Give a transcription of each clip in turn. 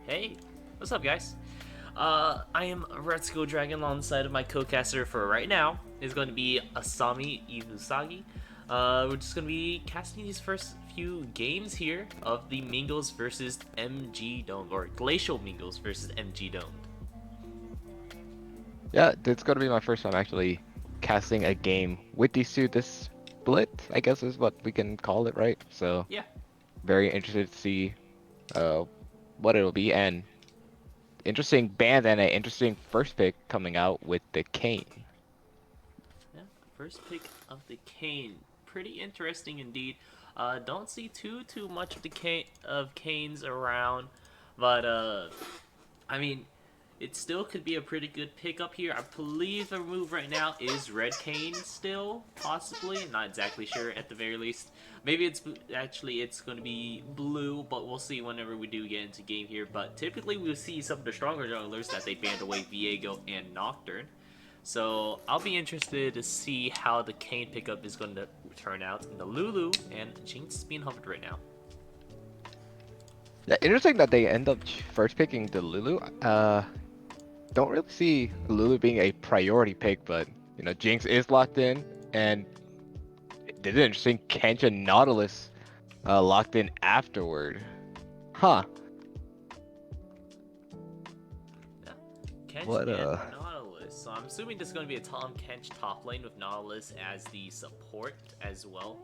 Hey, what's up, guys? I am Red Skull Dragon alongside of my co-caster for right now is going to be Asami Ibusagi. We're just going to be casting these first few games here of the Mingos versus MG Dome, or Glacial Mingos versus MG Dome. Yeah, it's gonna be my first time actually casting a game with these two. This split, I guess, is what we can call it, right? So Yeah, very interested to see uh what it'll be, and interesting band and an interesting first pick coming out with the Kane. yeah. First pick of the Kane, pretty interesting indeed. Don't see too much of the Canes around, but I mean, it still could be a pretty good pickup here. I believe the move right now is Red Cane still, possibly. Not exactly sure at the very least. Maybe it's going to be blue, but we'll see whenever we do get into game here. But typically we'll see some of the stronger junglers that they banned away Viego and Nocturne. So I'll be interested to see how the Kane pickup is going to turn out in the Lulu, and Jinx is being hovered right now. Yeah, interesting that they end up first picking the Lulu. Don't really see Lulu being a priority pick, but Jinx is locked in, and it is interesting. Kensha Nautilus locked in afterward. Huh. Yeah. Kench What and Nautilus. So I'm assuming this is going to be a Tom Kench top lane with Nautilus as the support as well.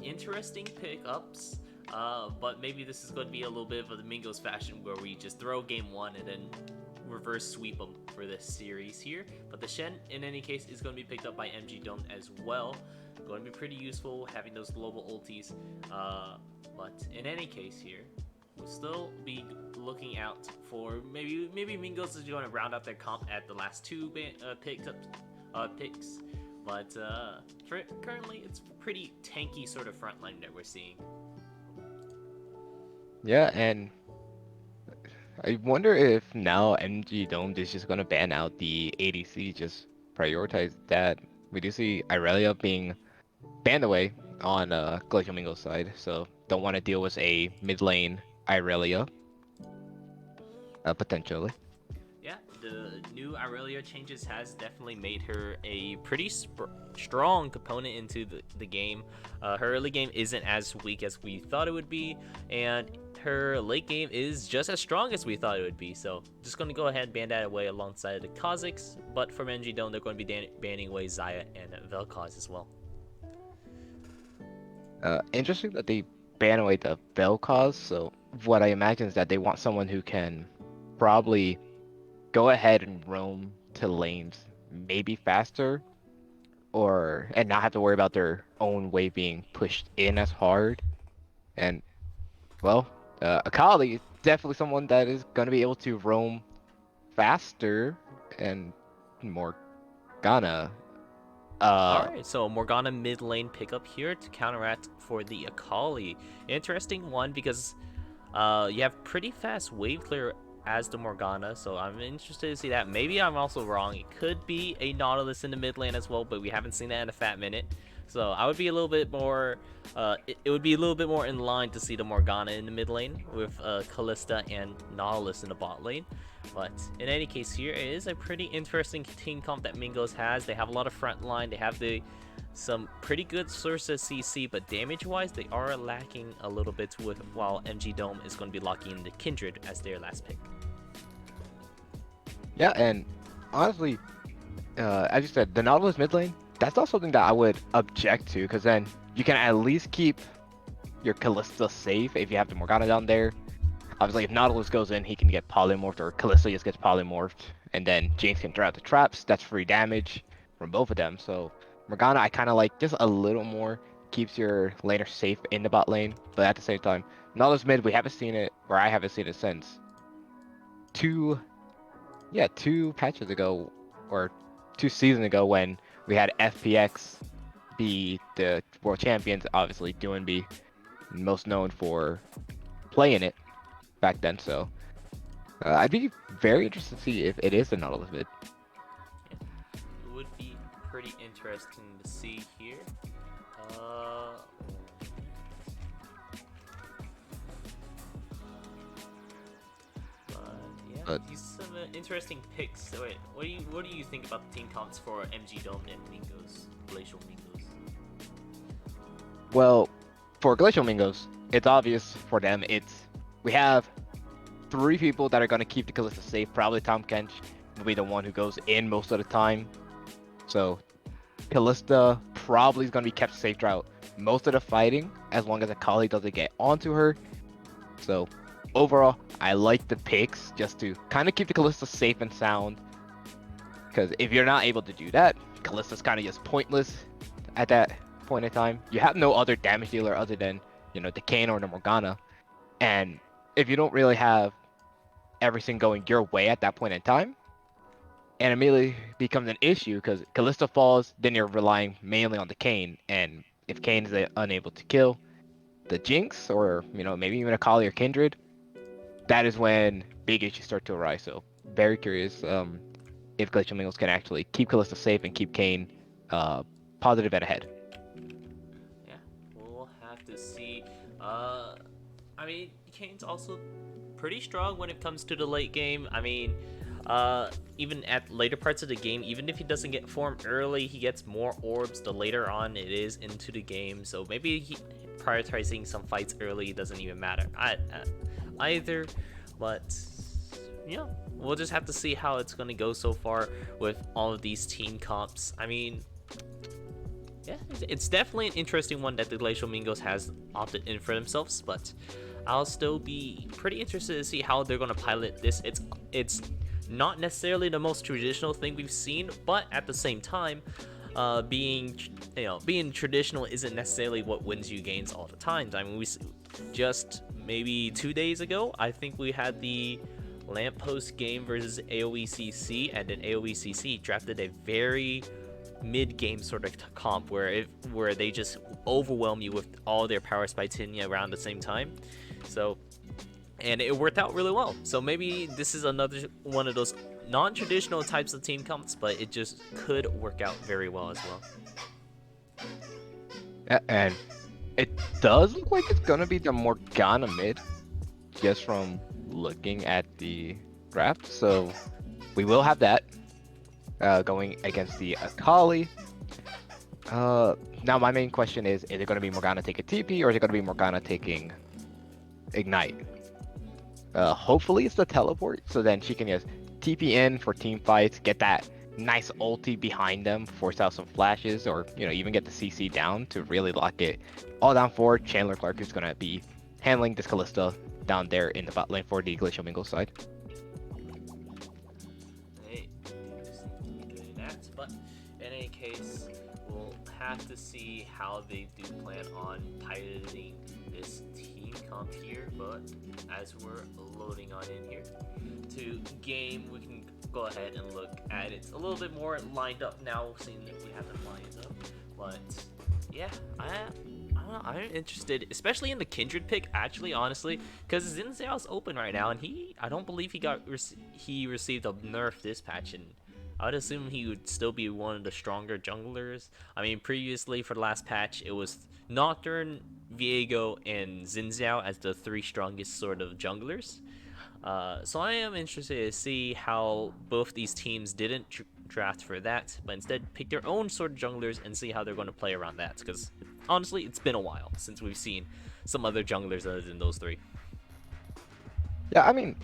Interesting pickups. But maybe this is going to be a little bit of the Mingos fashion where we just throw game one and then reverse sweep them for this series here. But the Shen, in any case, is going to be picked up by MG Dome as well. Going to be pretty useful having those global ultis. But in any case here, we'll still be looking out for maybe Mingos is going to round out their comp at the last two picks. But currently, it's pretty tanky sort of front line that we're seeing. Yeah, and I wonder if now MG Dome is just gonna ban out the ADC, just prioritize that. We do see Irelia being banned away on Glacial Mingo's side, so don't want to deal with a mid lane Irelia, potentially. Yeah, the new Aurelia changes has definitely made her a pretty strong component into the game. Her early game isn't as weak as we thought it would be, and her late game is just as strong as we thought it would be. So just going to go ahead and ban that away alongside the Kazakhs, but from NG Dome, they're going to be banning away Xayah and Vel'Koz as well. Interesting that they ban away the Vel'Koz, so what I imagine is that they want someone who can probably go ahead and roam to lanes maybe faster, and not have to worry about their own wave being pushed in as hard. And well, Akali is definitely someone that is going to be able to roam faster and Morgana. Uh, Alright, so Morgana mid lane pickup here to counteract for the Akali. Interesting one because you have pretty fast wave clear as the Morgana, so I'm interested to see that. Maybe I'm also wrong. It could be a Nautilus in the mid lane as well, but we haven't seen that in a fat minute. So I would be a little bit more, it would be a little bit more in line to see the Morgana in the mid lane with Callista and Nautilus in the bot lane. But in any case, here is a pretty interesting team comp that Mingos has. They have a lot of front line. They have some pretty good source of CC, but damage-wise, they are lacking a little bit with while MG Dome is going to be locking in the Kindred as their last pick. yeah, and honestly, as you said, the Nautilus mid lane, that's not something that I would object to, because then you can at least keep your Callista safe if you have the Morgana down there. Obviously, if Nautilus goes in, he can get polymorphed, or Callista just gets polymorphed, and then Jinx can throw out the traps. That's free damage from both of them. So Morgana, I kind of like just a little more. Keeps your laner safe in the bot lane, but at the same time, Nautilus mid, we haven't seen it, or I haven't seen it since two, yeah, 2 patches ago, or 2 seasons ago when we had FPX be the world champions. Obviously, DoNB most known for playing it back then. So I'd be very interested to see if it is the Nautilus mid. Yeah, it would be pretty interesting to see here. Uh, but yeah, But these some interesting picks. So wait, what do you think about the team comps for MG Dome and Mingos, Glacial Mingos? well, for Glacial Mingos, it's obvious for them. We have 3 people that are going to keep the Kalista safe. Probably Tom Kench will be the one who goes in most of the time. So Kalista probably is going to be kept safe throughout most of the fighting, as long as a colleague doesn't get onto her. So overall, I like the picks just to kind of keep the Kalista safe and sound. Because if you're not able to do that, Kallista's kind of just pointless at that point in time. You have no other damage dealer other than, the Kayn or the Morgana. And if you don't really have everything going your way at that point in time, and immediately becomes an issue because Callista falls, then you're relying mainly on the Kayn. And if Kayn is unable to kill the Jinx or, maybe even a Kali or Kindred, that is when big issues start to arise. So very curious if Glacial Mingles can actually keep Callista safe and keep Kayn uh, positive and ahead. Yeah, we'll have to see. Uh, I mean, Kane's also pretty strong when it comes to the late game. I mean, even at later parts of the game, even if he doesn't get form early, he gets more orbs the later on it is into the game. So maybe prioritizing some fights early doesn't even matter either. But yeah, we'll just have to see how it's going to go so far with all of these team comps. I mean, yeah, it's definitely an interesting one that the Glacial Mingos has opted in for themselves, but I'll still be pretty interested to see how they're gonna pilot this. It's not necessarily the most traditional thing we've seen, but at the same time, being traditional isn't necessarily what wins you games all the time. I mean, we just maybe 2 days ago, I think we had the Lamppost game versus AOECC, and then AOECC drafted a very mid-game sort of comp where they just overwhelm you with all their power spikes hitting you around the same time. So, and it worked out really well. So maybe this is another one of those non-traditional types of team comps, but it just could work out very well as well. And it does look like it's gonna be the Morgana mid, just from looking at the draft. So we will have that going against the Akali. Now my main question is it going to be Morgana taking TP or is it going to be Morgana taking Ignite? Hopefully it's the teleport, so then she can just TP in for team fights, get that nice ulti behind them, force out some flashes, or even get the CC down to really lock it all down for Chandler Clark, who's going to be handling this Kalista down there in the bot lane for the Glacial Mingle side. Hey, doing that, but in any case, we'll have to see how they do plan on piloting this team comp here, but as we're loading on in here to game, we can go ahead and look at it a little bit more lined up now, seeing that we have the lines up. But yeah, I'm interested, especially in the Kindred pick. Actually, honestly, because Xin Xiao's open right now, and I don't believe he received a nerf this patch, and I would assume he would still be one of the stronger junglers. I mean, previously for the last patch, it was Nocturne, Viego, and Xin Xiao as the three strongest sort of junglers. So I am interested to see how both these teams didn't draft for that, but instead pick their own sort of junglers and see how they're going to play around that. Because honestly, it's been a while since we've seen some other junglers other than those three. Yeah, I mean,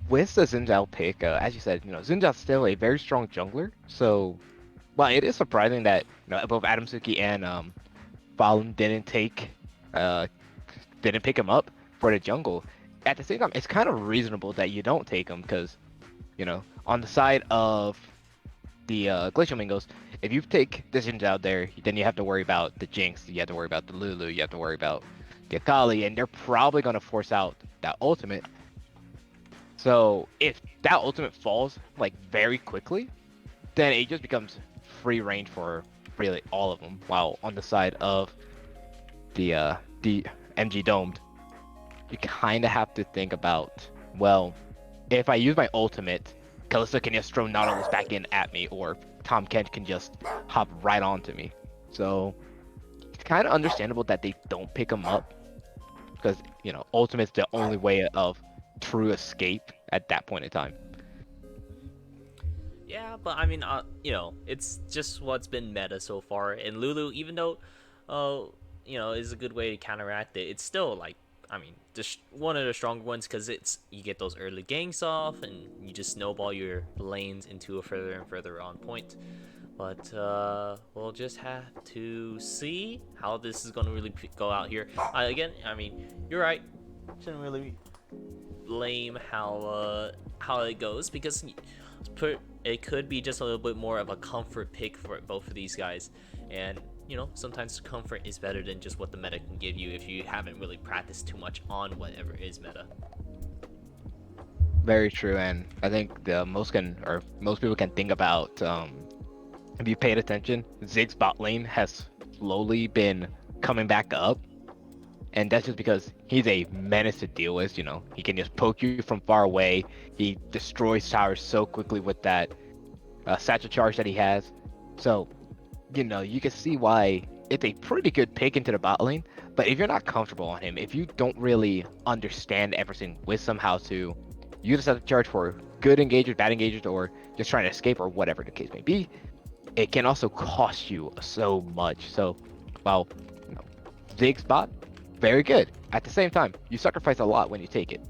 with the Xin Zhao pick, as you said, Xin Zhao's still a very strong jungler. So, well, it is surprising that both Adam Suki and Fallen uh didn't pick him up for the jungle. At the same time, it's kind of reasonable that you don't take him because, on the side of the Glacial Mingos, if you take the Xin Zhao there, then you have to worry about the Jinx, you have to worry about the Lulu, you have to worry about the Akali, and they're probably going to force out that ultimate. So if that ultimate falls like very quickly, then it just becomes free range for really all of them. While on the side of the MG domed, you kind of have to think about, well, if I use my ultimate, Kalista can just throw Nautilus back in at me, or Tom Kent can just hop right onto me. So it's kind of understandable that they don't pick him up because ultimate's the only way of true escape at that point in time. Yeah, but I mean, it's just what's been meta so far. And Lulu, even though, is a good way to counteract it, it's still like, I mean, just one of the strong ones because you get those early ganks off and you just snowball your lanes into a further and further on point. But we'll just have to see how this is going to really go out here. Again, I mean, you're right. Shouldn't really blame how it goes because it could be just a little bit more of a comfort pick for both of these guys, and sometimes comfort is better than just what the meta can give you if you haven't really practiced too much on whatever is meta. Very true, and I think most people can think about if you paid attention, Ziggs bot lane has slowly been coming back up, and that's just because he's a menace to deal with. He can just poke you from far away. He destroys towers so quickly with that satchel charge that he has. So, you can see why it's a pretty good pick into the bot lane. But if you're not comfortable on him, if you don't really understand everything with how to use a satchel charge for good engagers, bad engagers, or just trying to escape or whatever the case may be, it can also cost you so much. So, well, Ziggs bot, very good. At the same time, you sacrifice a lot when you take it.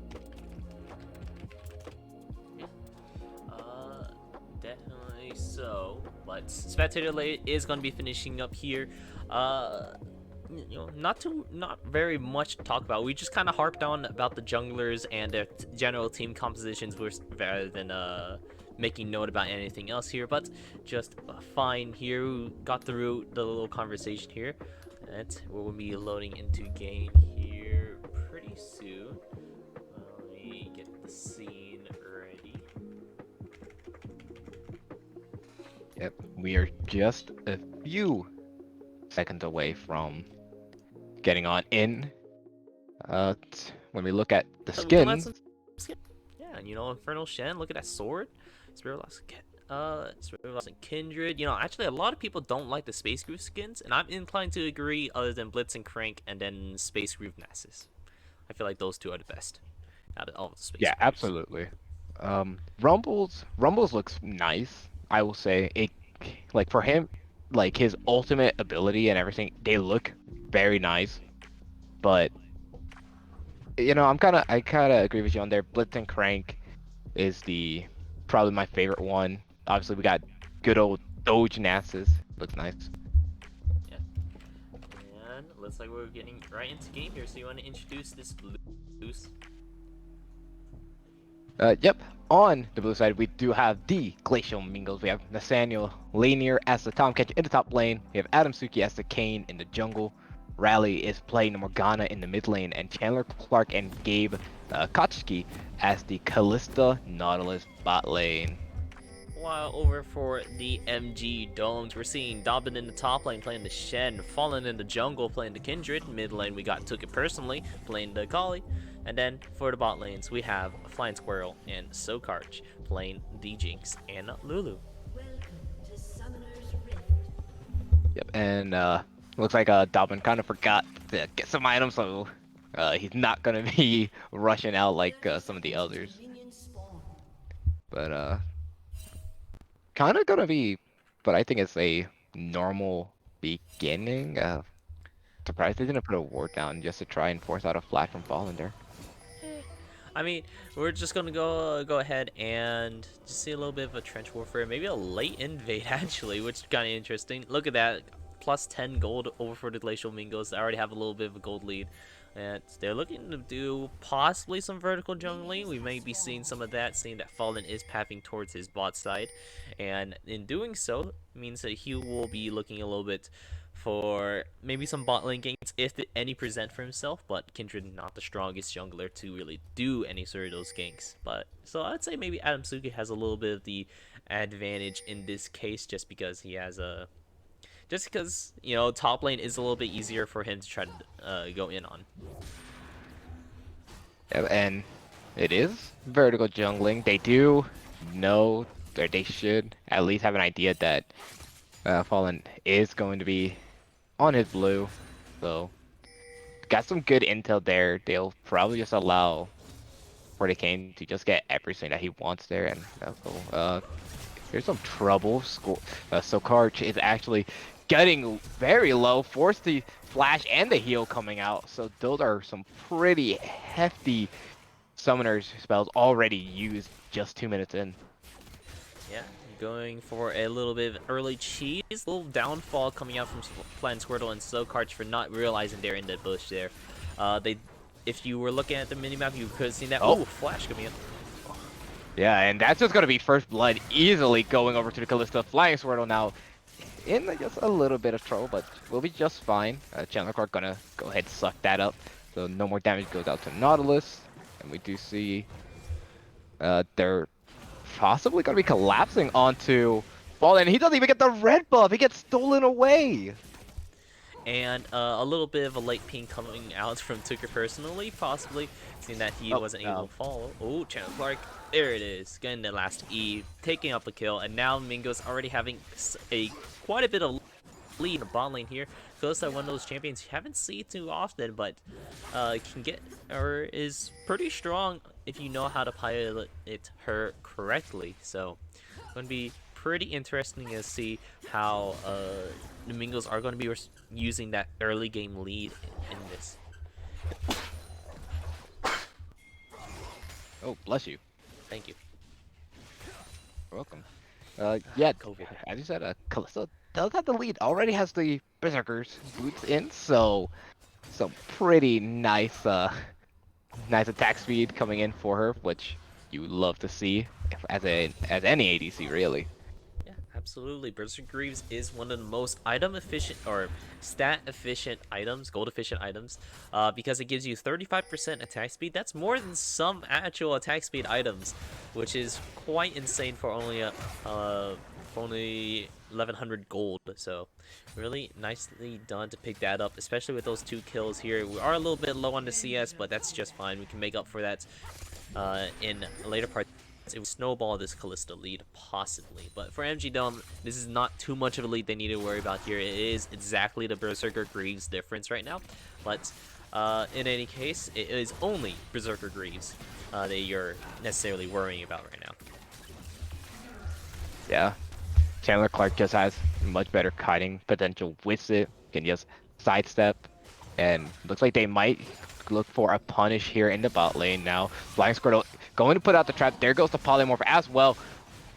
Definitely so. But Spectator Late is going to be finishing up here. Not very much to talk about. We just kind of harped on about the junglers and their general team compositions, rather than making note about anything else here. But just fine here. We got through the little conversation here. We'll be loading into game here pretty soon. Let me get the scene ready. Yep, we are just a few seconds away from getting on in. When we look at the So we can let skins, some skin. Yeah, and Infernal Shen. Look at that sword. Spirit Lost and Kindred. Actually, a lot of people don't like the Space Groove skins, and I'm inclined to agree. Other than Blitz and Crank, and then Space Groove Nasus, I feel like those two are the best out of all the Space yeah, Grooves. absolutely. Rumbles looks nice. I will say it, like for him, like his ultimate ability and everything, they look very nice. But I kind of agree with you on there. Blitz and Crank is the probably my favorite one. Obviously, we got good old Doge Nasus. Looks nice. Yeah, and looks like we're getting right into game here. So you want to introduce this blue? Yep. On the blue side, we do have the Glacial Mingos. We have Nathaniel Lanier as the Tom Catcher in the top lane. We have Adam Suki as the Kane in the jungle. Rally is playing Morgana in the mid lane, and Chandler Clark and Gabe Kochki as the Callista Nautilus bot lane. While over for the MG Domes, we're seeing Dobbin in the top lane playing the Shen, Fallen in the jungle playing the Kindred, mid lane we got Took It Personally playing the Kali, and then for the bot lanes we have Flying Squirrel and Sokarch playing the Jinx and Lulu. Yep, and looks like Dobbin kind of forgot to get some items, so he's not gonna be rushing out like some of the others. But kind of gonna be, but I think it's a normal beginning. Surprised they didn't put a ward down just to try and force out a flash from Fallen there. I mean, we're just gonna go ahead and just see a little bit of a trench warfare, maybe a late invade actually, which is kind of interesting. Look at that, plus 10 gold over for the Glacial Mingos. They already have a little bit of a gold lead, and they're looking to do possibly some vertical jungling. We may be seeing some of that, seeing that Fallen is pathing towards his bot side, and in doing so, means that he will be looking a little bit for maybe some bot lane ganks if any present for himself, but Kindred not the strongest jungler to really do any sort of those ganks. But so I'd say maybe Adam Suki has a little bit of the advantage in this case just because he has a just because top lane is a little bit easier for him to try to go in on. Yeah, and it is vertical jungling. They do know, or they should at least have an idea that Fallen is going to be on his blue. So got some good intel there. They'll probably just allow Kane to just get everything that he wants there, and there's some trouble. Sokarch is actually getting very low, forced the flash and the heal coming out. So those are some pretty hefty summoners spells already used just 2 minutes in. Yeah, going for a little bit of early cheese. Little downfall coming out from Flying Squirtle and Sokarch for not realizing they're in the bush there. If you were looking at the minimap, you could have seen that. Oh, Oh, flash coming in. yeah, and that's just gonna be first blood easily going over to the Callista. Flying Swirtle now in just a little bit of trouble, but we'll be just fine. Chandler Clark gonna go ahead and suck that up, so no more damage goes out to Nautilus. And we do see they're possibly gonna be collapsing onto Fallen. He doesn't even get the red buff. He gets stolen away. And a little bit of a late ping coming out from Tucker personally, possibly seeing that he wasn't able to follow. Oh, Chandler Clark, there it is, getting the last E, taking up a kill, and now Mingos already having quite a bit of lead in the bot lane here. Goes to one of those champions you haven't seen too often, but can get or is pretty strong if you know how to pilot her correctly. So, going to be pretty interesting to see how the Mingos are going to be using that early game lead in this. Oh, bless you. Thank you. You're welcome. Yeah, COVID. as you said, Callisto does have the lead. Already has the Berserkers boots in, so some pretty nice, nice attack speed coming in for her, which you love to see as any ADC really. Yeah, absolutely. Berserk Greaves is one of the most item efficient or stat efficient items, gold efficient items, because it gives you 35% attack speed. That's more than some actual attack speed items, which is quite insane for only 1100 gold. So really nicely done to pick that up, especially with those 2 kills here. We are a little bit low on the CS, but that's just fine. We can make up for that in later parts. It would snowball this Callista lead, possibly. But for MG Dome, this is not too much of a lead they need to worry about here. It is exactly the Berserker Greaves difference right now. But in any case, it is only Berserker Greaves that you're necessarily worrying about right now. Yeah, Chandler Clark just has much better kiting potential with it. Can just sidestep, and looks like they might look for a punish here in the bot lane now. Flying Squirtle going to put out the trap. There goes the Polymorph as well.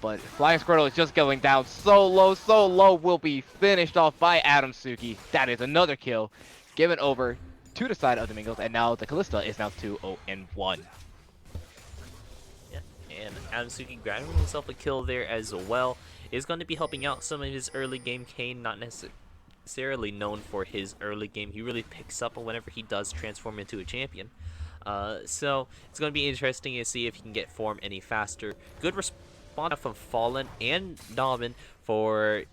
But Flying Squirtle is just going down so low, will be finished off by Adam Suki. That is another kill given over to the side of the Mingos, and now the Callista is now 2-0-1. Yeah, and Adam Suki grabbing himself a kill there as well is going to be helping out some of his early game Kane, not necessarily necessarily known for his early game. He really picks up whenever he does transform into a champion. So it's going to be interesting to see if he can get form any faster. Good response from Fallen and Domin for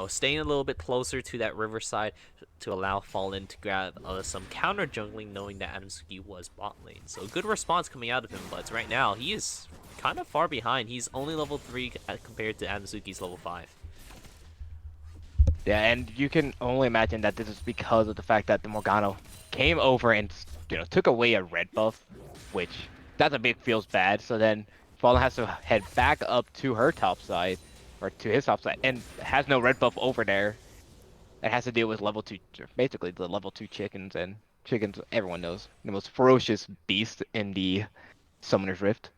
staying a little bit closer to that riverside to allow Fallen to grab some counter jungling, knowing that Adamsuki was bot lane. So good response coming out of him, but right now he is kind of far behind. He's only level 3 compared to Adamsuki's level 5. Yeah, and you can only imagine that this is because of the fact that the Morgano came over and took away a red buff, which that's a bit feels bad. So then Fallen has to head back up to her top side, or to his top side, and has no red buff over there. And has to deal with level 2, basically the level 2 chickens, and chickens everyone knows the most ferocious beast in the Summoner's Rift.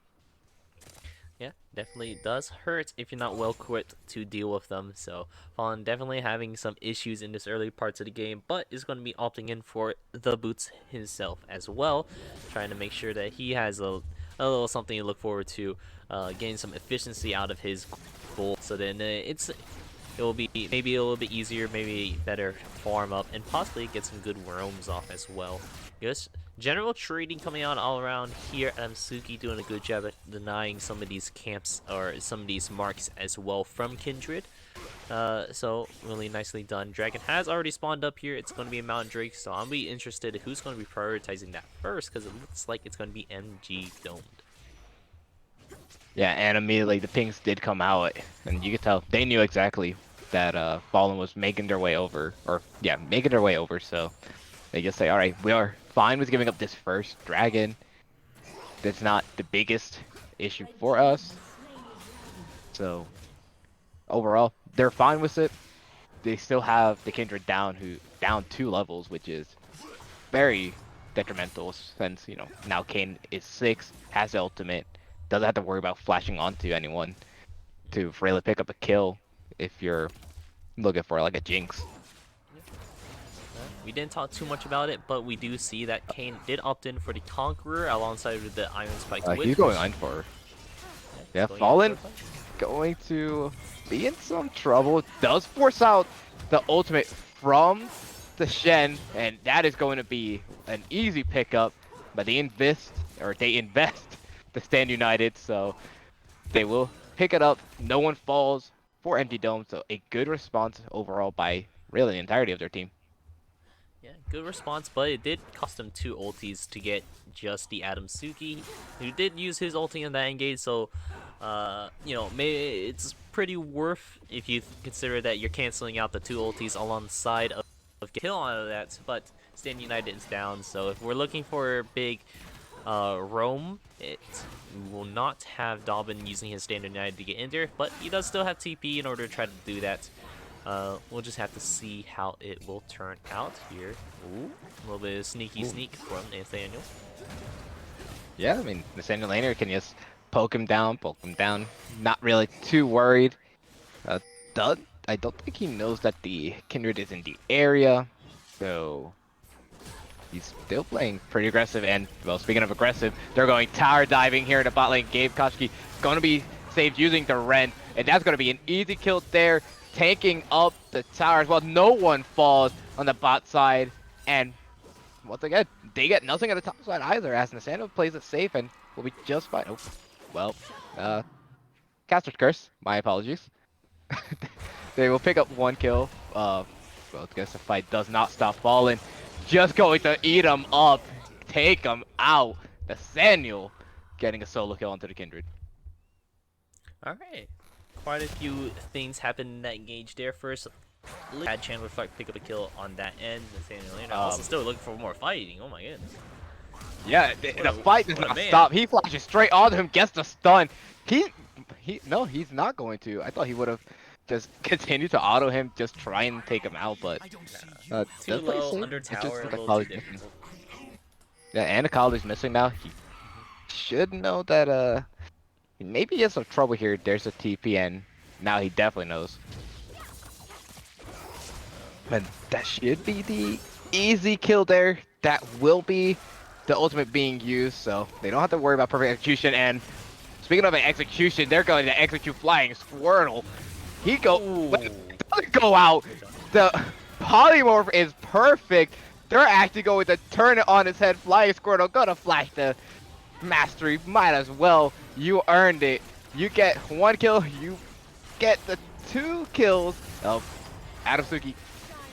Yeah, definitely does hurt if you're not well equipped to deal with them. So Fallen definitely having some issues in this early parts of the game, but is going to be opting in for the boots himself as well, trying to make sure that he has a little something to look forward to, getting some efficiency out of his goal. So then it will be maybe a little bit easier, maybe better farm up, and possibly get some good roams off as well. Yes, general trading coming out all around here. Suki doing a good job at denying some of these camps or some of these marks as well from Kindred. So really nicely done. Dragon has already spawned up here. It's going to be a Mountain Drake, so I'll be interested in who's going to be prioritizing that first, because it looks like it's going to be MG domed. Yeah, and immediately the pings did come out, and you could tell they knew exactly that Fallen was making their way over, or yeah, making their way over. So they just say, all right, we are fine with giving up this first dragon. That's not the biggest issue for us. So overall, they're fine with it. They still have the Kindred down 2 levels, which is very detrimental since now Kayn is 6, has the ultimate, doesn't have to worry about flashing onto anyone to really pick up a kill if you're looking for like a Jinx. We didn't talk too much about it, but we do see that Kayn did opt in for the Conqueror alongside with the Iron Spiked Witch. He's going on for her. Yeah, Fallen going to be in some trouble. Does force out the ultimate from the Shen, and that is going to be an easy pickup. But they invest the Stand United, so they will pick it up. No one falls for Empty Dome, so a good response overall by really the entirety of their team. Yeah, good response, but it did cost him 2 ultis to get just the Adamsuki, who did use his ulti in that engage, so, maybe it's pretty worth if you consider that you're canceling out the 2 ultis alongside of kill out of that, but Stand United is down, so if we're looking for a big roam, it will not have Dobbin using his Stand United to get in there, but he does still have TP in order to try to do that. We'll just have to see how it will turn out here. Ooh, a little bit of sneak from Nathaniel. Yeah, I mean, Nathaniel Laner can just poke him down. Not really too worried. I don't think he knows that the Kindred is in the area, so he's still playing pretty aggressive. And, well, speaking of aggressive, they're going tower diving here in the bot lane. Gabe Koshki going to be saved using the Ren, and that's going to be an easy kill there. Taking up the tower as well. No one falls on the bot side, and once again, they get nothing on the top side either, as Nathaniel plays it safe and will be just fine. Oh, well, Caster's Curse, my apologies. They will pick up 1 kill. Well, I guess the fight does not stop Fallen. Just going to eat him up, take him out. Nathaniel getting a solo kill onto the Kindred. Alright. Quite a few things happened in that engage there. First, had Chandler Clark pick up a kill on that end. Nathaniel Laner also still looking for more fighting. Oh my goodness. Yeah, the fight does not stop. He flashes straight onto him, gets the stun. No, he's not going to. I thought he would have just continued to auto him, just try and take him out, but too low, under tower, a little too difficult. Yeah, and Akali's missing now. He should know that maybe he has some trouble here. There's a TP, and now he definitely knows. And that should be the easy kill there. That will be the ultimate being used, so they don't have to worry about perfect execution. And speaking of an execution, they're going to execute Flying Squirtle. He doesn't go out. The Polymorph is perfect. They're actually going to turn it on his head. Flying Squirtle gonna flash the mastery. Might as well. You earned it. You get 1 kill. You get the 2 kills of Adamsuki.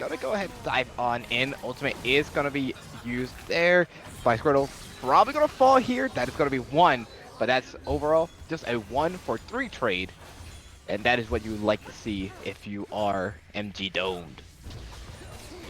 Gonna go ahead and dive on in. Ultimate is gonna be used there. Flying Squirtle probably gonna fall here. That is gonna be 1. But that's overall just a 1-for-3 trade. And that is what you would like to see if you are MG domed.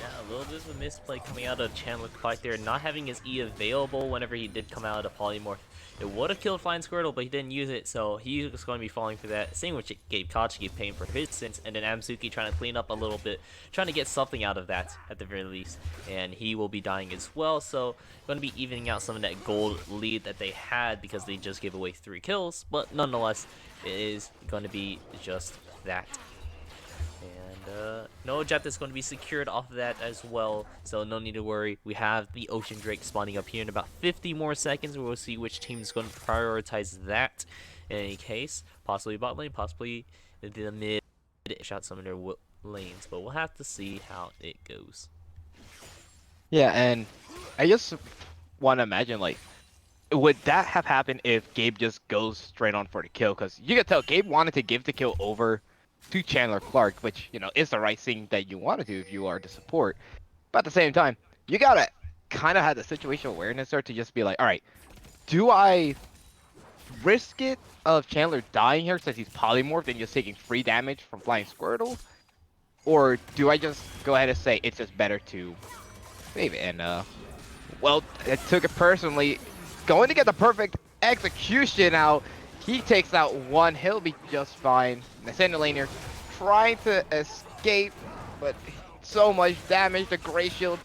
Yeah, a little bit of a misplay coming out of Chandler Clark there, not having his E available whenever he did come out of Polymorph. It would have killed Flying Squirtle, but he didn't use it, so he was going to be falling for that. Same with Gabe Kochiki paying for his sins, and then Amzuki trying to clean up a little bit, trying to get something out of that at the very least. And he will be dying as well, so going to be evening out some of that gold lead that they had because they just gave away 3 kills, but nonetheless, it is going to be just that. And no jet is going to be secured off of that as well, so no need to worry. We have the Ocean Drake spawning up here in about 50 more seconds. We'll see which team is going to prioritize that. In any case, possibly bot lane, possibly the mid, shot some of their lanes, but we'll have to see how it goes. Yeah, and I just want to imagine, like, would that have happened if Gabe just goes straight on for the kill? Because you can tell Gabe wanted to give the kill over to Chandler Clark, which, you know, is the right thing that you want to do if you are the support. But at the same time, you gotta kind of have the situational awareness there to just be like, all right, do I risk it of Chandler dying here since he's polymorphed and just taking free damage from Flying Squirtle? Or do I just go ahead and say it's just better to save it? And, well, it took it personally. Going to get the perfect execution out. He takes out 1. He'll be just fine. The center laner trying to escape, but so much damage. The Glacial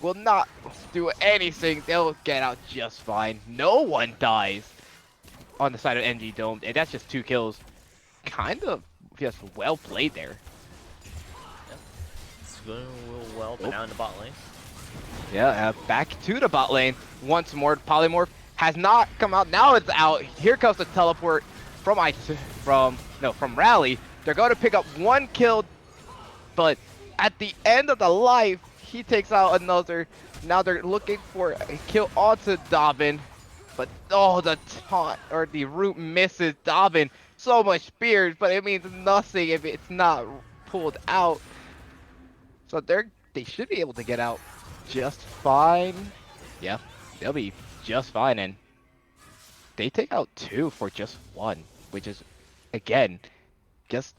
will not do anything. They'll get out just fine. No one dies on the side of NG Domed, and that's just 2 kills. Kind of just well played there. Yep. It's going real well, but now in the bot lane. Yeah, back to the bot lane once more. Polymorph has not come out. Now it's out. Here comes the teleport from Rally. They're going to pick up 1 kill, but at the end of the life, he takes out another. Now they're looking for a kill onto Dobbin, but oh, the taunt or the root misses Dobbin. So much spears, but it means nothing if it's not pulled out. So they should be able to get out just fine. Yeah, they'll be just fine, and they take out 2 for just 1, which is, again, just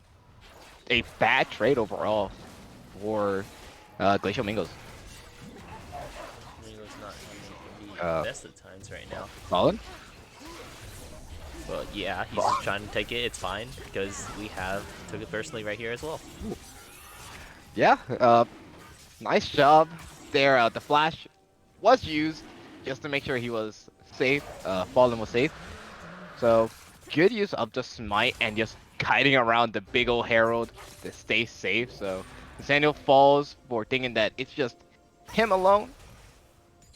a bad trade overall for Glacial Mingos. Mingos not having the best of times right now. Colin? But yeah, he's just trying to take it. It's fine because we took it personally right here as well. Yeah, nice job there. The flash was used just to make sure he was safe. Fallen was safe. So good use of the smite and just kiting around the big old Herald to stay safe. So Nathaniel falls for thinking that it's just him alone.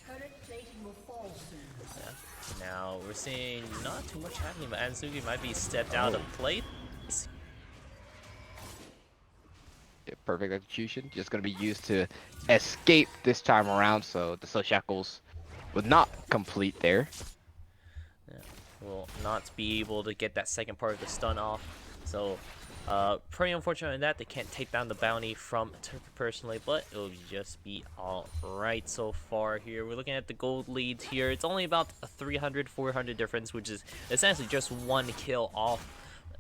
Yeah. Now we're seeing not too much happening, but Ansugi might be stepped out of play. Yeah, perfect execution. Just going to be used to escape this time around. So the Slow Shackles would not complete there. Yeah. Will not be able to get that second part of the stun off. So pretty unfortunate in that they can't take down the bounty from Turk personally, but it'll just be all right so far here. We're looking at the gold leads here. It's only about a 300-400 difference, which is essentially just 1 kill off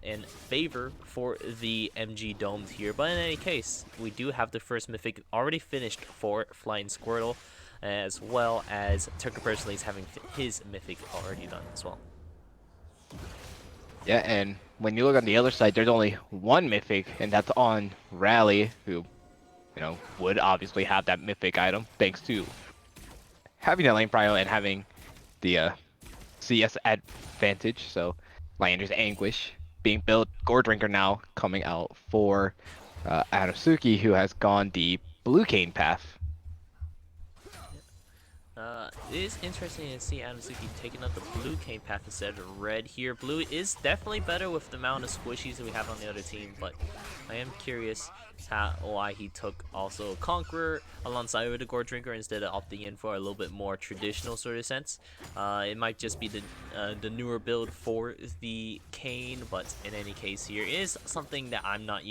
in favor for the MG Domed here. But in any case, we do have the first mythic already finished for Flying Squirtle, as well as Turk personally is having his mythic already done as well. Yeah, and when you look on the other side, there's only 1 mythic, and that's on Rally, who, you know, would obviously have that mythic item thanks to having the lane prio and having the CS advantage. So Lander's Anguish being built, Gore Drinker now coming out for Adamsuki, who has gone the blue cane path. it is interesting to see Adamsuki taking up the blue cane path instead of red here. Blue is definitely better with the amount of squishies that we have on the other team, but I am curious why he took also Conqueror alongside with the Gore Drinker instead of opting in for a little bit more traditional sort of sense. It might just be the newer build for the cane, but in any case, here is something that I'm not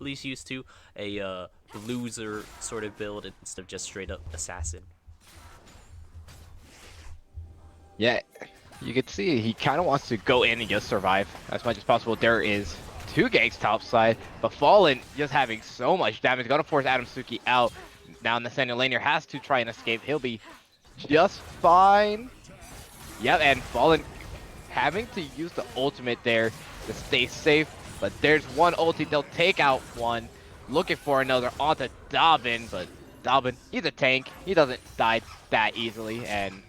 least used to, a loser sort of build instead of just straight up assassin. Yeah, you can see he kind of wants to go in and just survive as much as possible. There is two ganks topside, but Fallen just having so much damage, gonna force Adamsuki out. Now Nathaniel Lanier has to try and escape. He'll be just fine. Yep, and Fallen having to use the ultimate there to stay safe, but there's one ulti, they'll take out one, looking for another onto Dobbin, but Dobbin, he's a tank, he doesn't die that easily, and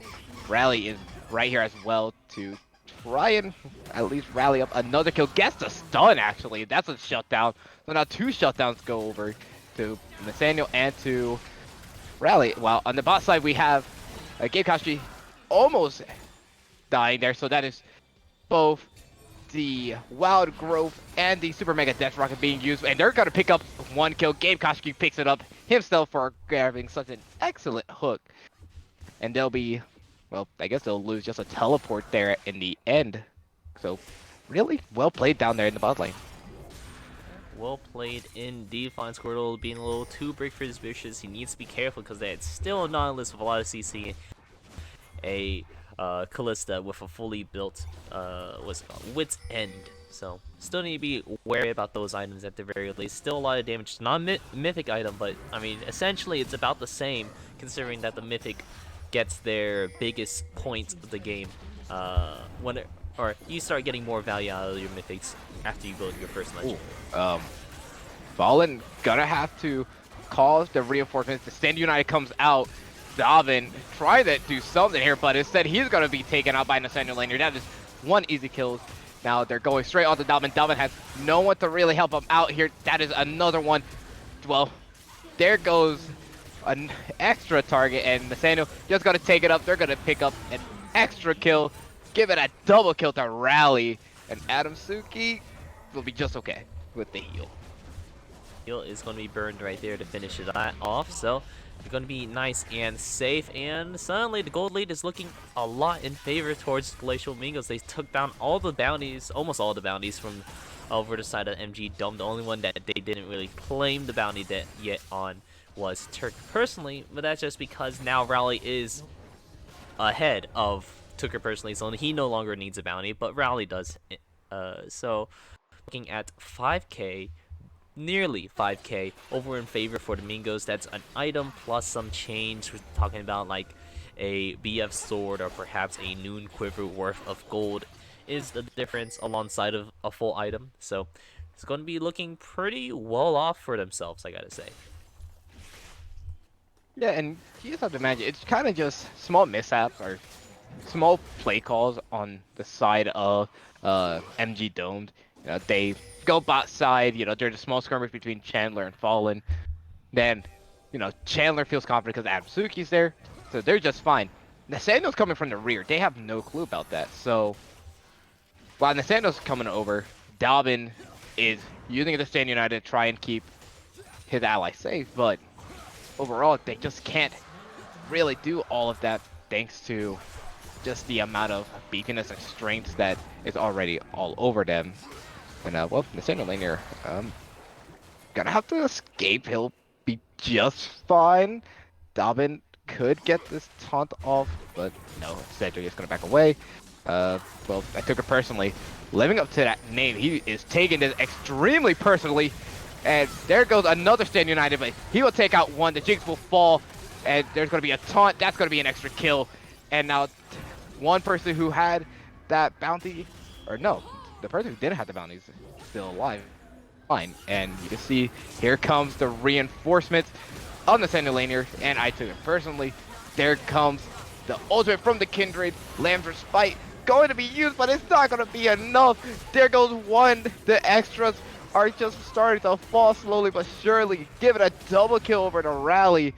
Rally is right here as well to try and at least rally up another kill. Gets the stun, actually, that's a shutdown, so now two shutdowns go over to Nathaniel and to Rally. While on the bot side we have Gabe Kashi almost dying there, so that is both the Wild Growth and the Super Mega Death Rocket being used, and they're gonna pick up one kill. Gabe Koshiki picks it up himself for grabbing such an excellent hook, and they'll be, well, I guess they'll lose just a teleport there in the end. So really well played down there in the bot lane. Well played indeed. Fine Squirtle being a little too big for his vicious. He needs to be careful because they had still a Nautilus with a lot of CC, a Callista with a fully built what's it called, Wit's End. So still need to be wary about those items at the very least. Still a lot of damage. Not a mythic item, but I mean essentially it's about the same considering that the mythic gets their biggest points of the game or you start getting more value out of your mythics after you build your first legendary. Fallen gonna have to call the reinforcements. The Stand United comes out. Dobbin trying to do something here, but instead he's going to be taken out by Nathaniel Lanier. That is one easy kill. Now they're going straight onto Dobbin. Dobbin has no one to really help him out here. That is another one. Well, there goes an extra target, and Nathaniel just going to take it up. They're going to pick up an extra kill, give it a double kill to Rally, and Adamsuki will be just okay with the heal. Heal is going to be burned right there to finish it off, so it's going to be nice and safe, and suddenly the gold lead is looking a lot in favor towards Glacial Mingos. They took down all the bounties, almost all the bounties from over the side of MG Dome. The only one that they didn't really claim the bounty that yet on was Turk personally, but that's just because now Rally is ahead of Tucker personally, so he no longer needs a bounty, but Rally does. So looking at 5k, nearly 5k over in favor for the Mingos. That's an item plus some change. We're talking about like a BF sword or perhaps a noon quiver worth of gold is the difference alongside of a full item. So it's going to be looking pretty well off for themselves, I gotta say. Yeah, and you just have to imagine, it's kind of just small mishaps or small play calls on the side of MG Domed. They go bot side, there's a small skirmish between Chandler and Fallen. Then, Chandler feels confident because Adamsuki's there, so they're just fine. Nathaniel's coming from the rear. They have no clue about that. So, while Nathaniel's coming over, Dobbin is using the Stand United to try and keep his ally safe, but overall, they just can't really do all of that thanks to just the amount of beakiness and strength that is already all over them. And well, Nathaniel Lanier, gonna have to escape. He'll be just fine. Dobbin could get this taunt off, but no, Cedric is gonna back away. Well, I took it personally. Living up to that name, he is taking this extremely personally. And there goes another Stand United, but he will take out one. The Jinx will fall, and there's gonna be a taunt. That's gonna be an extra kill. And now, one person who had that bounty, or no, the person who didn't have the bounty is still alive. Fine, and you can see here comes the reinforcements on the Nathaniel Lanier, and I took it personally. There comes the ultimate from the Kindred. Lamb's Respite going to be used, but it's not going to be enough. There goes one. The extras are just starting to fall slowly but surely. Give it a double kill over to Rally,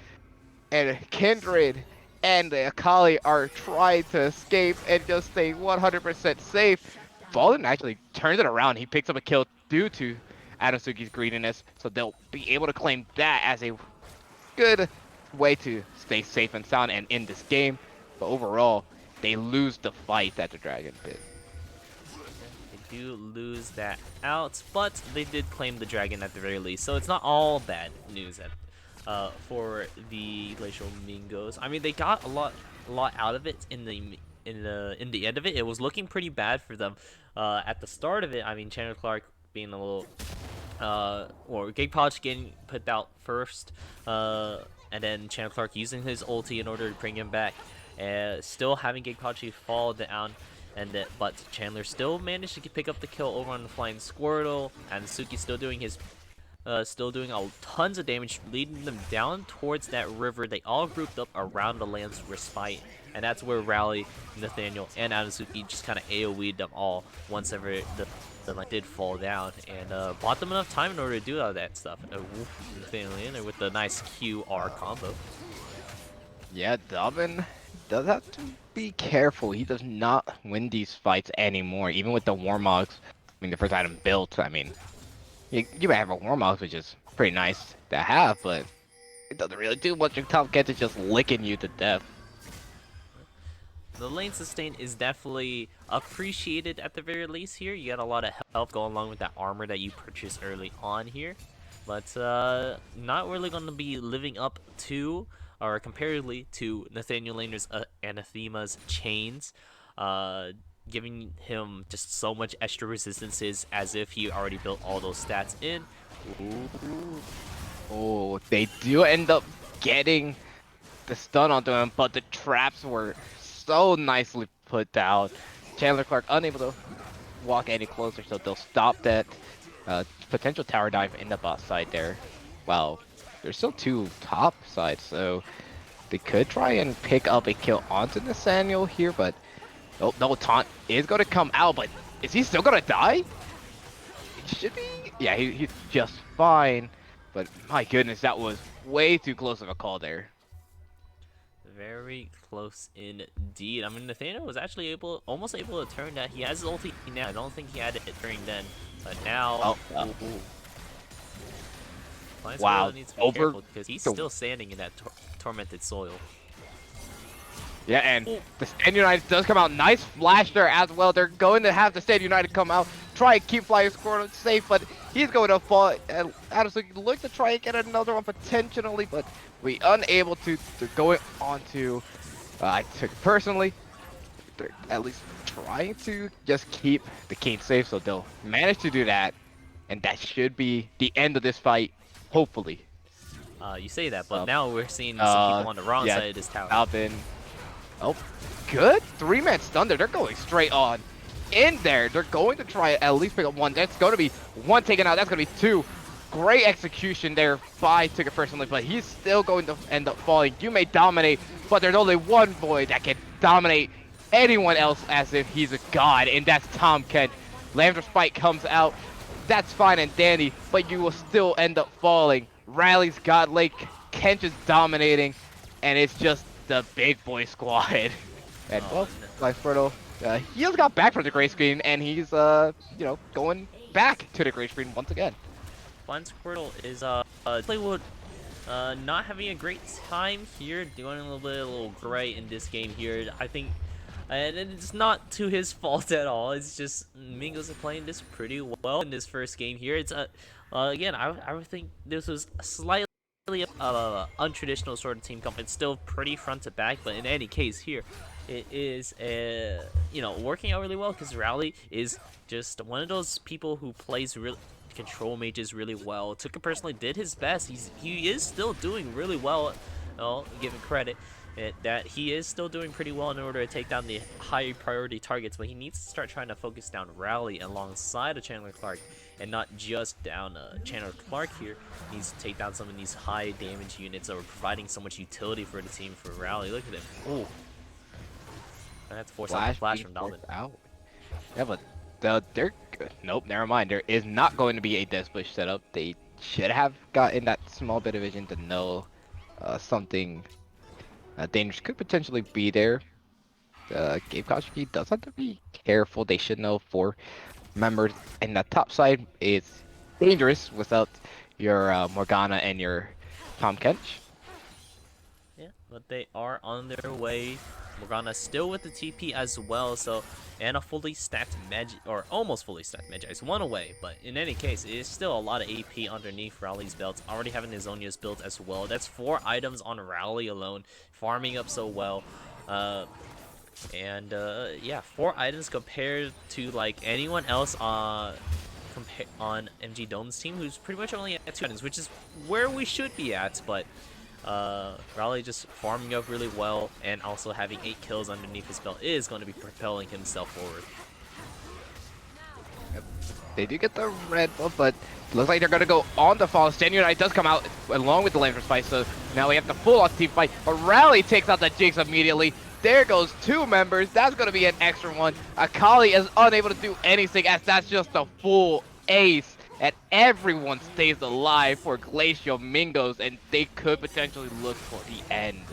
and Kindred and the Akali are trying to escape and just stay 100% safe. Fallen actually turns it around. He picks up a kill due to Adasuki's greediness, so they'll be able to claim that as a good way to stay safe and sound and in this game. But overall, they lose the fight at the Dragon Pit. They do lose that out, but they did claim the dragon at the very least, so it's not all bad news for the Glacial Mingos. I mean, they got a lot out of it in the end of it. It was looking pretty bad for them at the start of it. I mean, Chandler Clark being a little or Gig Polish getting put out first, and then Chandler Clark using his ulti in order to bring him back, still having Gig Polish fall down, but Chandler still managed to pick up the kill over on the flying Squirtle, and Suki still doing tons of damage, leading them down towards that river. They all grouped up around the land's respite, and that's where Rally, Nathaniel, and Adazuki just kind of AoE'd them all once ever the line did fall down, and bought them enough time in order to do all that stuff. Nathaniel in there with the nice QR combo. Yeah, Dobbin does have to be careful. He does not win these fights anymore, even with the Warmogs. I mean, the first item built, I mean, you might have a Warmogs, which is pretty nice to have, but it doesn't really do much. Your top gets is just licking you to death. The lane sustain is definitely appreciated at the very least here. You got a lot of health going along with that armor that you purchased early on here. But not really going to be living up to, or comparatively to, Nathaniel Laner's Anathema's chains. Giving him just so much extra resistances as if he already built all those stats in. Ooh. Oh, they do end up getting the stun onto him, but the traps were so nicely put down. Chandler Clark unable to walk any closer, so they'll stop that potential tower dive in the bot side there. Wow, there's still two top sides, so they could try and pick up a kill onto Nathaniel here, but oh no, taunt is going to come out, but is he still going to die? It should be. Yeah, he's just fine, but my goodness, that was way too close of a call there. Very close indeed. I mean, Nathaniel was actually almost able to turn that. He has his ulti now. I don't think he had it during then, but now. Oh. Wow. Needs to be Over careful because he's still standing in that tormented soil. Yeah, and the Stand United does come out. Nice flash there as well. They're going to have the Stand United come out, try and keep Flying Squirtle safe, but he's going to fall. And honestly, look to try and get another one potentially, but we unable to. They're going on to. I took it personally. They're at least trying to just keep the King safe, so they'll manage to do that, and that should be the end of this fight, hopefully. You say that, but now we're seeing some people on the wrong side of this tower. Alvin. Oh, good. Three-man stun there. They're going straight on in there. They're going to try at least pick up one. That's going to be one taken out. That's going to be two. Great execution there by Took It Personally, but he's still going to end up falling. You may dominate, but there's only one boy that can dominate anyone else as if he's a god, and that's Tom Kent. Lambda Spike comes out. That's fine and dandy, but you will still end up falling. Rally's God Lake. Kent is dominating, and it's just the big boy squad. And well, Life Fertile, he just got back from the gray screen, and he's you know, going back to the gray screen once again. Flying Squirtle is Playwood not having a great time here, doing a little gray in this game here. I think, and it's not to his fault at all. It's just Mingos are playing this pretty well in this first game here. It's again, I would think this was slightly untraditional sort of team comp. It's still pretty front to back, but in any case here, it is you know, working out really well because Rally is just one of those people who plays control mages really well. Took It Personally did his best. He is still doing really well. Given credit that he is still doing pretty well in order to take down the high priority targets, but he needs to start trying to focus down Rally alongside of Chandler Clark and not just down Chandler Clark here. He needs to take down some of these high damage units that are providing so much utility for the team for Rally. Look at him. Oh, I have to force out the flash from Dalvin. Yeah, but they're good. Nope, never mind. There is not going to be a Death Bush setup. They should have gotten that small bit of vision to know something Dangers could potentially be there. Game Koshiki does have to be careful. They should know for members in the top side is dangerous without your Morgana and your Tom Kench. Yeah, but they are on their way. Morgana still with the TP as well, so and a fully stacked Magi, or almost fully stacked Magi. It's one away, but in any case, it is still a lot of AP underneath Rowley's belt. Already having Azonia's build as well. That's 4 items on Rowley alone, farming up so well. Yeah, 4 items compared to like anyone else on MG Dome's team, who's pretty much only at 2 items, which is where we should be at, but Raleigh just farming up really well, and also having 8 kills underneath his belt is going to be propelling himself forward. Yep. They do get the red buff, but looks like they're going to go on the fall. Stand Unite does come out along with the Lantern Spice, so now we have the full team fight. But Rally takes out the Jinx immediately. There goes 2 members. That's going to be an extra one. Akali is unable to do anything as that's just a full ace. And everyone stays alive for Glacial Mingos, and they could potentially look for the end.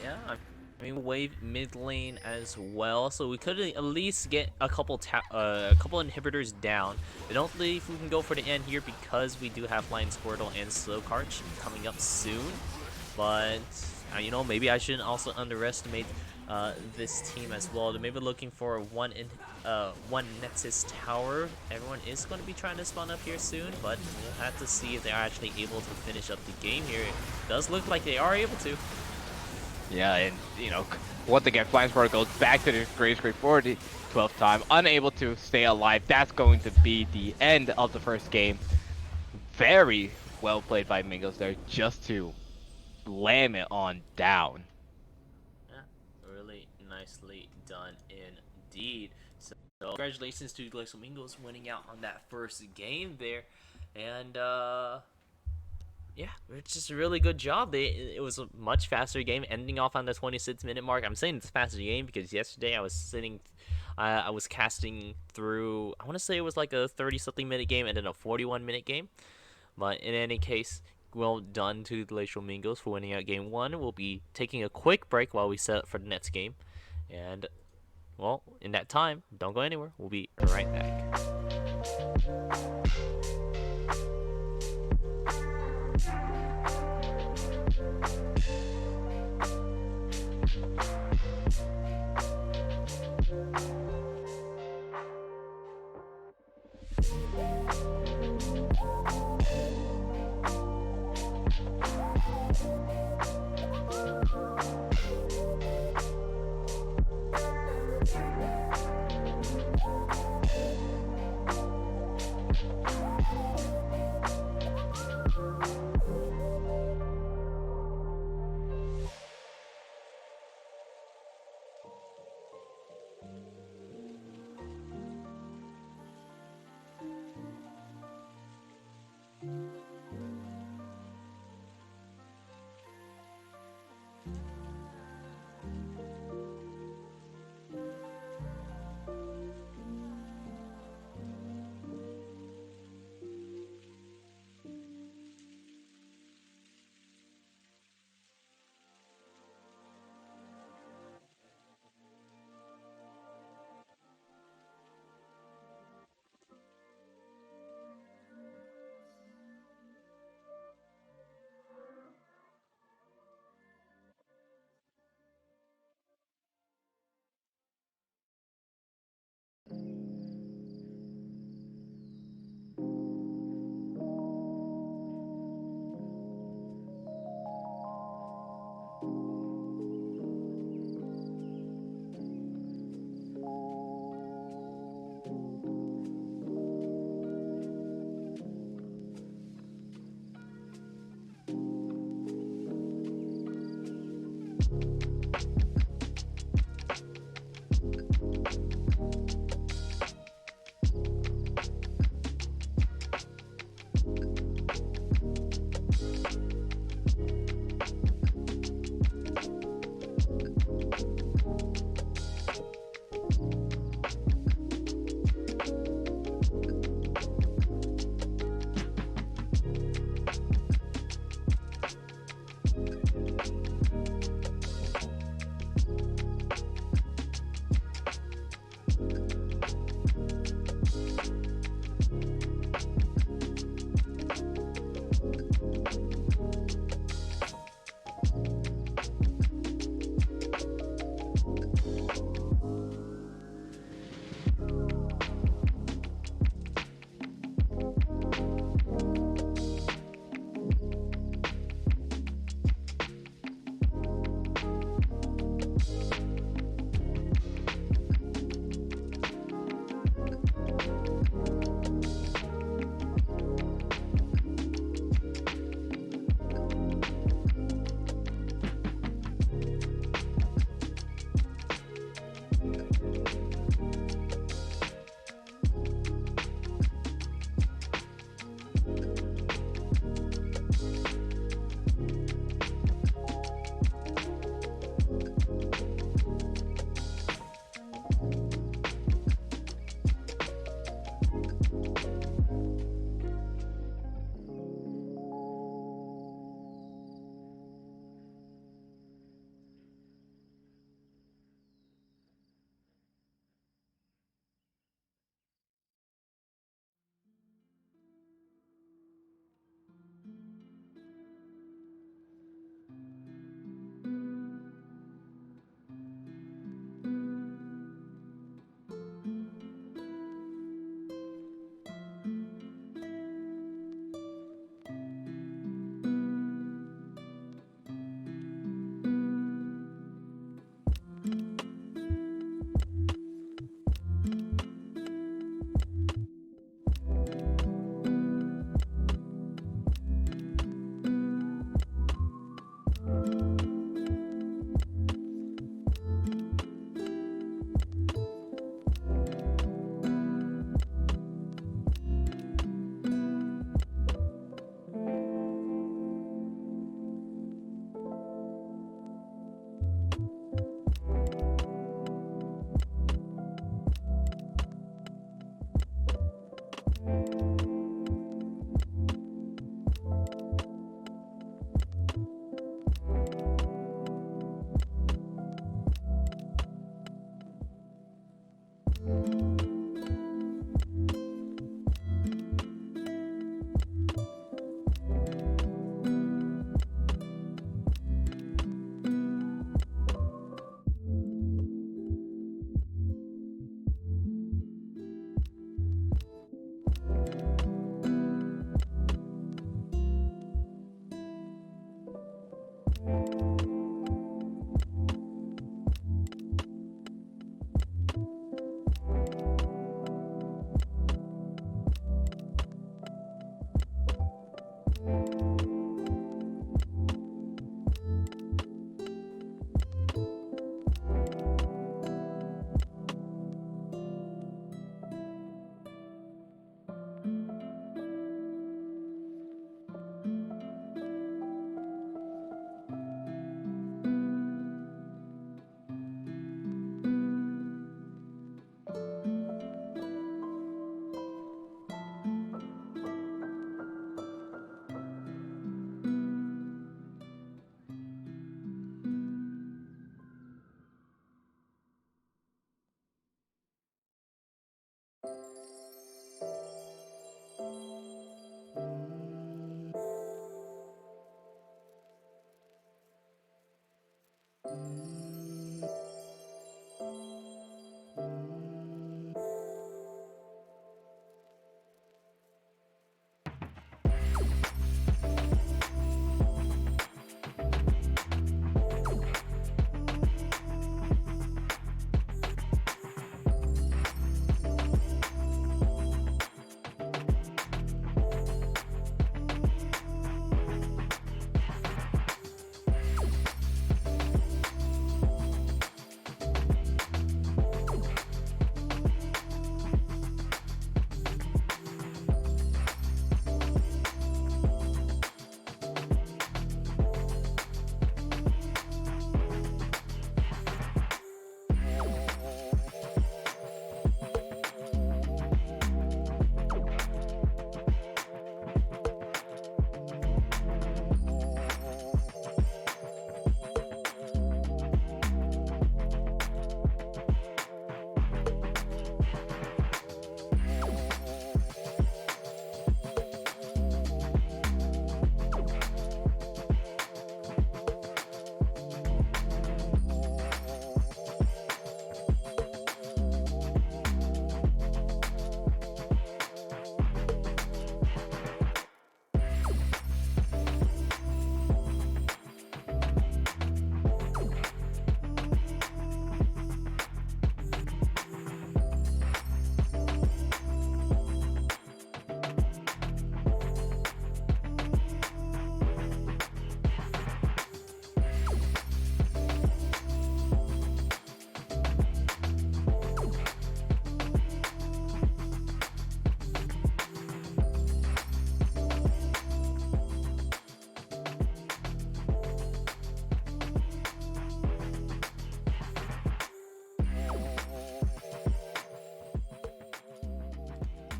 Yeah, I mean wave mid lane as well, so we could at least get a couple inhibitors down. I don't believe we can go for the end here because we do have Flying Squirtle and Slowcarch coming up soon. But you know, maybe I shouldn't also underestimate this team as well. They're maybe looking for one Nexus tower. Everyone is going to be trying to spawn up here soon, but we'll have to see if they are actually able to finish up the game here. It does look like they are able to. Yeah, and you know, once again, Flying Sparrow goes back to the Great Scrape for the 12th time, unable to stay alive. That's going to be the end of the first game. Very well played by Mingos there, just to slam it on down. Yeah, really nicely done indeed. So congratulations to Glacial Mingos winning out on that first game there, and yeah, it's just a really good job. It was a much faster game, ending off on the 26-minute mark. I'm saying it's a faster game because yesterday I was casting through, I want to say it was like a 30-something minute game and then a 41-minute game. But in any case, well done to Glacial Mingos for winning out game 1. We'll be taking a quick break while we set up for the next game. And, well, in that time, don't go anywhere. We'll be right back.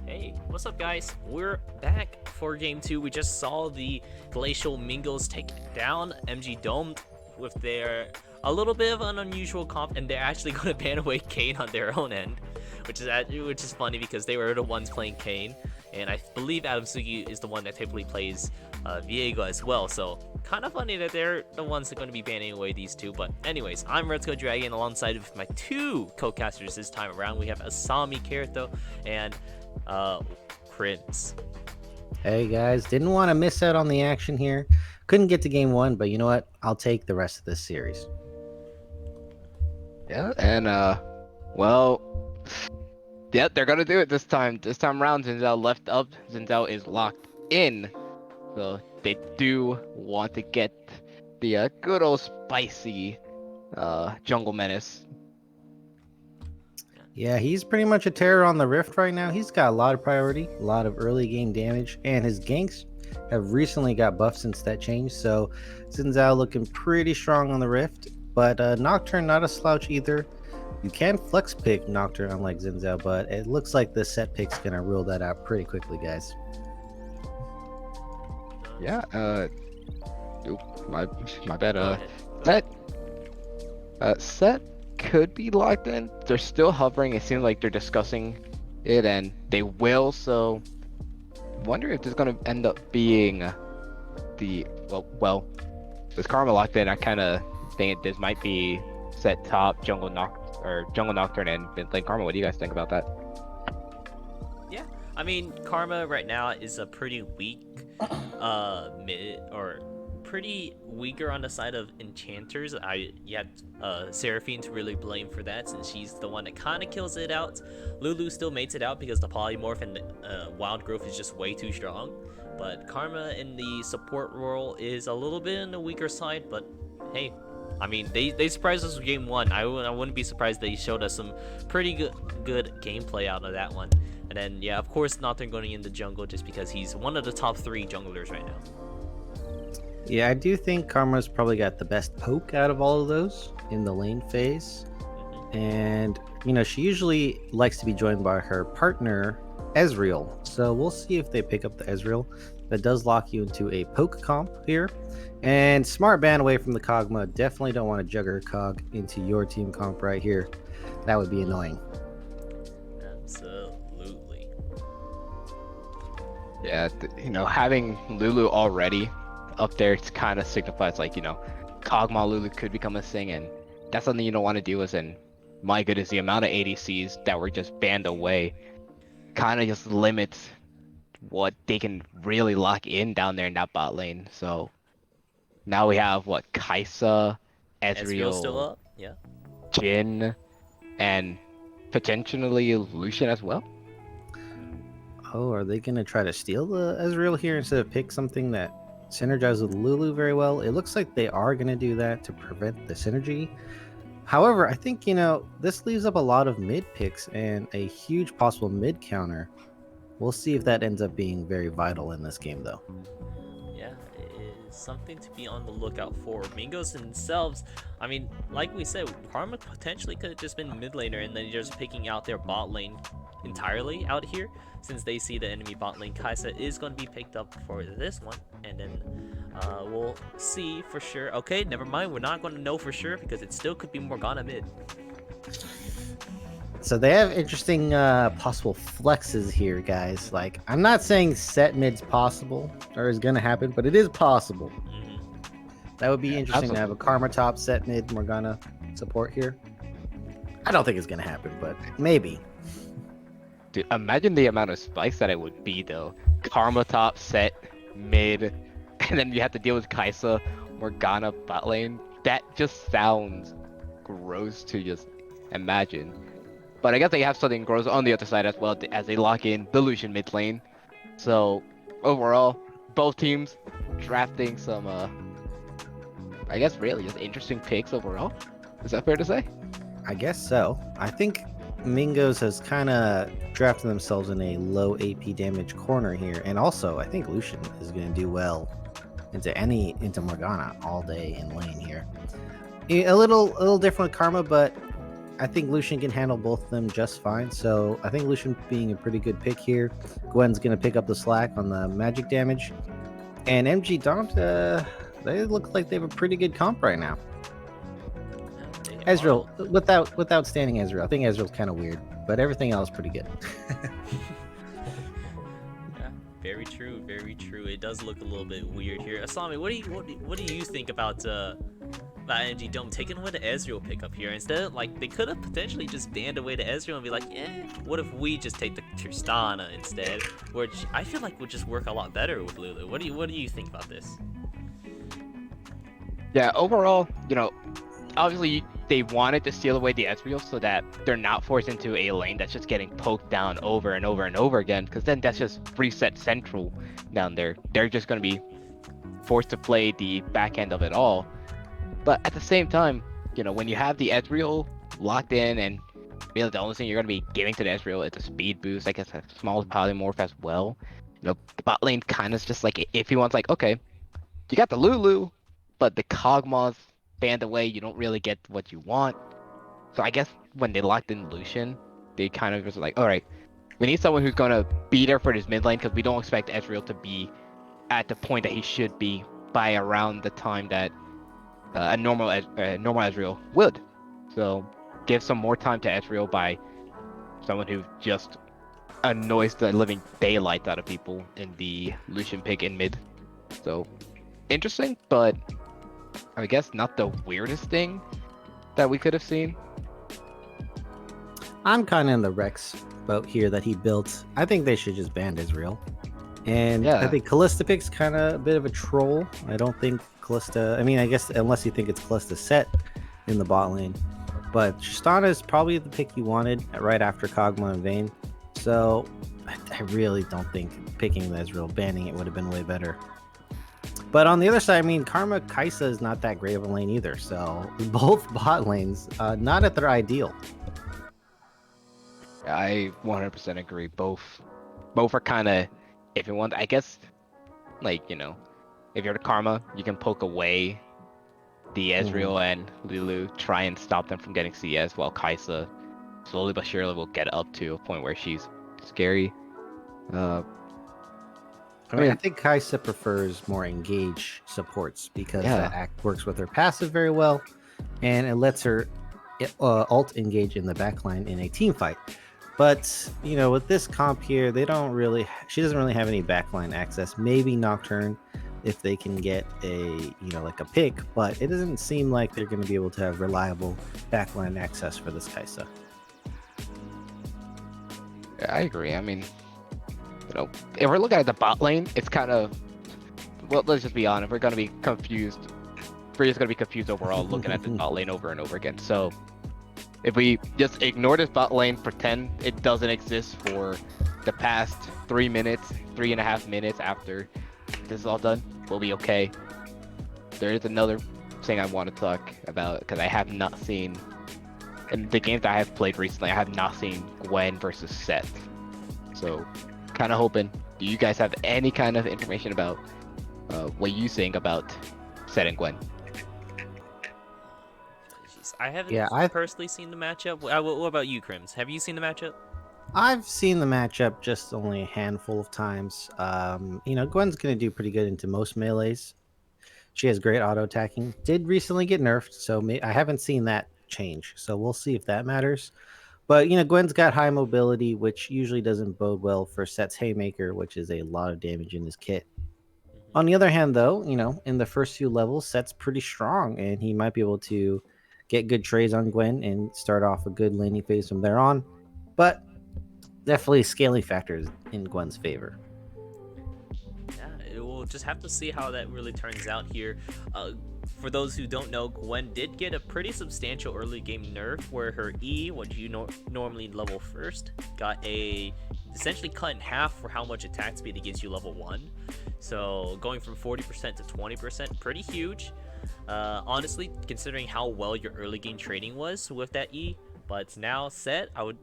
Hey, what's up, guys? We're back for game two. We just saw the Glacial Mingos take down MG Dome with their a little bit of an unusual comp, and they're actually going to ban away Kane on their own end, which is funny because they were the ones playing Kane, and I believe Adamsugi is the one that typically plays Viego as well. So kind of funny that they're the ones that are going to be banning away these two. But anyways, I'm Redsko Dragon alongside with my two co-casters this time around. We have Asami Kirito and Prince. Hey guys, didn't want to miss out on the action here. Couldn't get to game one, but you know what? I'll take the rest of this series. Yeah, and well, yeah, they're gonna do it this time. This time around, Zinzao left up. Zinzao is locked in, so they do want to get the good old spicy jungle menace. Yeah, he's pretty much a terror on the Rift right now. He's got a lot of priority, a lot of early game damage, and his ganks have recently got buffed since that change. So Zinzao looking pretty strong on the Rift, but Nocturne not a slouch either. You can flex pick Nocturne unlike Zinzao, but it looks like the set pick's gonna rule that out pretty quickly, guys. Yeah. My bad. Go ahead. Set. Set could be locked in. They're still hovering. It seems like they're discussing it, and they will. So, wonder if this is gonna end up being the well. With Karma locked in, I kind of think this might be set top Jungle Nocturne and mid lane Karma. What do you guys think about that? Yeah, I mean, Karma right now is a pretty weak mid or pretty weaker on the side of enchanters. Seraphine to really blame for that, since she's the one that kind of kills it out. Lulu still mates it out because the polymorph and the wild growth is just way too strong. But Karma in the support role is a little bit on the weaker side, but hey, I mean, they surprised us with game one. I wouldn't be surprised they showed us some pretty good gameplay out of that one. And then, yeah, of course, Nothing going in the jungle just because he's one of the top 3 junglers right now. Yeah, I do think Karma's probably got the best poke out of all of those in the lane phase. And, she usually likes to be joined by her partner, Ezreal. So we'll see if they pick up the Ezreal. That does lock you into a poke comp here. And smart ban away from the Kog'Maw. Definitely don't want to jugger Cog into your team comp right here. That would be annoying. Absolutely. Yeah, having Lulu already up there kind of signifies Kog'Maw Lulu could become a thing, and that's something you don't want to do. And my goodness, the amount of ADCs that were just banned away kind of just limits what they can really lock in down there in that bot lane. So now we have Kai'Sa, Ezreal's still Ezreal, up, yeah. Jhin, and potentially Lucian as well. Oh, are they going to try to steal the Ezreal here instead of pick something that synergizes with Lulu very well? It looks like they are going to do that to prevent the synergy. However, I think, this leaves up a lot of mid picks and a huge possible mid counter. We'll see if that ends up being very vital in this game, though. Yeah, it is something to be on the lookout for. Mingos themselves, I mean, like we said, Karma potentially could have just been mid laner and then just picking out their bot lane entirely out here, since they see the enemy bot lane Kai'Sa is going to be picked up for this one, and then we'll see for sure. Okay, never mind, we're not going to know for sure because it still could be Morgana mid. So they have interesting possible flexes here, guys. I'm not saying set mid's possible or is going to happen, but it is possible. That would be interesting to have a Karma top set mid Morgana support here. I don't think it's going to happen, but maybe. Dude, imagine the amount of spikes that it would be, though. Karma top, set, mid, and then you have to deal with Kai'Sa, Morgana, bot lane. That just sounds gross to just imagine. But I guess they have something gross on the other side as well, as they lock in the Lucian mid lane. So, overall, both teams drafting some, I guess really just interesting picks overall. Is that fair to say? I guess so. I think Mingos has kind of drafted themselves in a low AP damage corner here, and also I think Lucian is going to do well into Morgana all day in lane here. A little different with Karma, but I think Lucian can handle both of them just fine. So I think Lucian being a pretty good pick here. Gwen's going to pick up the slack on the magic damage, and MG Daunt, they look like they have a pretty good comp right now. Ezreal, without standing Ezreal. I think Ezreal's kind of weird, but everything else pretty good. Yeah, very true, very true. It does look a little bit weird here. Asami, what do you think about NG Dome taking away the Ezreal pickup here? Instead, they could have potentially just banned away the Ezreal and be like, what if we just take the Tristana instead? Which I feel like would just work a lot better with Lulu. What do you think about this? Yeah, overall, obviously they wanted to steal away the Ezreal so that they're not forced into a lane that's just getting poked down over and over and over again, because then that's just reset central down there. They're just going to be forced to play the back end of it all. But at the same time, when you have the Ezreal locked in, and really the only thing you're going to be giving to the Ezreal is a speed boost, I guess a small polymorph as well. The bot lane kind of just if he wants okay, you got the Lulu, but the Kog'Maw's banned away, you don't really get what you want. So I guess when they locked in Lucian, they kind of was all right, we need someone who's going to be there for this mid lane, because we don't expect Ezreal to be at the point that he should be by around the time that a normal Ezreal would. So give some more time to Ezreal by someone who just annoys the living daylight out of people in the Lucian pick in mid. So interesting, but I guess not the weirdest thing that we could have seen. I'm kind of in the Rex boat here that he built. I think they should just ban Ezreal. And I Yeah, think Callista pick's kind of a bit of a troll. I don't think Callista. I mean, I guess unless you think it's Callista set in the bot lane, but Tristana is probably the pick you wanted right after Kog'Maw and Vayne. So I really don't think picking the Ezreal, banning it would have been way better. But on the other side, I mean, Karma Kaisa is not that great of a lane either. So both bot lanes, not at their ideal. I 100% agree. Both are kind of, if you want, I guess, like, if you're the Karma, you can poke away the Mhm. Ezreal and Lulu, try and stop them from getting CS, while Kaisa slowly but surely will get up to a point where she's scary. Uh, I I mean, I mean, think Kaisa prefers more engage supports because that yeah, act works with her passive very well, and it lets her alt engage in the backline in a team fight. But with this comp here, they don't really. She doesn't really have any backline access. Maybe Nocturne, if they can get like a pick, but it doesn't seem like they're going to be able to have reliable backline access for this Kaisa. I agree. I mean, if we're looking at the bot lane, it's kind of, well, let's just be honest, we're gonna be confused. We're just gonna be confused overall looking at this bot lane over and over again. So if we just ignore this bot lane, pretend it doesn't exist for the past 3 minutes, 3.5 minutes after this is all done, we'll be okay. There is another thing I want to talk about because I have not seen, in the games that I have played recently, I have not seen Gwen versus Seth. So, kind of hoping, do you guys have any kind of information about what you think about Seth and Gwen? Jeez, I haven't Yeah, I personally seen the matchup. What about you, Crims? Have you seen the matchup? I've seen the matchup just only a handful of times. Gwen's going to do pretty good into most melees. She has great auto attacking. Did recently get nerfed, so I haven't seen that change. So we'll see if that matters. But Gwen's got high mobility, which usually doesn't bode well for Set's Haymaker, which is a lot of damage in his kit. On Hmm. the other hand, though, in the first few levels, Set's pretty strong, and he might be able to get good trades on Gwen and start off a good laning phase from there on. But definitely scaling factors in Gwen's favor. Yeah, we'll just have to see how that really turns out here. Uh, for those who don't know, Gwen did get a pretty substantial early game nerf where her E, what you normally level first, got essentially cut in half for how much attack speed it gives you level 1. So going from 40% to 20%, pretty huge. Honestly, considering how well your early game trading was with that E, but now Set, I would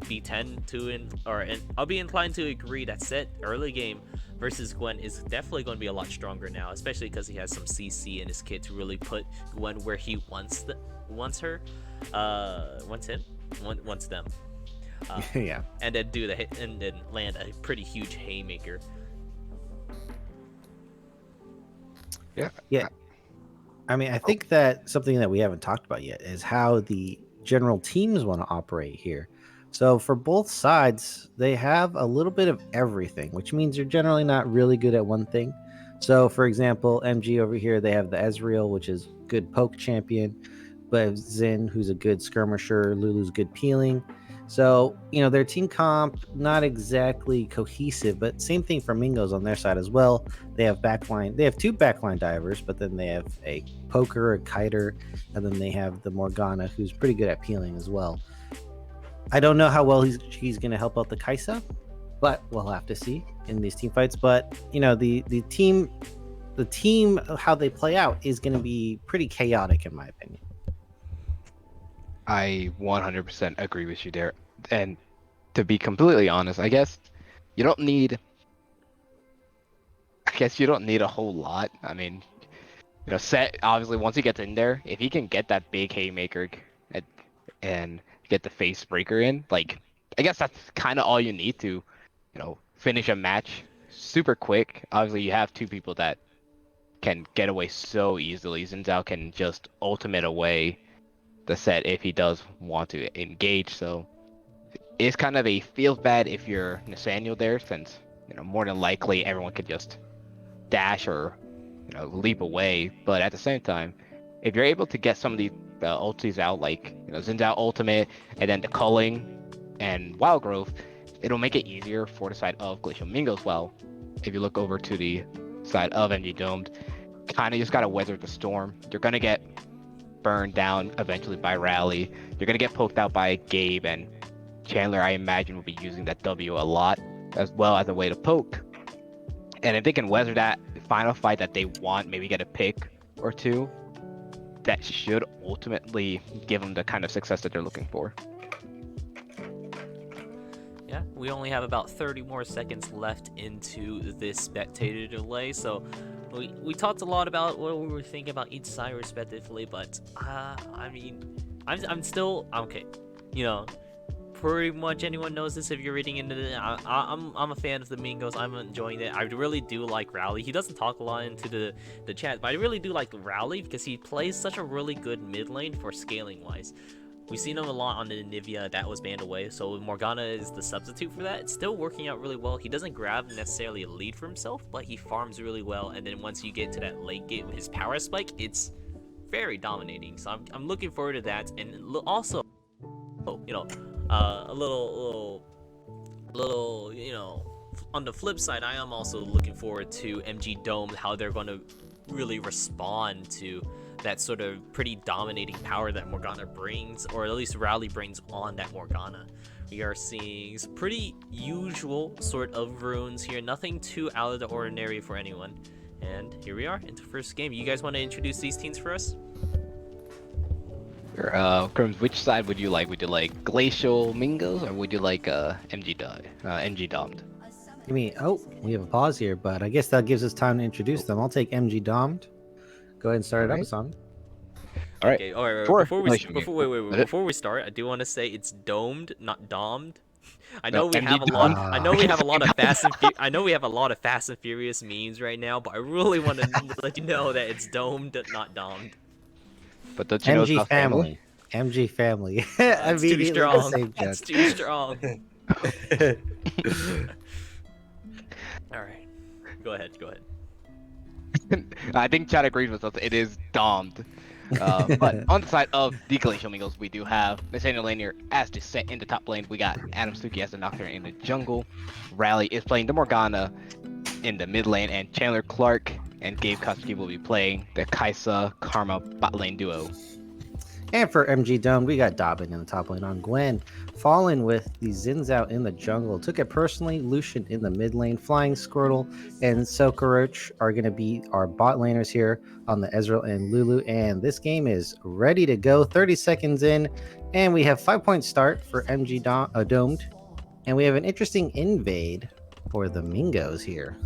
be 10 to I'll be inclined to agree that Set early game versus Gwen is definitely going to be a lot stronger now, especially because he has some CC in his kit to really put Gwen where he wants her, wants them, uh, Yeah. and then do the hit and then land a pretty huge haymaker. Yeah. Yeah. I mean, I think that something that we haven't talked about yet is how the general teams want to operate here. So for both sides, they have a little bit of everything, which means you're generally not really good at one thing. So, for example, MG over here, they have the Ezreal, which is good poke champion, but Zin, who's a good skirmisher, Lulu's good peeling. So, their team comp not exactly cohesive, but same thing for Mingos on their side as well. They have backline. They have two backline divers, but then they have a poker, a kiter, and then they have the Morgana, who's pretty good at peeling as well. I don't know how well he's going to help out the Kaisa, but we'll have to see in these team fights. But the team how they play out is going to be pretty chaotic in my opinion. I 100% agree with you there. And to be completely honest, you don't need, I guess you don't need a whole lot. I mean, Set, obviously, once he gets in there, if he can get that big haymaker and, and get the face breaker in, like, I guess that's kind of all you need to, finish a match super quick. Obviously, you have two people that can get away so easily. Zinzao can just ultimate away the Set if he does want to engage. So it's kind of a feels bad if you're Nathaniel there, since more than likely everyone could just dash or leap away. But at the same time, if you're able to get some of the ultis out, like Zinzao ultimate and then the culling and wild growth, it'll make it easier for the side of Glacial Mingos. Well, if you look over to the side of MG Domed, kind of just gotta weather the storm. You're gonna get burned down eventually by Rally. You're gonna get poked out by Gabe, and Chandler, I imagine, will be using that W a lot as well as a way to poke. And if they can weather that final fight that they want, maybe get a pick or two, that should ultimately give them the kind of success that they're looking for. Yeah, we only have about 30 more seconds left into this spectator delay, so we talked a lot about what we were thinking about each side respectively, but I mean, I'm still okay. You know, pretty much anyone knows this if you're reading into it. I'm a fan of the Mingos. I'm enjoying it. I really do like Rally. He doesn't talk a lot into the chat, but I really do like Rally because he plays such a really good mid lane for scaling wise. We've seen him a lot on the Nivea that was banned away, so Morgana is the substitute for that. It's still working out really well. He doesn't grab necessarily a lead for himself, but he farms really well, and then once you get to that late game with his power spike, it's very dominating. So I'm looking forward to that, and also, you know, a little, you know, on the flip side, I am also looking forward to MG Dome, how they're going to really respond to that sort of pretty dominating power that Morgana brings, or at least Rally brings on that Morgana. We are seeing some pretty usual sort of runes here, nothing too out of the ordinary for anyone. And here we are into first game. You guys want to introduce these teams for us? Crims, which side would you like? Would you like Glacial Mingos, or would you like MG Domed? You mean, oh, we have a pause here, but I guess that gives us time to introduce them. I'll take MG Domed. Go ahead and start it up, Hassan. All right. Okay, all right. For Before Glacial wait, Mingos. before we start, I do want to say it's domed, not domed. I know No, we have MG a lot. Domed. I know we have a lot of I know we have a lot of Fast and Furious memes right now, but I really want to let you know that it's domed, not domed. But don't you know it's MG not family. MG family. That's too Immediately the strong. same That's joke. too strong. All right, go ahead. I think Chad agrees with us. It is domed. But on the side of the Glacial Mingos, we do have Nathaniel Lanier as the set in the top lane. We got Adam Suki as the Nocturne in the jungle. Rally is playing the Morgana in the mid lane, and Chandler Clark and Gabe Koski will be playing the Kaisa Karma bot lane duo. And for MG Dome, we got Dobbin in the top lane on Gwen. Fallen with the Zins out in the jungle. Took it personally. Lucian in the mid lane. Flying Squirtle and Sokaroch are going to be our bot laners here on the Ezreal and Lulu. And this game is ready to go. 30 seconds in. And we have 5-point start for MG Domed. And we have an interesting invade for the Mingos here.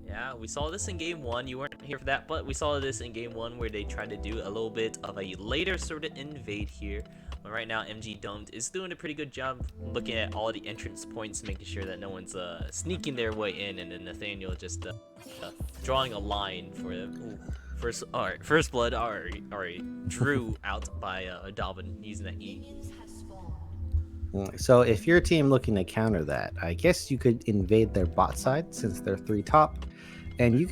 Yeah, we saw this in game one. You weren't here for that, but we saw this in game one where they tried to do a little bit of a later sort of invade here. But right now, MG Domed is doing a pretty good job looking at all the entrance points, making sure that no one's sneaking their way in, and then Nathaniel just drawing a line for them. First blood already drew out by Dobbin using that E. So if your team looking to counter that, I guess you could invade their bot side since they're 3 top. And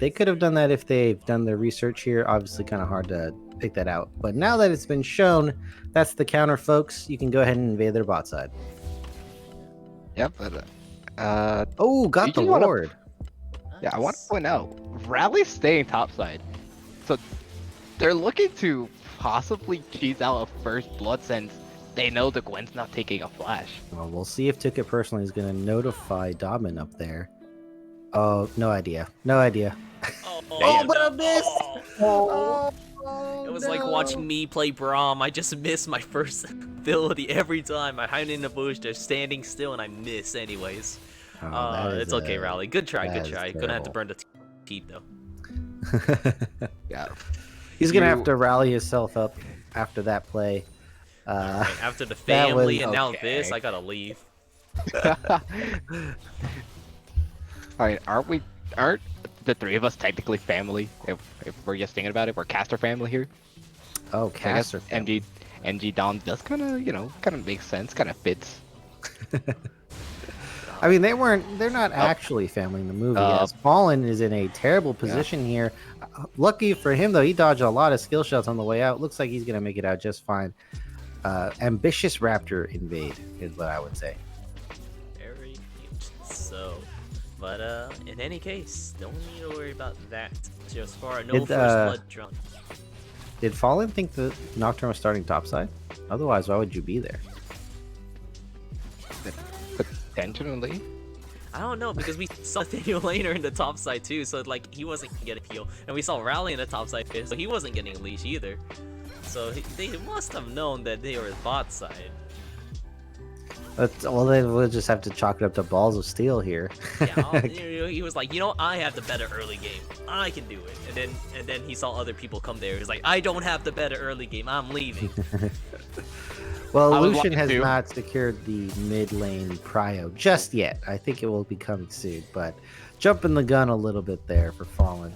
they could have done that if they've done their research here. Obviously kind of hard to pick that out. But now that it's been shown, that's the counter, folks. You can go ahead and invade their bot side. Yep. But, Oh, got the ward. yeah, I want to point out, Rally's staying topside. So they're looking to possibly cheese out a first blood since they know the Gwen's not taking a flash. Well, we'll see if Took It Personally is going to notify Dobbin up there. Oh, no idea. No idea. Oh, but I missed! Oh. It was like watching me play Braum. I just miss my first ability every time. I hide in the bush, they're standing still, and I miss anyways. It's okay, Rally. Good try. Gonna have to burn the teeth, though. Yeah. He's going to have to rally himself up after that play. After the family and now okay. this, I gotta leave. Alright, aren't the 3 of us technically family? If we're just thinking about it, we're caster family here. Oh, So I guess caster. MG Dom does kind of make sense, kind of fits. I mean, they're not actually family in the movie. As Fallen is in a terrible position here. Lucky for him, though, he dodged a lot of skill shots on the way out. Looks like he's going to make it out just fine. Ambitious Raptor invade is what I would say. But in any case, don't need to worry about that. Just far, no Did, first blood drawn. Did Fallen think that Nocturne was starting topside? Otherwise, why would you be there? Potentially. I don't know, because we saw Nathaniel Laner in the top side too, so like he wasn't getting heal, and we saw Rally in the top side, so he wasn't getting a leash either. So they must have known that they were bot side. Well, they will just have to chalk it up to balls of steel here. Yeah, he was like, I have the better early game. I can do it. And then he saw other people come there. He's like, I don't have the better early game. I'm leaving. Well, I was Lucian lucky has too. not secured the mid lane prio just yet. I think it will be coming soon, but jumping the gun a little bit there for Fallen.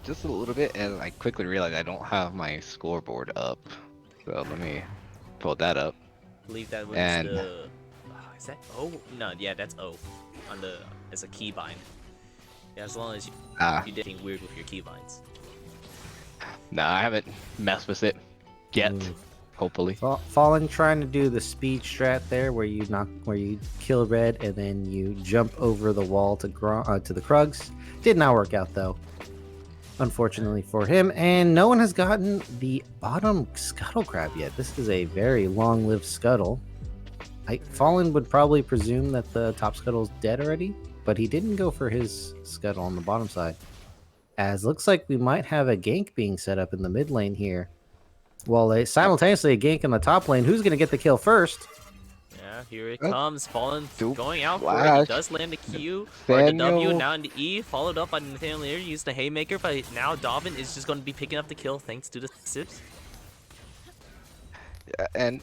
Just a little bit, and I quickly realized I don't have my scoreboard up. So let me pull that up. I believe that was And- the. Is that O? No, yeah, that's O. On the as a keybind. Yeah, as long as you did anything weird with your keybinds. No, I haven't messed with it yet. Hopefully. Fallen trying to do the speed strat there, where you kill red and then you jump over the wall to the Krugs. Did not work out though, unfortunately for him. And no one has gotten the bottom scuttle crab yet. This is a very long-lived scuttle. Fallen would probably presume that the top scuttle's dead already, but he didn't go for his scuttle on the bottom side. As looks like we might have a gank being set up in the mid lane here. Well, simultaneously a gank in the top lane. Who's going to get the kill first? Yeah, here it comes. Fallen Dupe going out for it. He flash. does land the Q or the W, Nathaniel. now into E, followed up by Nathaniel Laner, used the Haymaker, but now Dobbin is just going to be picking up the kill thanks to the Sips. And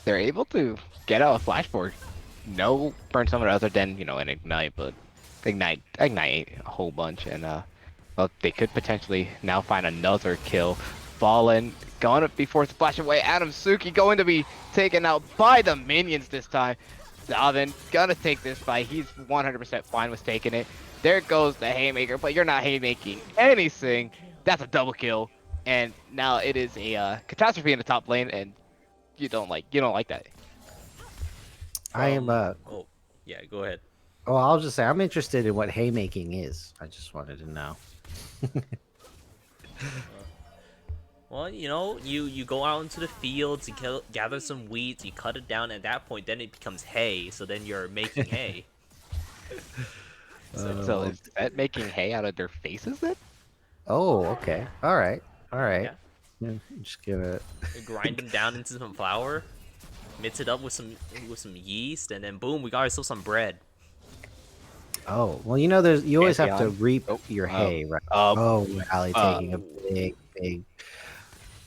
they're able to get out a flashboard. No burn summon other than, an ignite, but ignite a whole bunch, and well, they could potentially now find another kill. Fallen going up before splash away. Adam Suki going to be taken out by the minions this time. Davin gonna take this fight. He's 100% fine with taking it. There goes the haymaker, but you're not haymaking anything. That's a double kill, and now it is a catastrophe in the top lane, and you don't like that. I am Oh, yeah, go ahead. Well, I'll just say I'm interested in what haymaking is. I just wanted to know. Well, you go out into the fields, you gather some wheat, you cut it down. At that point, then it becomes hay. So then you're making hay. So is that making hay out of their faces then? Oh, okay. All right. Yeah. I'm just gonna. You grind them down into some flour, mix it up with some yeast, and then boom, we got ourselves some bread. Oh, well, you always have to reap your hay, right? Rally taking a big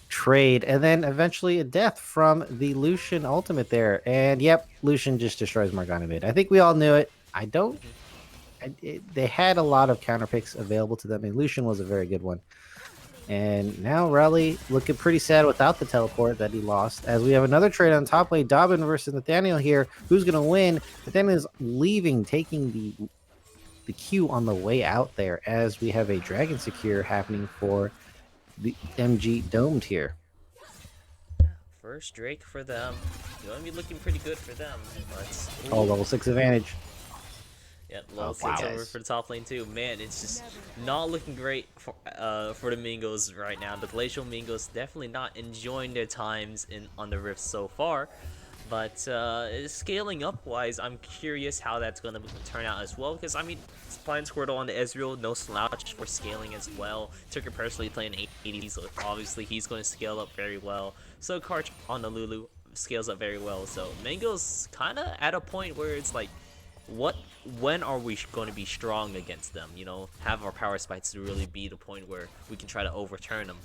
trade, and then eventually a death from the Lucian ultimate there. And yep, Lucian just destroys Morgana mid. I think we all knew it. They had a lot of counter picks available to them, and Lucian was a very good one. And now Rally looking pretty sad without the teleport that he lost, as we have another trade on top lane. Dobbin versus Nathaniel here. Who's going to win? Nathaniel is leaving, taking the Q on the way out there, as we have a Dragon Secure happening for the MG Domed here. First Drake for them. Going to be looking pretty good for them. Oh, level 6 advantage. Yeah, level 6 over for the top lane too. Man, it's just not looking great for the Mingos right now. The Glacial Mingos definitely not enjoying their times on the Rift so far. But scaling up wise, I'm curious how that's going to turn out as well. Because, playing Squirtle on the Ezreal, no slouch for scaling as well. Tucker personally playing 80, so obviously he's going to scale up very well. So Karch on the Lulu scales up very well. So Mango's kind of at a point where it's like, when are we going to be strong against them? Have our power spikes to really be the point where we can try to overturn them.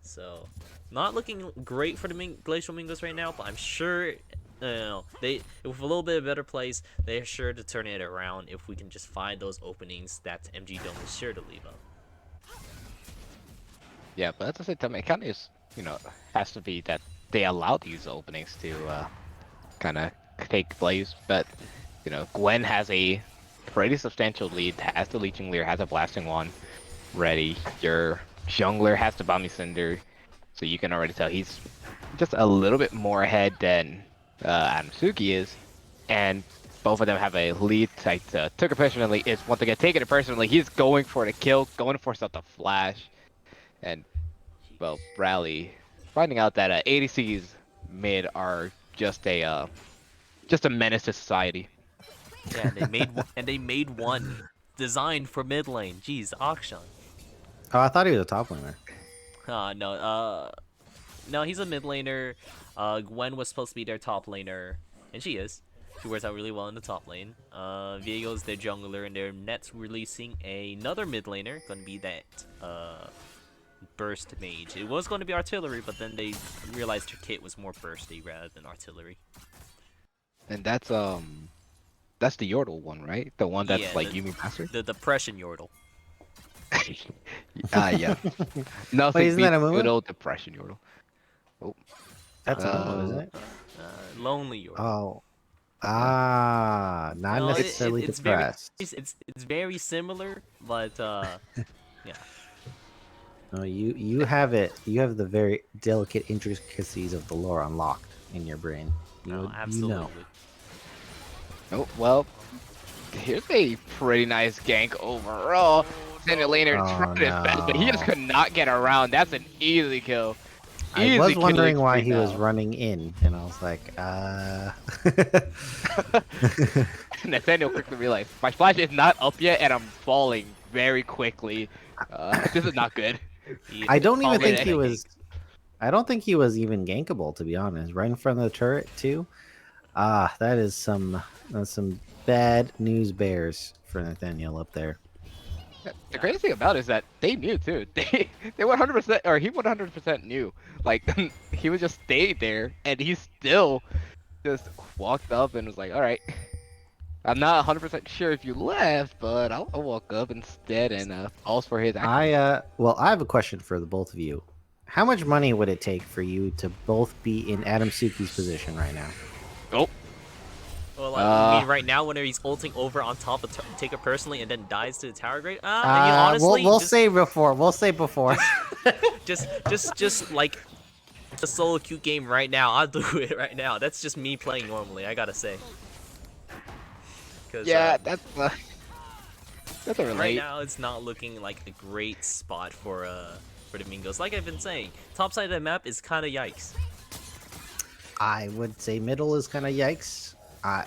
So, not looking great for the Glacial Mingos right now, but I'm sure, with a little bit of better plays, they're sure to turn it around if we can just find those openings that MG Dome is sure to leave up. Yeah, but at the same time, it kind of is, has to be that they allow these openings to kind of take place. But, Gwen has a pretty substantial lead, has the Leeching Leer, has a Blasting Wand ready. Your Jungler has the Bomby Cinder, so you can already tell he's just a little bit more ahead than Adam Suki is. But both of them have a lead. I took it personally. It's once again taking it personally. He's going for the kill, going for the flash, and well, Rally finding out that ADCs mid are just a menace to society. Yeah, and they made one designed for mid lane. Jeez, Akshan. Oh, I thought he was a top laner. No, no, he's a mid laner. Gwen was supposed to be their top laner, and she is. She works out really well in the top lane. Viego's their jungler, and they're next releasing another mid laner, gonna be that burst mage. It was going to be artillery, but then they realized her kit was more bursty rather than artillery. And that's the Yordle one, right? The one that's Yeah, like Yumi Master. The depression Yordle. Yeah. Nothing Wait, isn't that a beats good movement? old depression Yordle. Oh, That's a good one, isn't it? Lonely Yordle. Oh. Not No, necessarily it's depressed. it's very similar, but yeah. No, you have it. You have the very delicate intricacies of the lore unlocked in your brain. No, absolutely. You know. oh well. Here's a pretty nice gank overall. Center laner trying his best, but he just could not get around. That's an easy kill. I was Easy wondering killing why spree he was now. running in, and I was like, Nathaniel quickly realized my splash is not up yet, and I'm falling very quickly. This is not good. I don't even Call think it he a was. I don't think he was even gankable, to be honest. Right in front of the turret too. That is that's some bad news bears for Nathaniel up there. The crazy thing about it is that they knew too. They 100% or he 100% knew. Like he was just stayed there, and he still just walked up and was like, "All right, I'm not 100% sure if you left, but I'll walk up instead and falls for his action." I have a question for the both of you. How much money would it take for you to both be in Adam Suki's position right now? Oh, Well, I mean, right now, when he's ulting over on top of take it personally and then dies to the tower grade. I mean, honestly, we'll just, say before. We'll say before. just like a solo queue game right now. I'll do it right now. That's just me playing normally. I gotta say. yeah, that's a Right relate. now, it's not looking like a great spot for the Mingos. Like I've been saying, top side of the map is kind of yikes. I would say middle is kind of yikes.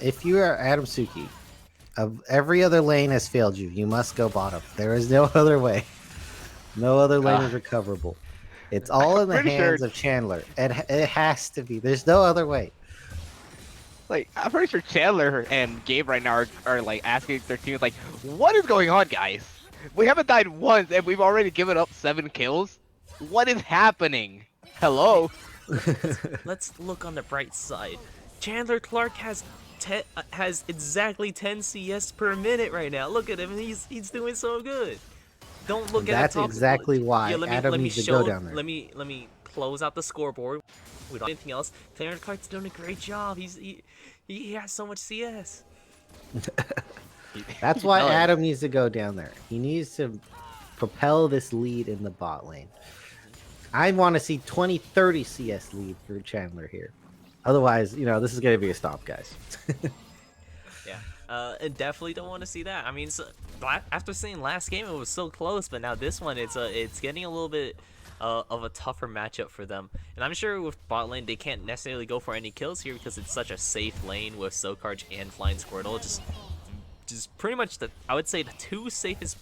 If you are Adam Suki, of every other lane has failed you. You must go bottom. There is no other way. No other lane is recoverable. It's all in the pretty hands sure- of Chandler. It has to be. There's no other way. Like I'm pretty sure Chandler and Gabe right now are like asking their teams like, "What is going on, guys? We haven't died once, and we've already given up 7 kills. What is happening? Hello." Let's look on the bright side. Chandler Clark has exactly 10 CS per minute right now. Look at him. He's doing so good. Don't look at That's the top. exactly why Yeah, let me Adam needs to go down there. Let me close out the scoreboard. Without anything else, Chandler Clark's doing a great job. He has so much CS. That's why does. Adam needs to go down there. He needs to propel this lead in the bot lane. I want to see 20, 30 CS lead for Chandler here. Otherwise, this is going to be a stop, guys. Yeah, I definitely don't want to see that. I mean, after seeing last game, it was so close, but now this one, it's getting a little bit of a tougher matchup for them. And I'm sure with bot lane, they can't necessarily go for any kills here because it's such a safe lane with Sokarch and Flying Squirtle. Just pretty much I would say the two safest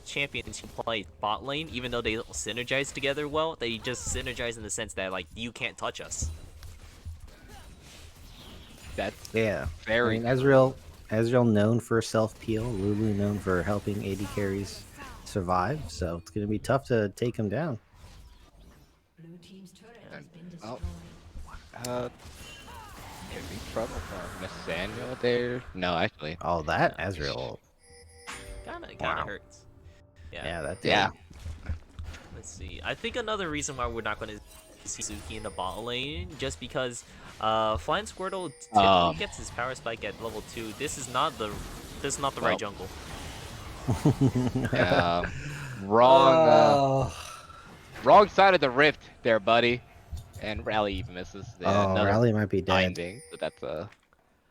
champions who play bot lane, even though they don't synergize together well. They just synergize in the sense that like you can't touch us. That's Yeah. very. I mean, Ezreal known for self-peel. Lulu known for helping AD carries survive. So it's going to be tough to take him down. Blue team's turret has been Oh. destroyed. Any trouble for Nathaniel there? No, actually. Oh, that Ezreal. Kinda Wow. hurts. Yeah, that's Yeah. Let's see. I think another reason why we're not going to see Suki in the bot lane, just because Flying Squirtle typically gets his power spike at level 2. This is not the right jungle. Wrong. Wrong side of the rift there, buddy. And Rally even misses. Oh, Another Rally might be dead. binding, but that's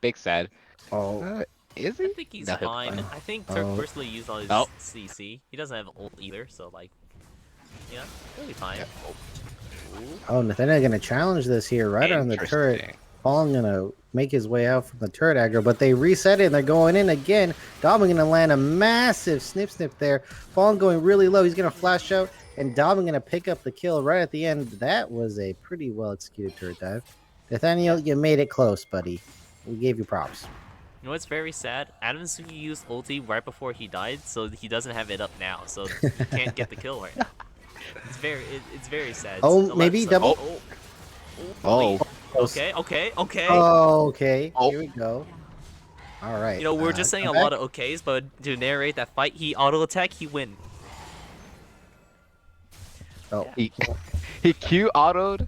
big sad. Oh, Is I he? think he's No, he'll be fine. fine. I think Turk Oh. personally used all his Oh. CC. He doesn't have ult either, so like, yeah, he'll be fine. Yeah. oh, Nathaniel gonna challenge this here right on the turret. Interesting. Fallen gonna make his way out from the turret aggro, but they reset it and they're going in again. Dobbin gonna land a massive snip there. Fallen going really low. He's gonna flash out, and Dobbin gonna pick up the kill right at the end. That was a pretty well executed turret dive. Nathaniel, you made it close, buddy. We gave you props. You know what's very sad? Adam Suki used ulti right before he died, so he doesn't have it up now, so he can't get the kill right now. It's very sad. Oh, maybe double. Oh. Okay. Oh, okay. Oh. Here we go. All right. You know, we're just saying a come back. lot of okays, but to narrate that fight, he auto attack, he win. Oh, He Q autoed,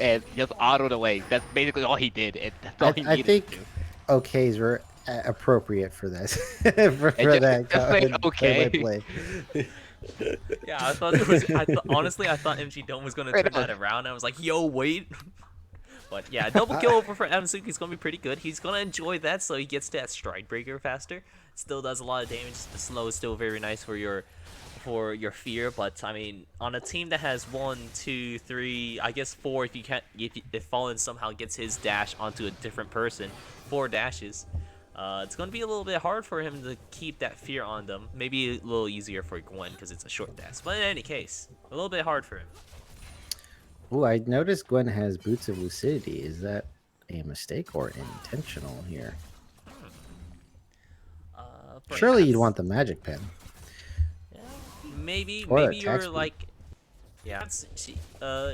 and just autoed away. That's basically all he did, and that's all he I needed think to do. okays were appropriate for this. for just- that. just say play by okay. play. Yeah, I thought it was. Honestly, I thought MG Dome was gonna Right turn on. that around. I was like, yo, wait. But yeah, double kill over for Amsuki is gonna be pretty good. He's gonna enjoy that, so he gets that strike breaker faster. Still does a lot of damage. The slow is still very nice for your fear, but I mean, on a team that has 1, 2, 3, I guess 4, if Fallen somehow gets his dash onto a different person, 4 dashes, it's gonna be a little bit hard for him to keep that fear on them. Maybe a little easier for Gwen because it's a short dash, but in any case, a little bit hard for him. Ooh, I noticed Gwen has Boots of Lucidity. Is that a mistake or intentional here? Surely you'd Perhaps. want the magic pen. Yeah, maybe Or maybe attack you're speed. like, yeah,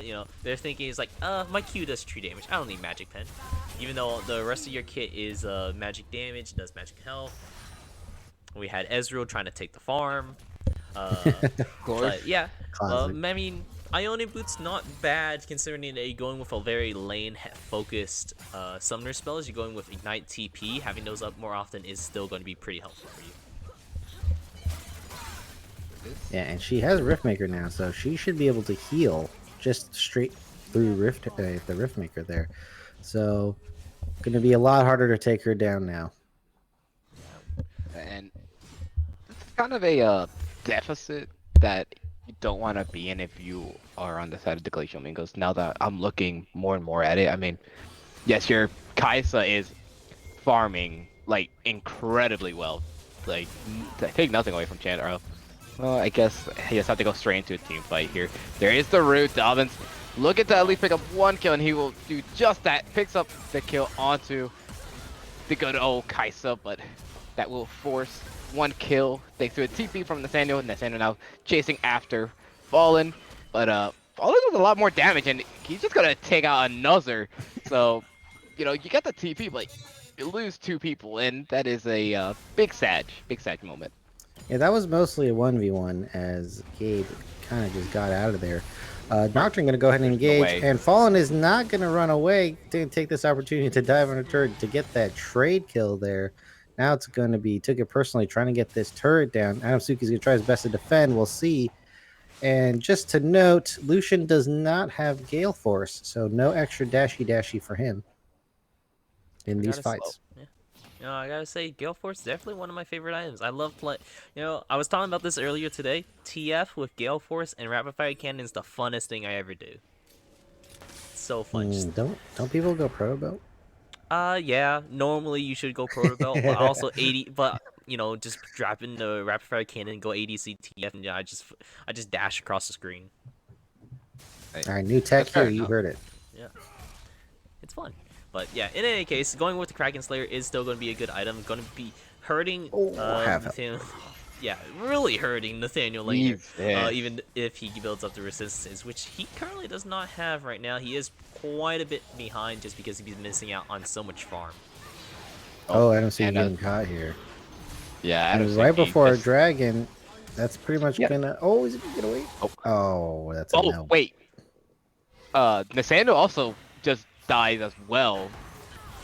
you know, they're thinking is like, my Q does 2 damage. I don't need magic pen, even though the rest of your kit is magic damage, does magic health. We had Ezreal trying to take the farm. Of course. But yeah, Classic. I mean, Ionic Boot's not bad considering that you're going with a very lane-focused summoner spells. You're going with Ignite TP. Having those up more often is still going to be pretty helpful for you. Yeah, and she has Riftmaker now, so she should be able to heal just straight through the Riftmaker there. So, going to be a lot harder to take her down now. And it's kind of a deficit that you don't want to be in if you are on the side of the Glacial Mingos. Now that I'm looking more and more at it, I mean, yes, your Kaisa is farming like incredibly well. Like, take nothing away from Chandra. Well, I guess he just have to go straight into a team fight here. There is the root. Dobbins looking to at least pick up 1 kill, and he will do just that. Picks up the kill onto the good old Kaisa, but that will force 1 kill. Thanks to a TP from Nathaniel. Nathaniel now chasing after Fallen, but Fallen does a lot more damage, and he's just gonna take out another. So, you know, you got the TP, but you lose 2 people, and that is a big sad moment. Yeah, that was mostly a 1v1 as Gabe kind of just got out of there. Nocturne going to go ahead and There's no engage, way. and Fallen is not going to run away. Didn't take this opportunity to dive on a turret to get that trade kill there. Now it's going to be, took it personally, trying to get this turret down. Adam Suki's going to try his best to defend. We'll see. And just to note, Lucian does not have Gale Force, so no extra dashy for him in these Gotta fights. Yeah. You know, I gotta say, Gale Force is definitely one of my favorite items. I love play. You know, I was talking about this earlier today. TF with Gale Force and Rapid Fire Cannon is the funnest thing I ever do. It's so fun. Just, Don't people go proto belt? yeah. Normally you should go Proto Belt, but also 80. But you know, just dropping the Rapid Fire Cannon, go ADC TF, and yeah, I just dash across the screen. All right, new tech That's fair here. You enough. heard it. Yeah, it's fun. But yeah, in any case, going with the Kraken Slayer is still going to be a good item. Going to be hurting have it. Nathaniel. Yeah, really hurting Nathaniel later. Jesus. Even if he builds up the resistances, which he currently does not have right now. He is quite a bit behind just because he's missing out on so much farm. Oh, I don't see him and, getting caught here. Yeah, I And don't right think he before just- Dragon, that's pretty much Yeah. gonna. Oh, is it gonna get away? Oh, that's a Oh, no. wait. Nathaniel also just died as well.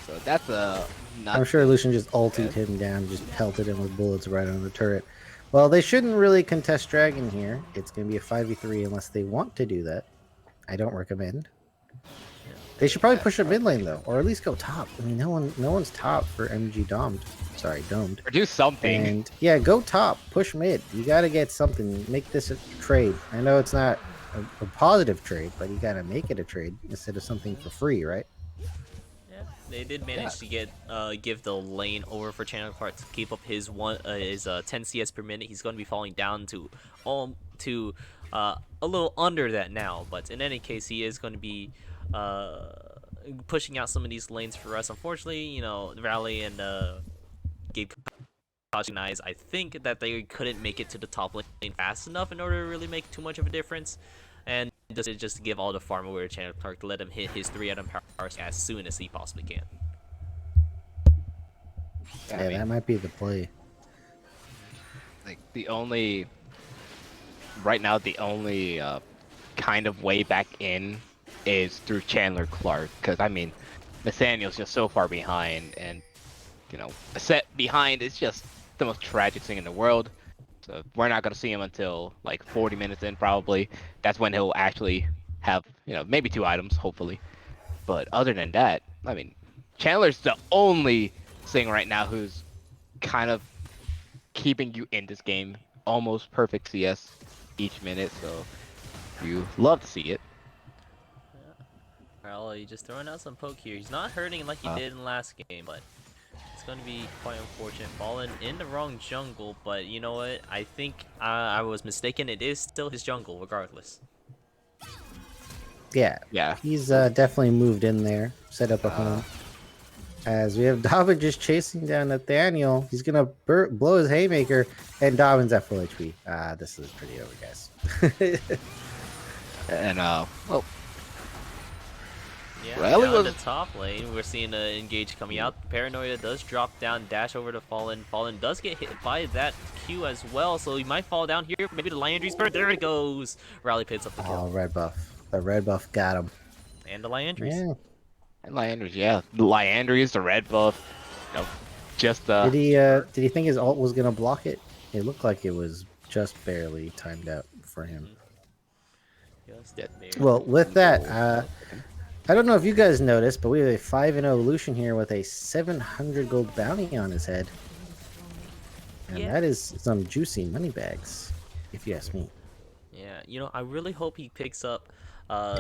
So that's a not. I'm sure Lucian just ulted him down, just pelted him with bullets right on the turret. Well, they shouldn't really contest Dragon here. It's gonna be a 5v3 unless they want to do that. I don't recommend. They should probably push up mid lane though, or at least go top. I mean, no one's top for MG domed. Sorry, domed. Or do something. And yeah, go top, push mid. You got to get something. Make this a trade. I know it's not a positive trade, but you got to make it a trade instead of something for free, right? Yeah, they did manage to get give the lane over for Channel Clark to keep up his 10 CS per minute. He's going to be falling down to a little under that now, but in any case, he is going to be uh, pushing out some of these lanes for us. Unfortunately, you know, Rally and Gabe recognize, I think, that they couldn't make it to the top lane fast enough in order to really make too much of a difference, and just give all the farm over to Channel Clark to let him hit his 3 item power as soon as he possibly can. Yeah, I mean, that might be the play. like right now the only kind of way back in is through Chandler Clark, because I mean Nathaniel's just so far behind, and you know, a set behind is just the most tragic thing in the world. So we're not gonna see him until like 40 minutes in probably. That's when he'll actually have, you know, maybe 2 items hopefully. But other than that, I mean, Chandler's the only thing right now who's kind of keeping you in this game. Almost perfect CS each minute, so you love to see it. Well, he's just throwing out some poke here. He's not hurting like he did in the last game, but it's going to be quite unfortunate. Falling in the wrong jungle, but you know what? I think I was mistaken. It is still his jungle, regardless. Yeah, Yeah. he's definitely moved in there, set up a home. As we have Dobbin just chasing down Nathaniel, he's gonna blow his haymaker, and Dobbin's at full HP. This is pretty over, guys. And well, Yeah, Rally down was- the top lane, we're seeing Engage coming out. Paranoia does drop down, dash over to Fallen. Fallen does get hit by that Q as well, so he might fall down here. Maybe the Liandry's bird. There it goes. Rally picks up the kill. Oh, red buff. The red buff got him. And the Liandry's. Yeah. and Liandry's, yeah, Liandry's the red buff. You know, just Did he think his ult was gonna block it? It looked like it was just barely timed out for him. Just there. Well, with that, I don't know if you guys noticed, but we have a 5-0 Lucian here with a 700 gold bounty on his head. And Yeah. that is some juicy money bags, if you ask me. Yeah, you know, I really hope he picks up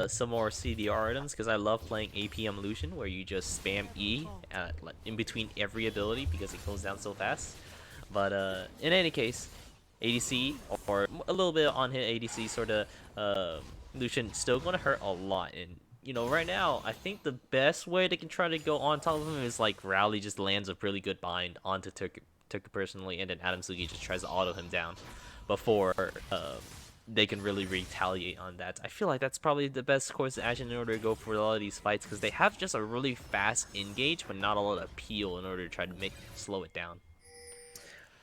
some more CDR items, because I love playing APM Lucian, where you just spam E like in between every ability because it goes down so fast. But in any case, ADC or a little bit on hit ADC sort of Lucian still going to hurt a lot. And you know, right now I think the best way they can try to go on top of him is like Rally just lands a really good bind onto Turk personally, and then Adam Sugi just tries to auto him down before they can really retaliate on that. I feel like that's probably the best course of action in order to go for a lot of these fights, because they have just a really fast engage, but not a lot of appeal in order to try to slow it down.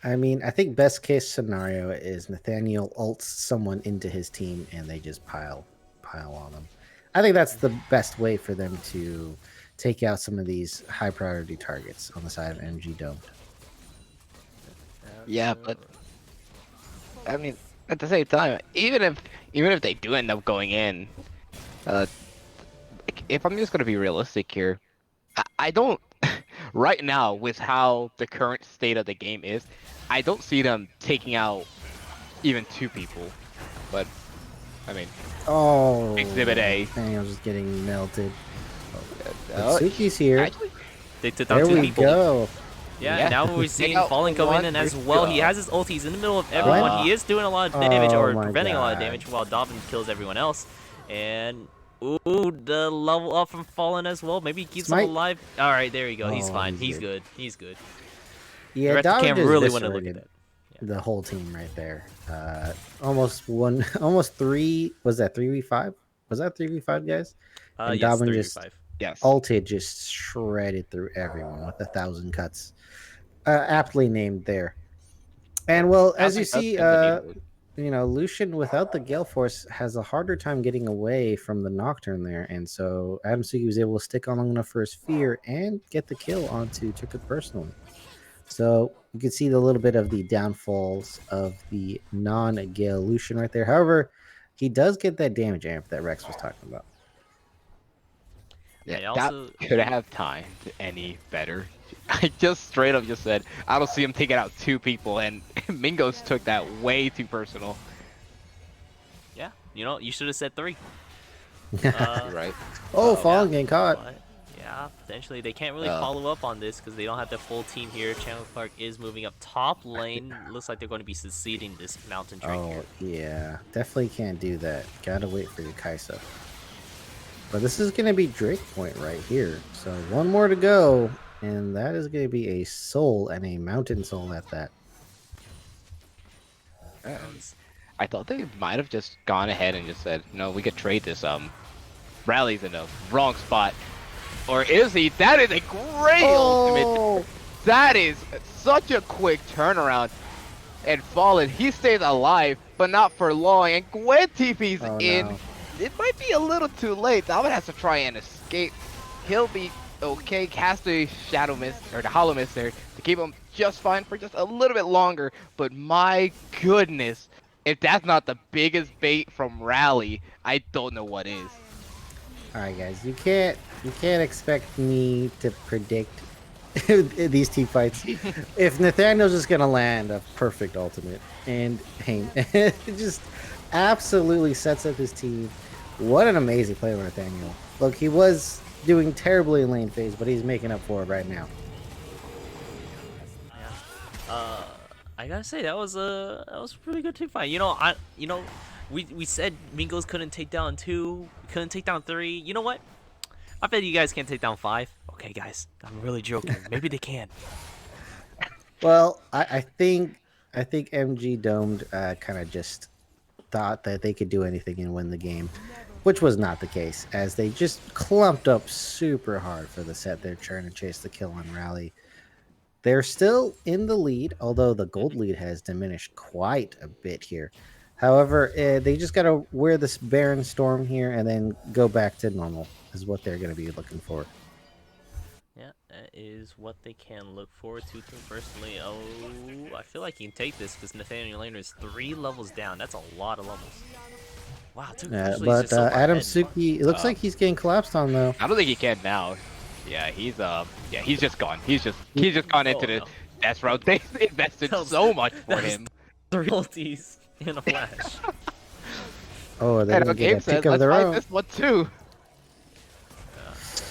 I mean, I think best case scenario is Nathaniel ults someone into his team and they just pile on them. I think that's the best way for them to take out some of these high priority targets on the side of MG Domed. Yeah, but I mean, at the same time, even if they do end up going in, if I'm just gonna be realistic here, I don't. Right now, with how the current state of the game is, I don't see them taking out even 2 people. But I mean, Oh, Exhibit A. Nathaniel's just getting melted. uh, Suki's here. actually, They took down There 2 we people. go. Yeah, Yeah. now we're Take seeing out Fallen come one, in as there's well. two. He has his ult. He's in the middle of everyone. He is doing a lot of damage, Oh or my preventing a lot of God. damage, while Dobbin kills everyone else. And ooh, the level up from Fallen as well. Maybe he keeps him Smite. alive. All right, there you go. He's Oh, fine. he's He's good. good. He's good. Yeah, the rest of the Dobbin camp just really want to look at eviscerated that. the whole team right there. Almost 3. Was that 3v5? Was that 3v5, guys? And Yes, Dobbin 3v5. yes. ulted, just shredded through everyone with 1,000 cuts. Aptly named there. And well, as you see, Lucian without the Gale Force has a harder time getting away from the Nocturne there, and so Adam Sugi was able to stick on long enough for his fear and get the kill onto Took It Personally. So you can see the little bit of the downfalls of the non-Gale Lucian right there. However, he does get that damage amp that Rex was talking about. Yeah, They that also could have timed any better. I just straight up just said, I don't see him taking out 2 people, and Mingos took that way too personal. yeah, you should have said 3. You're right. Oh, Uh-oh. Fallen Yeah, getting caught. but yeah, potentially they can't really Uh, follow up on this because they don't have the full team here. Chandler Clark is moving up top lane. Looks like they're going to be succeeding this mountain train Oh, here. yeah. Definitely can't do that. Gotta wait for your Kaisa. But this is going to be Drake Point right here. So one more to go. And that is going to be a soul and a mountain soul at that. Sounds I thought they might have just gone ahead and just said, no, we could trade this. Rally's in the wrong spot. Or is he? That is a great ultimate. Oh! That is such a quick turnaround. And Fallen, he stays alive, but not for long. And Gwen TP's Oh, in. no. It might be a little too late. That one has to try and escape. He'll be okay. Cast the Shadow Mist, or the Hollow Mist there, to keep him just fine for just a little bit longer. But my goodness, if that's not the biggest bait from Rally, I don't know what is. All right, guys. You can't expect me to predict these team fights. If Nathaniel's just gonna land a perfect ultimate, and hey, it just absolutely sets up his team. What an amazing play by Nathaniel. Look, he was doing terribly in lane phase, but he's making up for it right now. yeah. I gotta say that was a pretty good team fight. We said Mingos couldn't take down 2, couldn't take down 3. You know what? I bet you guys can't take down 5. Okay, guys, I'm really joking. Maybe they can. Well, I think MG Domed kind of just thought that they could do anything and win the game, which was not the case, as they just clumped up super hard for the set. They're trying to chase the kill on Rally. They're still in the lead, although the gold lead has diminished quite a bit here. However, they just got to wear this Baron Storm here and then go back to normal, is what they're going to be looking for. Yeah, that is what they can look forward to personally. Oh, I feel like you can take this because Nathaniel Laner is 3 levels down. That's a lot of levels. Wow, dude, actually, he's But just so far Adam ahead. Suki, it looks like he's getting collapsed on, though. I don't think he can now. Yeah, he's just gone. He's just gone into the no. death route. They invested That was- so much for that was him. 3 ultis in a flash. Oh, they're And going the to get game a says, pick of let's their fight own. this one too.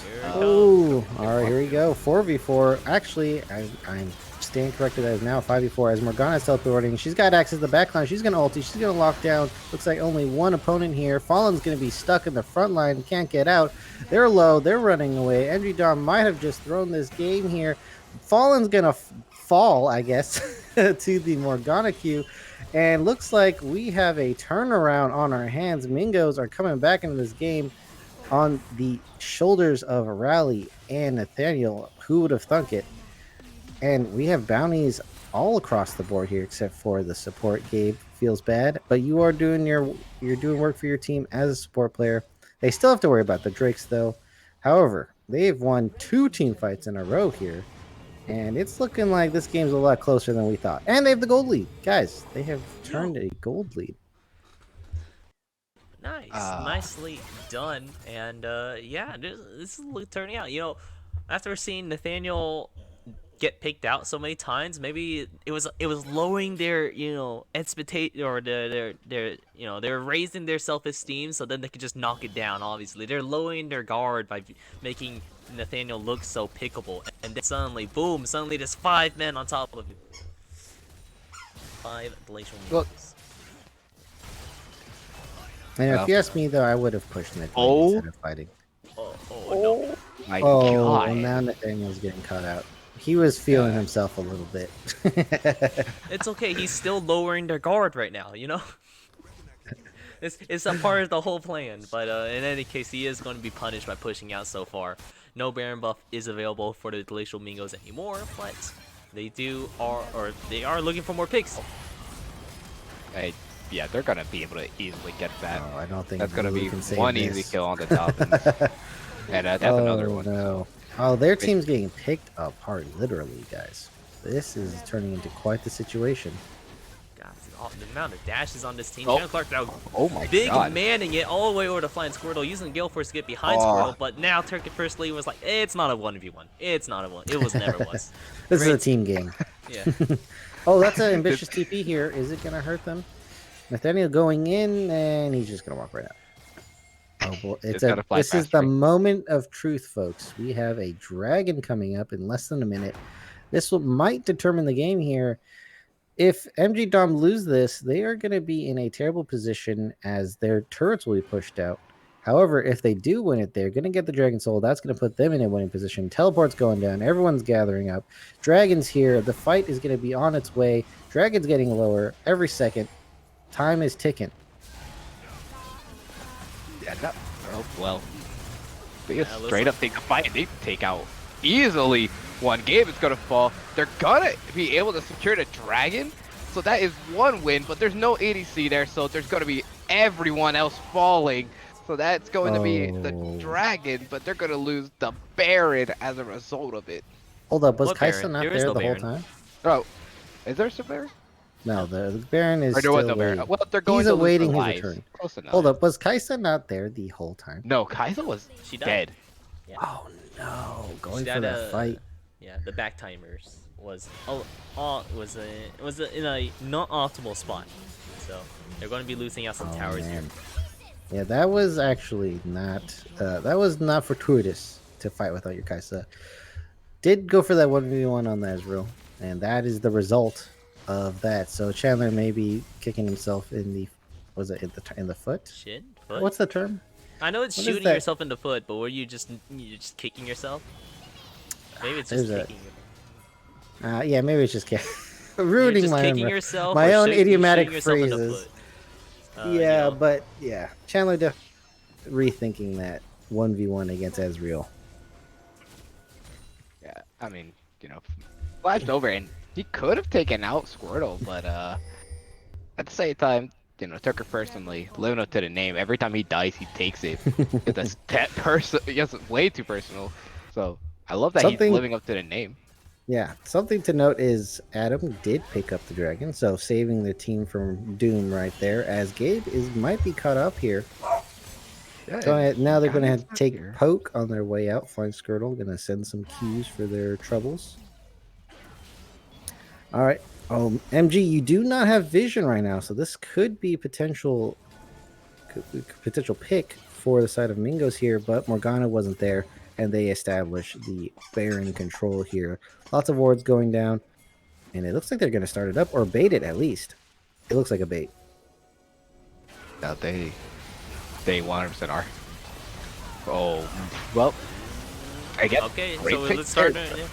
Here it comes. Oh, all right, here we go. 4v4. Actually, I'm staying corrected. That is now 5v4 as Morgana's teleporting. She's got access to the backline. She's going to ulti. She's going to lock down. Looks like only one opponent here. Fallen's going to be stuck in the front line. Can't get out. They're low. They're running away. MG Dom might have just thrown this game here. Fallen's going to fall, I guess, to the Morgana queue. And looks like we have a turnaround on our hands. Mingos are coming back into this game on the shoulders of Rally and Nathaniel. Who would have thunk it? And we have bounties all across the board here, except for the support. Gabe feels bad, but you are doing you're doing work for your team as a support player. They still have to worry about the Drakes though. However, they've won 2 team fights in a row here, and it's looking like this game's a lot closer than we thought. And they have the gold lead, guys. They have turned a gold lead. Nice, nicely done. And yeah, this is turning out. After seeing Nathaniel get picked out so many times, maybe it was lowering their expectation, or their they're raising their self-esteem so then they could just knock it down. Obviously, they're lowering their guard by making Nathaniel look so pickable, and then suddenly, boom! Suddenly, there's 5 men on top of it. 5 Glacial Well, Mingos. And if you ask me, though, I would have pushed mid Oh. instead of fighting. Oh no! My Oh, God. now Nathaniel's getting caught out. He was feeling himself a little bit. It's okay. He's still lowering their guard right now. It's a part of the whole plan. But in any case, he is going to be punished by pushing out so far. No Baron buff is available for the Glacial Mingos anymore, but they are looking for more picks. Yeah, they're gonna be able to easily get that. Oh, I don't think That's gonna Blue be can save one this. easy kill on the top, and that's another one. No. Oh, their team's getting picked apart, literally, guys. This is turning into quite the situation. The amount of dashes on this team. Oh. Chandler Clark now Oh my big god. manning it all the way over to flying Squirtle, using Gale Force to get behind Squirtle, but now Turkey First League was like, it's not a 1v1. It's not a 1. It was never was. This is a Great. team game. Yeah. Oh, that's an ambitious TP here. Is it gonna hurt them? Nathaniel going in, and he's just gonna walk right out. Oh boy, Just gotta fly this is faster, the right? moment of truth, folks. We have a dragon coming up in less than a minute. This might determine the game here. If MG Dom lose this, they are going to be in a terrible position as their turrets will be pushed out. However, if they do win it, they're going to get the Dragon Soul. That's going to put them in a winning position. Teleport's going down. Everyone's gathering up. Dragon's here. The fight is going to be on its way. Dragon's getting lower every second. Time is ticking. Yeah, oh, well. They just looks straight up take a fight. They take out easily. One game is gonna fall. They're gonna be able to secure the dragon. So that is one win, but there's no ADC there, so there's gonna be everyone else falling. So that's going to be the dragon, but they're gonna lose the Baron as a result of it. Hold up, was What Kaisa Baron? not There there is the no whole Baron. time? Oh, is there some Baron? No, the Baron is Or there still was no Baron. waiting. Well, they're going He's to lose awaiting their his lives. return. Close enough. Hold up, was Kaisa not there the whole time? No, Kaisa was She died. dead. Yeah. Oh no, going She for died, that fight. Yeah, the back timers was in a not optimal spot. So they're going to be losing out some Oh, towers here. man. Yeah, that was actually not fortuitous to fight without your Kaisa. Did go for that 1v1 on the Ezreal, and that is the result of that. So Chandler may be kicking himself in the in the foot? Shit. Foot? What's the term? I know it's what is shooting that? yourself in the foot, but were you're just kicking yourself? Maybe it's just There's a- kicking. Yeah, maybe it's just You're ruining just my kicking own, yourself. my or own shooting idiomatic yourself in the phrases. foot. Yeah, You know, but yeah, Chandler rethinking that 1v1 against Ezreal. Yeah, I mean, flashed over and he could have taken out Squirtle, but at the same time, took it personally. Living up to the name. Every time he dies, he takes it. That's that person. Yes, it's way too personal. So I love that he's living up to the name. Yeah, something to note is Adam did pick up the dragon, so saving the team from doom right there. As Gabe might be caught up here. Yeah, So now they're going to Gabe's take here. poke on their way out. Flying Skirtle going to send some cues for their troubles. All right. MG, you do not have vision right now, so this could be potential pick for the side of Mingos here, but Morgana wasn't there, and they established the Baron control here. Lots of wards going down, and it looks like they're going to start it up or bait it at least. It looks like a bait. Yeah, they 100% are. Oh, well, I guess. Okay, great so pick let's start. there.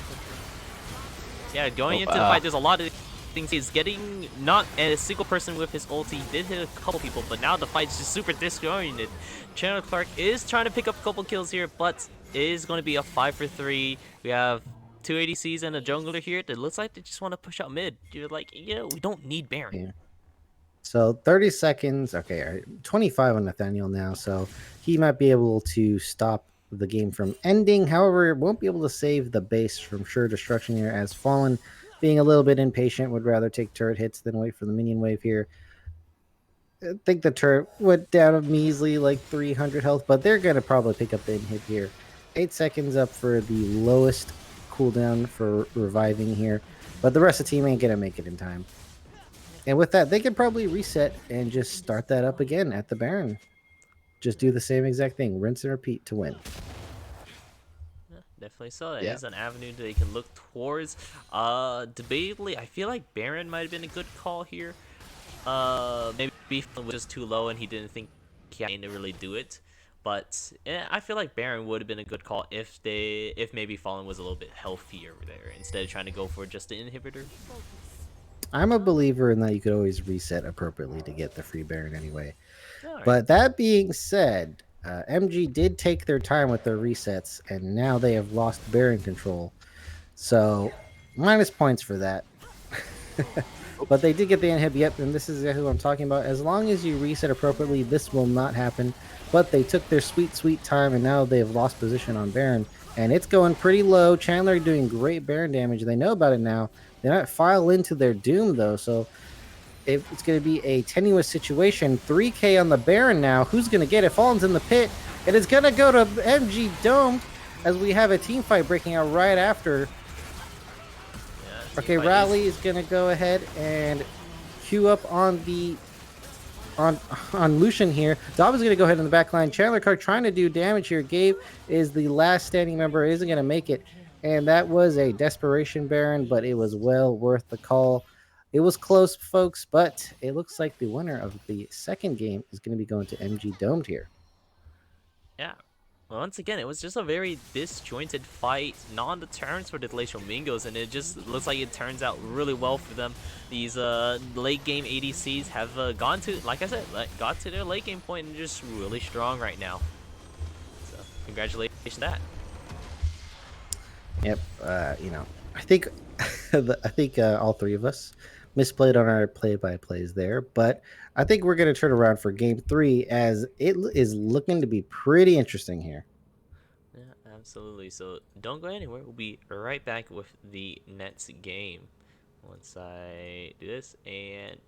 Yeah, going into the fight, there's a lot of things. He's getting not a single person with his ulti. He did hit a couple people, but now the fight's just super disoriented. Chandler Clark is trying to pick up a couple kills here, but it is going to be a 5-for-3. We have 2 ADCs and a jungler here. It looks like they just want to push out mid. You're like, we don't need Baron. Yeah. So 30 seconds. Okay, all right, 25 on Nathaniel now, so he might be able to stop the game from ending. However, it won't be able to save the base from sure destruction here, as Fallen, being a little bit impatient, would rather take turret hits than wait for the minion wave here. I think the turret went down a measly like 300 health, but they're going to probably pick up the inhib here. 8 seconds up for the lowest cooldown for reviving here, but the rest of the team ain't going to make it in time. And with that, they could probably reset and just start that up again at the Baron. Just do the same exact thing. Rinse and repeat to win. Yeah, definitely so. That Yeah. is an avenue they can look towards. Debatably, I feel like Baron might have been a good call here. Maybe Fallen was just too low and he didn't think he had to really do it. But I feel like Baron would have been a good call if maybe Fallen was a little bit healthier there instead of trying to go for just the inhibitor. I'm a believer in that you could always reset appropriately to get the free Baron anyway. Alright. But that being said, MG did take their time with their resets, and now they have lost Baron control. So, minus points for that. But they did get the inhib, yep, and this is who I'm talking about. As long as you reset appropriately, this will not happen. But they took their sweet, sweet time, and now they have lost position on Baron. And it's going pretty low. Chandler doing great Baron damage. They know about it now. They might file into their doom, though, so it's going to be a tenuous situation. 3K on the Baron now. Who's going to get it? Fallen's in the pit. It is going to go to MG Domed as we have a team fight breaking out right after. Yeah, Okay, Rally is going to go ahead and queue up on the on Lucian here. Dob is going to go ahead in the back line. Chandler Clark trying to do damage here. Gabe is the last standing member, isn't going to make it. And that was a desperation Baron, but it was well worth the call. It was close, folks, but it looks like the winner of the second game is going to be going to MG Domed here. Yeah. Once again, it was just a very disjointed fight, not on the terms for the Glacial Mingos, and it just looks like it turns out really well for them. These late game ADCs have gone to, like I said, got to their late game point and just really strong right now. So congratulations on that. Yep. I think all three of us misplayed on our play-by-plays there, but I think we're going to turn around for game 3 as it is looking to be pretty interesting here. Yeah, absolutely. So don't go anywhere. We'll be right back with the next game once I do this. And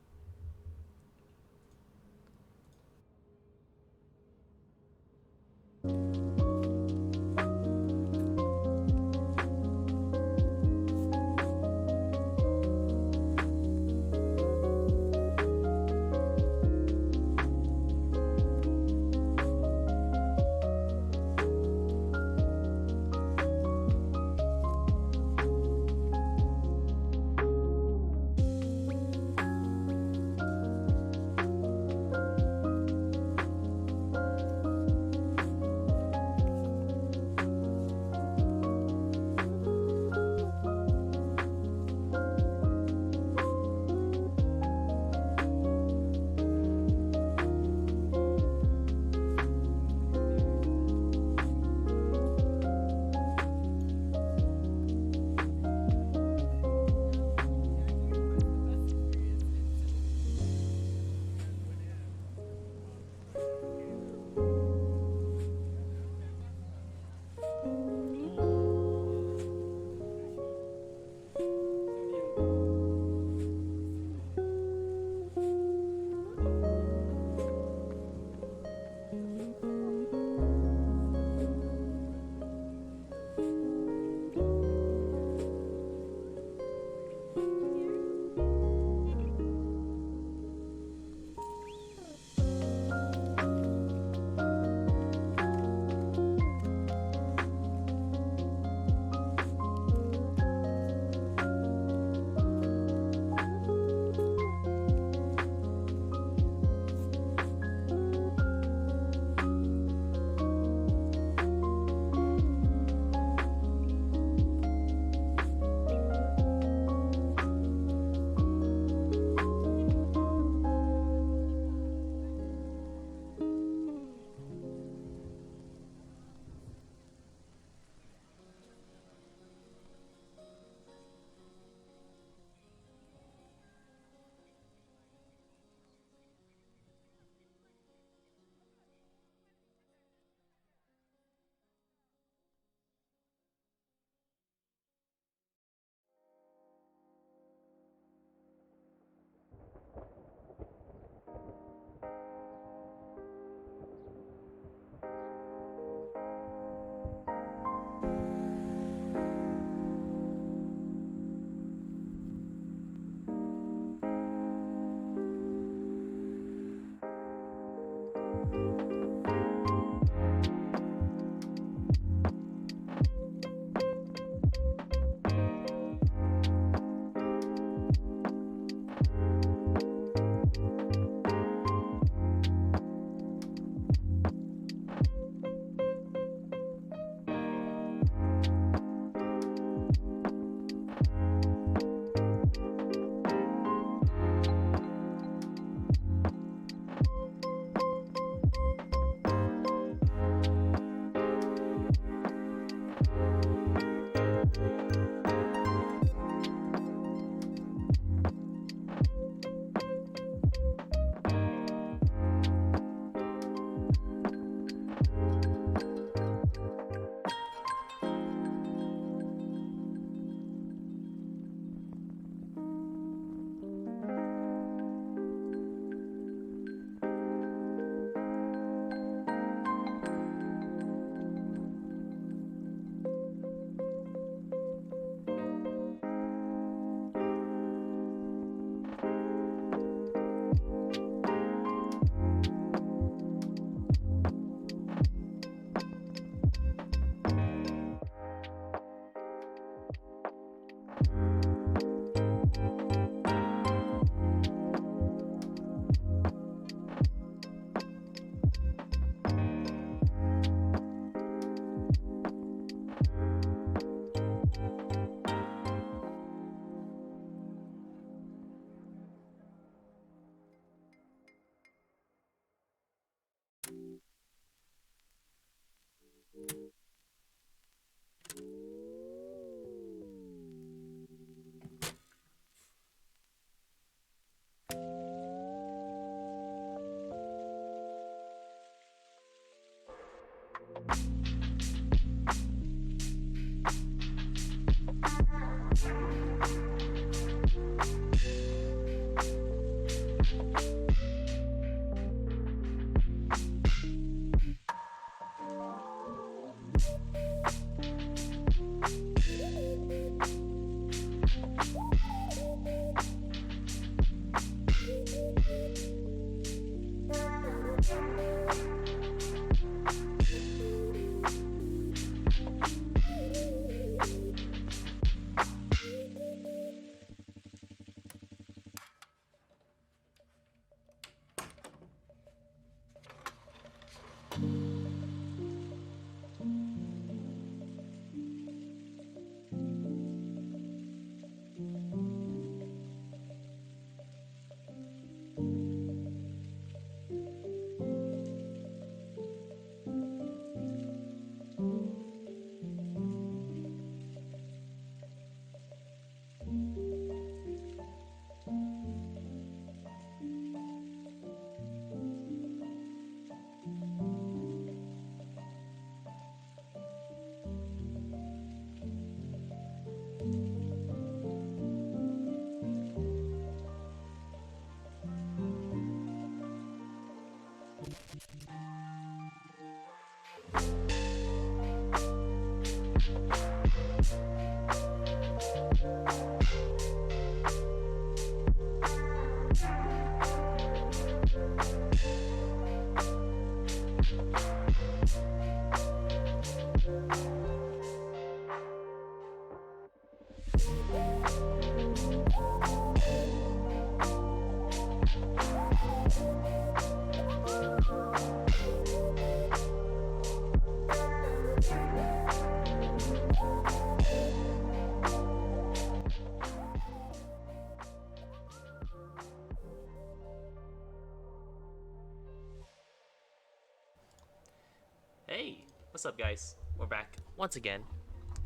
Hey, what's up, guys? We're back once again.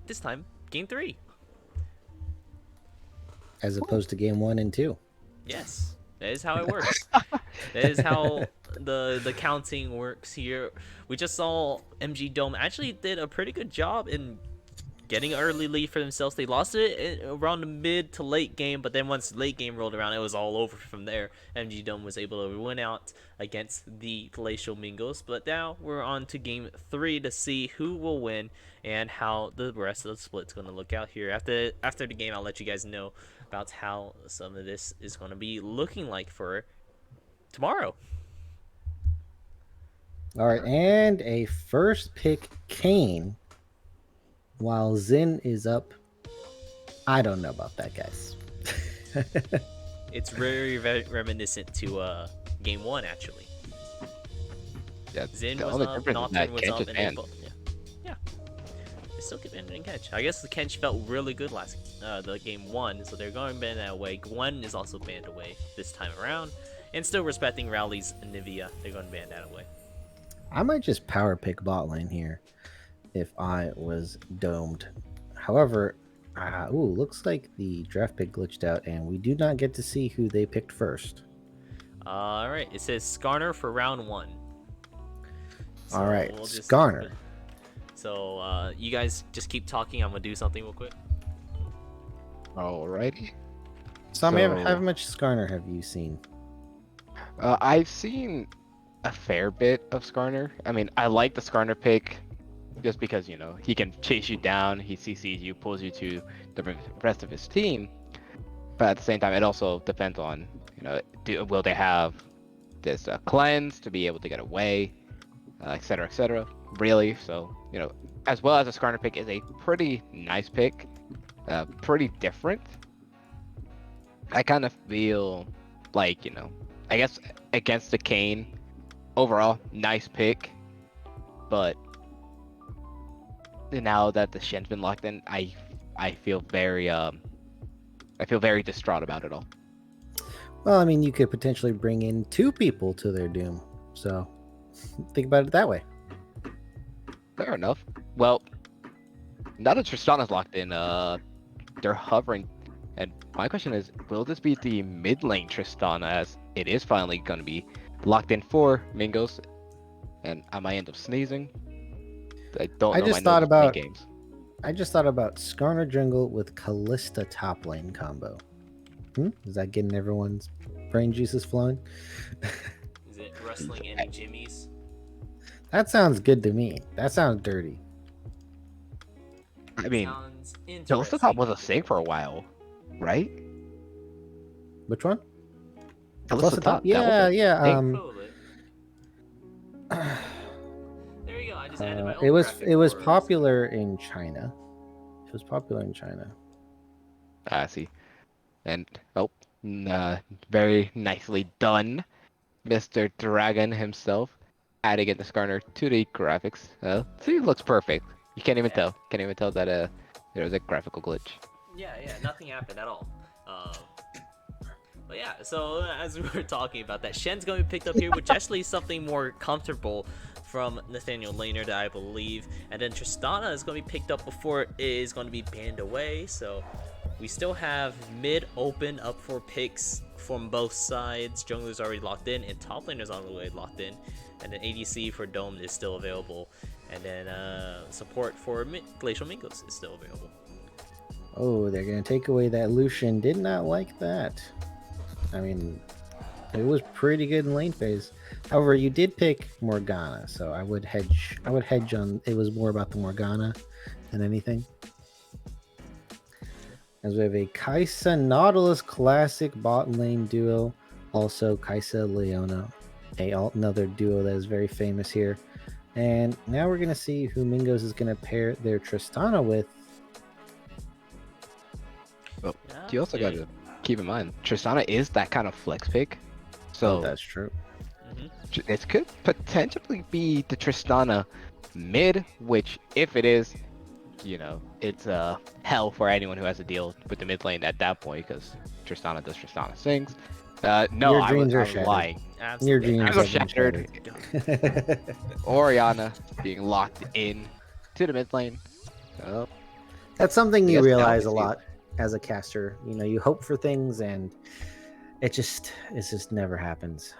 This time, game 3. As opposed to game 1 and 2. Yes, that is how it works. That is how the counting works here. We just saw MG Dome actually did a pretty good job in getting an early lead for themselves. They lost it around the mid to late game, but then once late game rolled around, it was all over from there. MG Dome was able to win out against the Glacial Mingos. But now we're on to game 3 to see who will win and how the rest of the split's going to look out here. After the game, I'll let you guys know about how some of this is going to be looking like for tomorrow. All right, and a first pick Kane while Zin is up. I don't know about that, guys. It's very reminiscent to game 1, actually. Yeah, Zin the was only up, difference is that Nocturne was Kench up, is and they banned. both, yeah. They still keep banning Kench. I guess the Kench felt really good last the game 1, so they're going to ban that away. Gwen is also banned away this time around, and still respecting Rowley's Nivea, they're going to ban that away. I might just power pick bot lane here if I was domed. However, looks like the draft pick glitched out, and we do not get to see who they picked first. All right, it says Skarner for round 1. All right, we'll just- Skarner. So you guys just keep talking. I'm gonna do something real quick. Alrighty. Sammy, So- how much Skarner have you seen? I've seen a fair bit of Skarner. I mean, I like the Skarner pick just because, you know, he can chase you down, he CCs you, pulls you to the rest of his team. But at the same time, it also depends on, you know, will they have this cleanse to be able to get away, et cetera, really. So, you know, as well as a Skarner pick is a pretty nice pick, pretty different. I kind of feel like, you know, I guess against the Kane, overall, nice pick, but now that the Shen's been locked in, I feel very distraught about it all. Well, I mean, you could potentially bring in 2 people to their doom. So think about it that way. Fair enough. Well, now that Tristana's locked in, they're hovering. And my question is, will this be the mid lane Tristana, as it is finally going to be locked in for Mingos? And I might end up sneezing. I don't I know just my thought nose is playing about- games. I just thought about Skarner jungle with Callista top lane combo. Is that getting everyone's brain juices flowing? Is it wrestling any jimmies? That sounds good to me. That sounds dirty. I mean, Sounds Callista interesting. top was a thing for a while, right? Which one? Callista top. Yeah, yeah. thing. Probably. There you go. I just added my own it was graphic for us. popular in China. It was popular in China. I see. And very nicely done, Mr. Dragon himself, adding in the Skarner to the graphics. See, it looks perfect. You can't even tell. Can't even tell that there was a graphical glitch. Yeah, nothing happened at all. But yeah, so as we were talking about that, Shen's going to be picked up here, which actually is something more comfortable from Nathaniel Laner, I believe. And then Tristana is going to be picked up before it is going to be banned away. So we still have mid open up for picks from both sides. Jungler's already locked in, and top laner's on the way locked in. And then ADC for Dome is still available. And then support for Glacial Mingos is still available. Oh, they're gonna take away that Lucian. Did not like that. I mean, It was pretty good in lane phase. However, you did pick Morgana, so I would hedge. I would hedge on. It was more about the Morgana than anything. As we have a Kaisa Nautilus Classic bot lane duo, also Kaisa Leona, another duo that is very famous here. And now we're gonna see who Mingos is gonna pair their Tristana with. Well, Yeah, you also got yeah. to keep in mind, Tristana is that kind of flex pick. So That's true. it could potentially be the Tristana mid, which if it is, it's hell for anyone who has to deal with the mid lane at that point because Tristana does Tristana things. No, Your I was dreams I are was shattered. lying. Your Absolutely. dreams I was have been shattered. Oriana being locked in to the mid lane. Well, That's something I you guess now we realize a see. lot as a caster. You hope for things and it just never happens.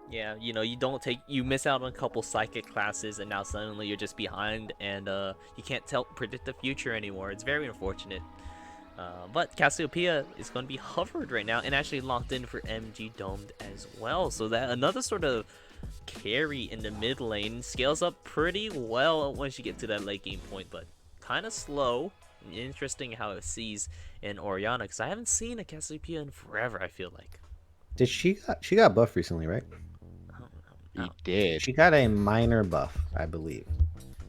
Yeah, you miss out on a couple psychic classes, and now suddenly you're just behind, and you can't predict the future anymore. It's very unfortunate. But Cassiopeia is going to be hovered right now, and actually locked in for MG Domed as well. So that another sort of carry in the mid lane scales up pretty well once you get to that late game point, but kind of slow. Interesting how it sees in Oriana, because I haven't seen a Cassiopeia in forever. I feel like. Did she got buffed recently, right? He Oh. did. She got a minor buff, I believe.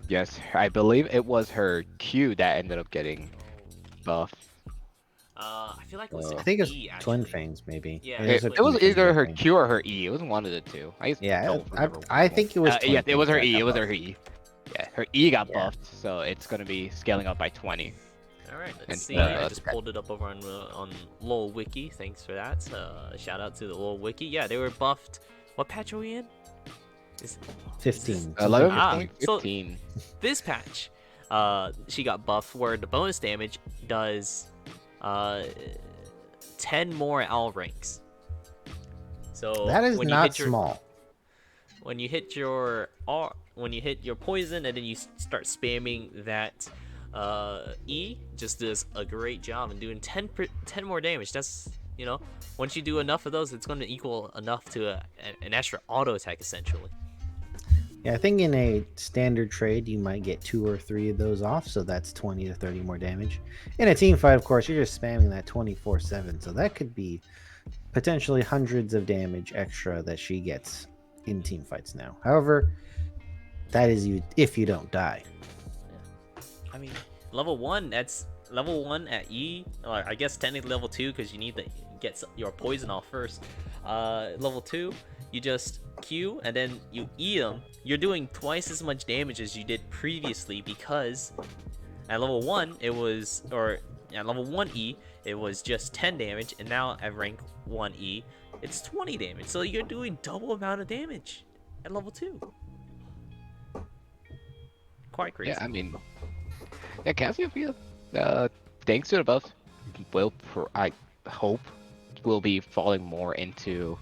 Yes, I believe it was her Q that ended up getting buffed. I feel like it was I think it's E Twin actually. Fangs, maybe. Yeah, It is a It was Twin Fangs either her buff. Q or her E. It was one of the two. I just Yeah, don't remember. I think it was Twin Yeah, it was Fangs her that E. got It was her buffed. E. Yeah, her E got Yeah. buffed, so it's gonna be scaling up by 20. All right, let's And, see. I just pulled it up over on LOL Wiki. Thanks for that. Shout out to the LOL Wiki. Yeah, they were buffed. What patch are we in? Is 15. 11.15. this patch, she got buffed where the bonus damage does 10 more owl ranks. So That is when you not hit your small. when you hit your poison and then you start spamming that E, just does a great job in doing 10 more damage. That's once you do enough of those, it's going to equal enough to an extra auto attack essentially. Yeah, I think in a standard trade, you might get 2 or 3 of those off, so that's 20 to 30 more damage. In a team fight, of course, you're just spamming that 24/7, so that could be potentially hundreds of damage extra that she gets in team fights now. However, that is you if you don't die. I mean, level 1, that's level 1 at E, or I guess technically level 2 because you need to get your poison off first. Level 2, you just Q and then you E them. You're doing twice as much damage as you did previously because at level 1 it was, or at level 1 E, it was just 10 damage, and now at rank 1 E, it's 20 damage. So you're doing double amount of damage at level 2. Quite crazy. Yeah, I mean, yeah, Cassiopeia, thanks to the buff, I hope will be falling more into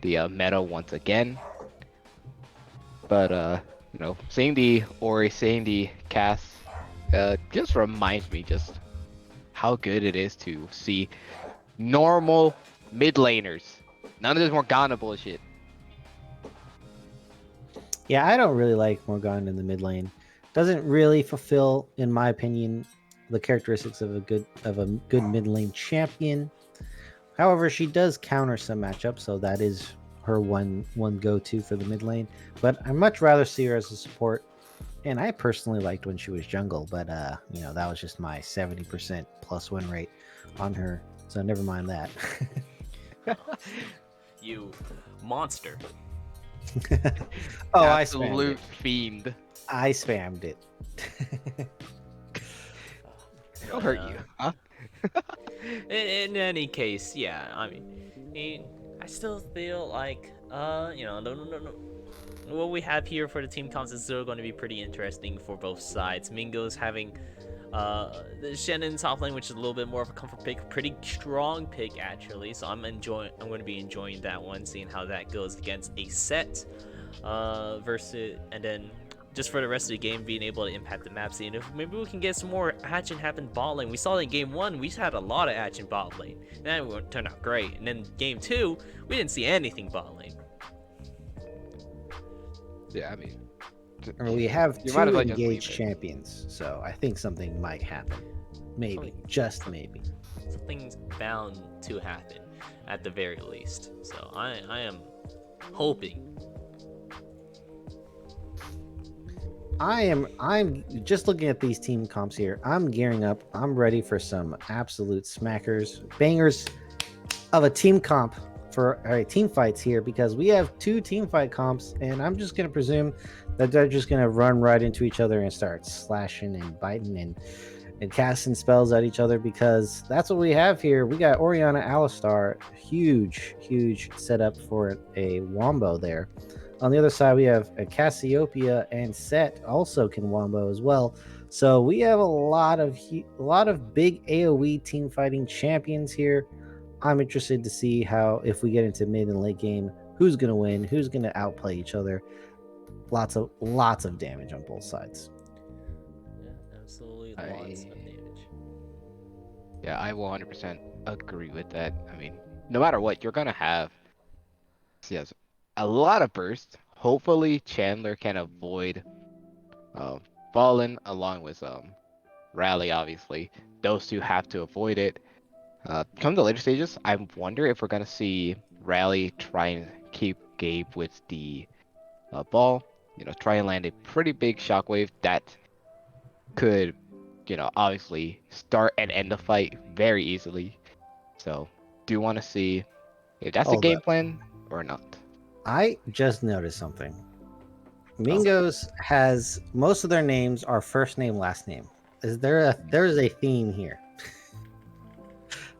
the meta once again. But seeing the Ori, seeing the Cass, just reminds me just how good it is to see normal mid laners. None of this Morgana bullshit. Yeah, I don't really like Morgana in the mid lane. Doesn't really fulfill, in my opinion, the characteristics of a good mid lane champion. However, she does counter some matchups, so that is her one go to for the mid lane. But I much rather see her as a support. And I personally liked when she was jungle, but that was just my 70% plus win rate on her. So never mind that. You monster. Oh, Absolute fiend. I spammed it. It'll hurt you, huh? In any case, yeah. I mean, I still feel like no. What we have here for the team comps is still going to be pretty interesting for both sides. Mingos having the Shannon top lane, which is a little bit more of a comfort pick, pretty strong pick actually. So I'm going to be enjoying that one, seeing how that goes against a set versus, and then just for the rest of the game being able to impact the map scene. If maybe we can get some more action happen bot lane. We saw in game 1 we had a lot of action bot lane. That turned out great. And then game 2 we didn't see anything bot lane. Yeah, I mean, We have You two might as well just engaged leave it. champions, so I think something might happen. Maybe, just maybe. Something's bound to happen at the very least. So I am hoping. I'm just looking at these team comps here. I'm gearing up. I'm ready for some absolute smackers, bangers of a team comp for team fights here, because we have 2 team fight comps, and I'm just gonna presume that they're just gonna run right into each other and start slashing and biting and casting spells at each other, because that's what we have here. We got Orianna Alistar, huge setup for a wombo there. On the other side, we have a Cassiopeia and Set also can wombo as well. So we have a lot of big AoE team fighting champions here. I'm interested to see how, if we get into mid and late game, who's gonna win, who's gonna outplay each other. Lots of damage on both sides. Yeah, absolutely lots of damage. Yeah, I 100% agree with that. I mean, no matter what, you're gonna have yes, a lot of burst. Hopefully, Chandler can avoid Fallen along with Rally. Obviously, those two have to avoid it. Come the later stages, I wonder if we're gonna see Rally try and keep Gabe with the ball. You know, try and land a pretty big shockwave that could, obviously start and end the fight very easily. So, do you want to see if that's a Hold game up. plan or not? I just noticed something. Mingos has most of their names are first name, last name. There's a theme here?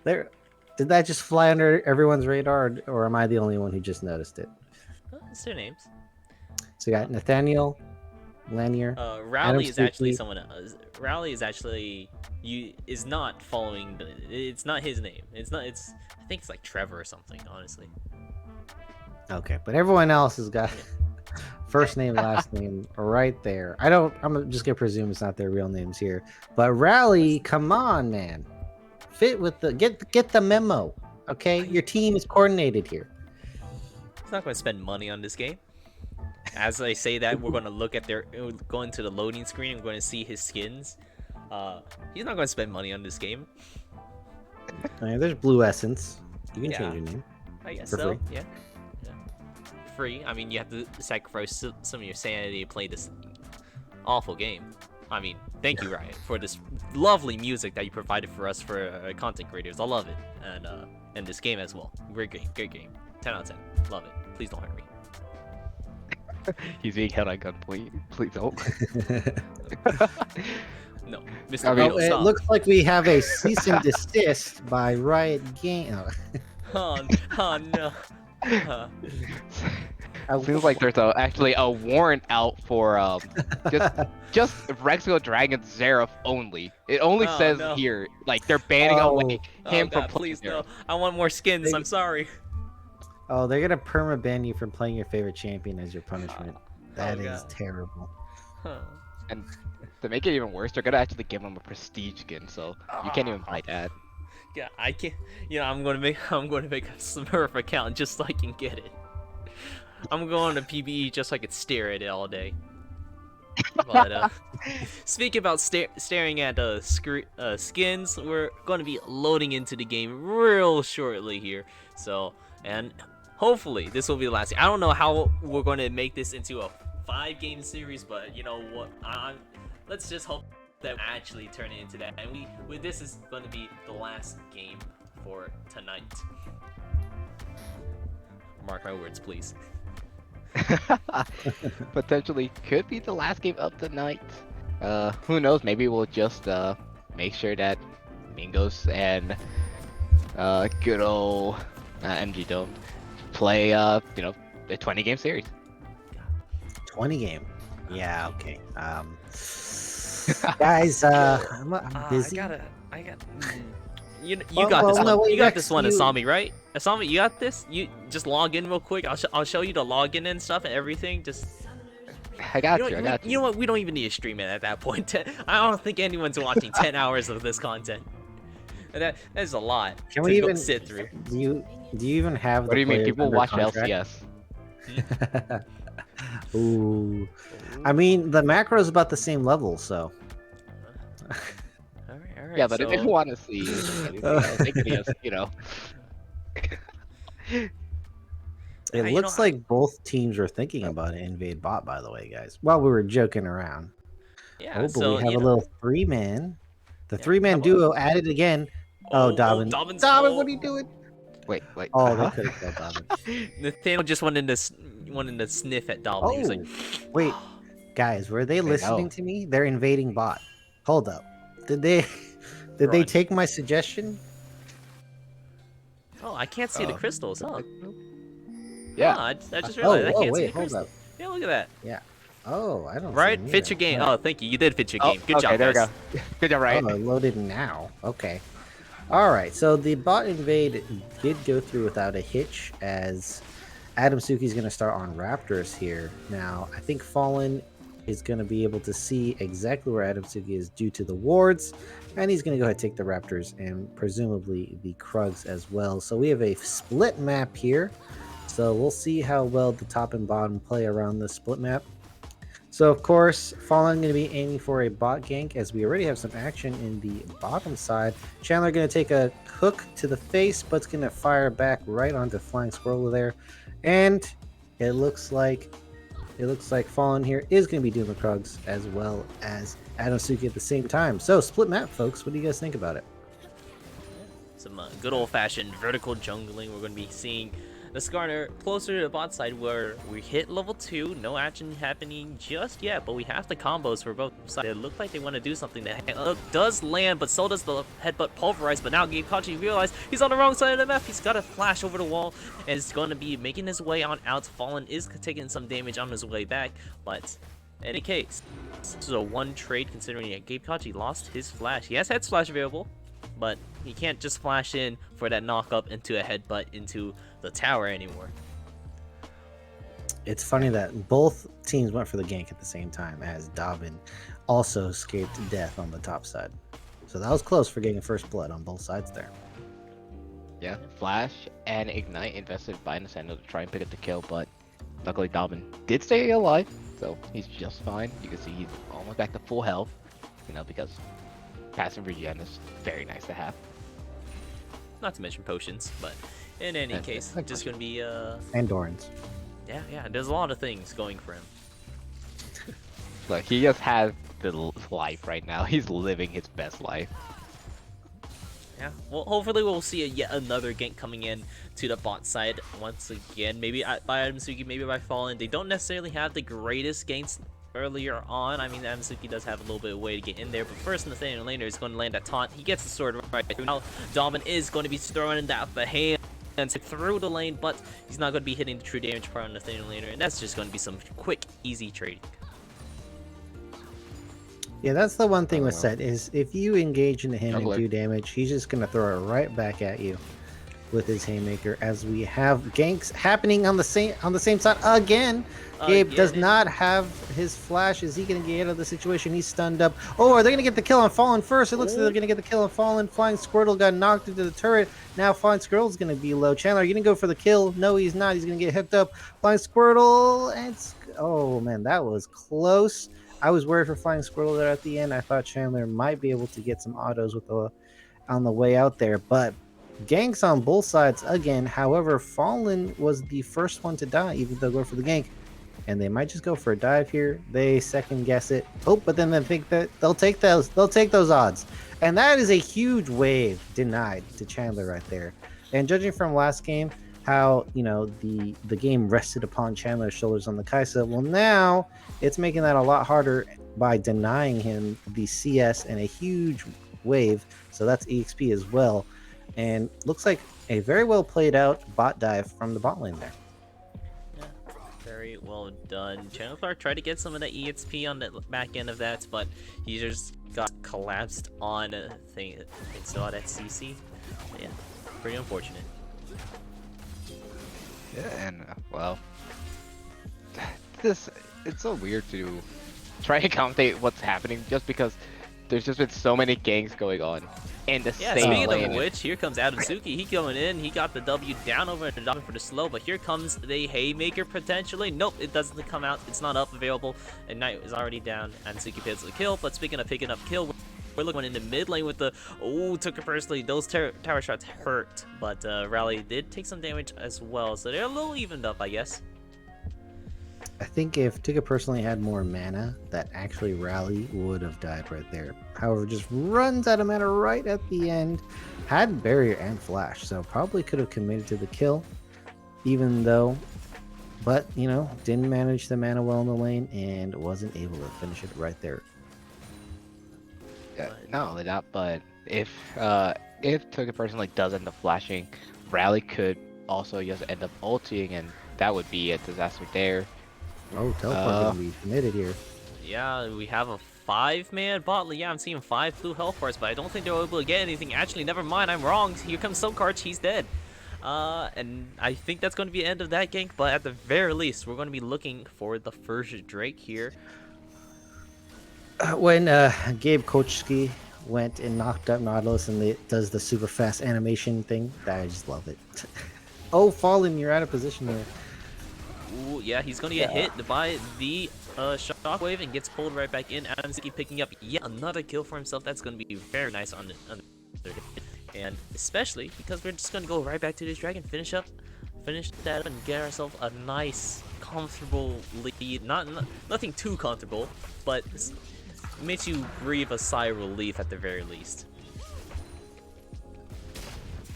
Did that just fly under everyone's radar, or am I the only one who just noticed it? It's their names. So we got Nathaniel, Lanier. Rowley is actually Sneaky. someone else. Rowley is actually is not following it's not his name. I think it's like Trevor or something, honestly. Okay, but everyone else has got first name, last name right there. I'm just gonna presume it's not their real names here. But Rally, come on, man. Fit with the get the memo. Okay? Your team is coordinated here. He's not going to spend money on this game. As I say that, we're going to look at go into the loading screen. I'm going to see his skins. He's not going to spend money on this game. There's Blue Essence. You can Yeah. change your name. I guess For so. free. Yeah. Free. I mean, you have to sacrifice some of your sanity to play this awful game. I mean, thank you, Riot, for this lovely music that you provided for us for content creators. I love it, and this game as well. Great game. 10 out of 10. Love it. Please don't hurt me. He's being held at gunpoint. Please don't. No, Mr. I mean- Rito, It stop. looks like we have a cease and desist by Riot Game. Oh no. Seems like there's actually a warrant out for just Rexico Dragon Xerath only. It only Oh, says no. here like they're banning away him Oh from god, playing please no. Xerath. I want more skins. I'm sorry. Oh, they're gonna perma-ban you from playing your favorite champion as your punishment. That is God. terrible. Huh. And to make it even worse, they're gonna actually give him a prestige skin, so you can't even buy that. Yeah, I can't. I'm gonna make a Smurf account just so I can get it. I'm going to PBE just so I could stare at it all day. But speaking about staring at skins, we're going to be loading into the game real shortly here. So, and hopefully this will be the last game. I don't know how we're going to make this into a 5-game series, but you know what? Let's just hope that we actually turn it into that. And this is going to be the last game for tonight. Mark my words, please. Potentially could be the last game of the night. Who knows? Maybe we'll just make sure that Mingos and good old MG don't play a 20-game series. 20 game. Yeah, okay. Guys, I'm busy. I got. You Well, got this well, one. no, wait, You got Rex, this one, you- Asami, right? Asami, you got this. You just log in real quick. I'll show you the login and stuff and everything. Just I got you. I got You you. know what? We don't even need to stream it at that point. I don't think anyone's watching 10 hours of this content. That's a lot Can to we go even sit through. do you even have What the do you mean? players People under watch contract? LCS. Ooh. I mean, the macro is about the same level, so. All right. Yeah, but if they So want to see anything else, they can just, It you know, looks like both teams were thinking about an invade bot, by the way, guys. While we were joking around. yeah. Oh, but we So have a little three-man. The yeah. How three-man about? duo added again. Oh, Oh, Dobbin. Dobbins. Dobbin, what Oh, are you doing? wait. Oh, they Uh-huh. could have killed Dobbin. Nathaniel just wanted to sniff at Dobbin. He was like, Oh, wait. Guys, were they They listening know. to me? They're invading bot. Hold up. Did they did they run. take my suggestion? Oh, I can't see the crystals, huh? Yeah. I just Oh, realized I oh, can't see wait, the hold crystals. up. Yeah, look at that. Yeah. Oh, I don't see Right? them Fit either. your game. Alright. Oh, thank you. You did fit your Oh, game. Good okay, job, there guys. we go. Good job, right? Oh, it loaded now. Okay. All right. So the bot invade did go through without a hitch, as Adam Suki's going to start on Raptors here. Now, I think Fallen is going to be able to see exactly where Adam Suki is due to the wards, and he's going to go ahead and take the Raptors and presumably the Krugs as well. So we have a split map here. So we'll see how well the top and bottom play around the split map. So of course, Fallen going to be aiming for a bot gank, as we already have some action in the bottom side. Chandler going to take a hook to the face, but it's going to fire back right onto Flying Squirrel there, and it looks like Fallen here is going to be doing the Krugs as well as Adam Suki at the same time. So split map, folks. What do you guys think about it? Some good old-fashioned vertical jungling. We're going to be seeing the Skarner closer to the bot side, where we hit level 2. No action happening just yet, but we have the combos for both sides. It looked like they want to do something. That does land, but so does the headbutt pulverize. But now Gabe Kachi realized he's on the wrong side of the map. He's got to flash over the wall and is going to be making his way on out. Fallen is taking some damage on his way back, but in any case, this is a one trade, considering that Gabe Kachi lost his flash. He has head splash available, but he can't just flash in for that knock up into a headbutt into the tower anymore. It's funny that both teams went for the gank at the same time, as Dobbin also escaped death on the top side. So that was close for getting first blood on both sides there. Yeah, Flash and Ignite invested by Nintendo to try and pick up the kill, but luckily Dobbin did stay alive, so he's just fine. You can see he's almost back to full health, because passive regen is very nice to have. Not to mention potions, but in any case, just gonna be And Dorans. yeah. There's a lot of things going for him. Look, he just has the life right now. He's living his best life. Yeah. Well, hopefully we'll see yet another gank coming in to the bot side once again. Maybe by Adam Suki, maybe by Fallen. They don't necessarily have the greatest ganks earlier on. I mean, Amasuki does have a little bit of way to get in there, but first Nathaniel Laner is going to land that taunt. He gets the sword right through. Now Domin is going to be throwing that behand through the lane, but he's not going to be hitting the true damage part on Nathaniel Laner, and that's just going to be some quick, easy trading. Yeah, that's the one thing with Set, is if you engage into him and Juggler. do damage, he's just going to throw it right back at you with his haymaker, as we have ganks happening on the same side again. Gabe does not have his flash. Is he going to get out of the situation? He's stunned up. Oh, are they going to get the kill on Fallen first? It looks like they're going to get the kill on Fallen. Flying Squirtle got knocked into the turret. Now Flying Squirtle's going to be low. Chandler, are you going to go for the kill? No, he's not. He's going to get hooked up. Flying Squirtle, and oh man, that was close. I was worried for Flying Squirtle there at the end. I thought Chandler might be able to get some autos with on the way out there, but ganks on both sides again. However, Fallen was the first one to die, even though go for the gank, and they might just go for a dive here. They second guess it. Oh, but then they think that they'll take those odds, and that is a huge wave denied to Chandler right there. And judging from last game, how the game rested upon Chandler's shoulders on the Kaisa, well, now it's making that a lot harder by denying him the CS and a huge wave. So that's EXP as well. And looks like a very well played out bot dive from the bot lane there. Yeah, very well done. Channel Clark tried to get some of the EXP on the back end of that, but he just got collapsed on a thing. I saw that CC. Yeah, pretty unfortunate. Yeah, and well, this it's so weird to try to commentate what's happening just because there's just been so many gangs going on in the Yeah, same speaking of lane. which, here comes Adamsuki. He going in. He got the W down over and Dobbin for the slow, but here comes the Haymaker potentially. Nope, it doesn't come out. It's not up available. And Knight is already down. Adamsuki picks the kill, but speaking of picking up kill, we're looking in the mid lane with the... Oh, took it personally. Those tower shots hurt, but Rally did take some damage as well, so they're a little evened up, I guess. I think if Tigger personally had more mana, that actually Rally would have died right there. However, just runs out of mana right at the end. Had barrier and flash, so probably could have committed to the kill, even though, but you know, didn't manage the mana well in the lane and wasn't able to finish it right there. Not only that, but if Token personally does end up flashing, Rally could also just end up ulting, and that would be a disaster there. Oh, teleport gonna be committed here. Yeah, we have a 5-man bot lane. Yeah, I'm seeing 5 blue health bars, but I don't think they're able to get anything. Actually, never mind, I'm wrong. Here comes Sokarch, he's dead. And I think that's going to be the end of that gank, but at the very least, we're going to be looking for the first Drake here. When Gabe Kochski went and knocked up Nautilus and it does the super fast animation thing, I just love it. Oh, Fallen, you're out of position there. Ooh, yeah, he's going to get hit by the shockwave and gets pulled right back in. Adamski picking up yet another kill for himself. That's going to be very nice on the and especially because we're just going to go right back to this dragon, finish that up and get ourselves a nice, comfortable lead. Nothing too comfortable, but makes you breathe a sigh of relief at the very least.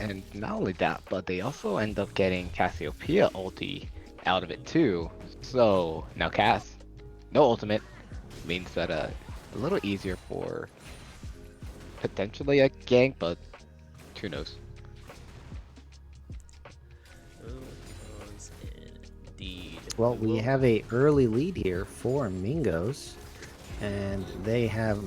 And not only that, but they also end up getting Cassiopeia ulti out of it too. So now Cass, no ultimate, means that a little easier for potentially a gank, but who knows? Indeed. Well, we have a early lead here for Mingos, and they have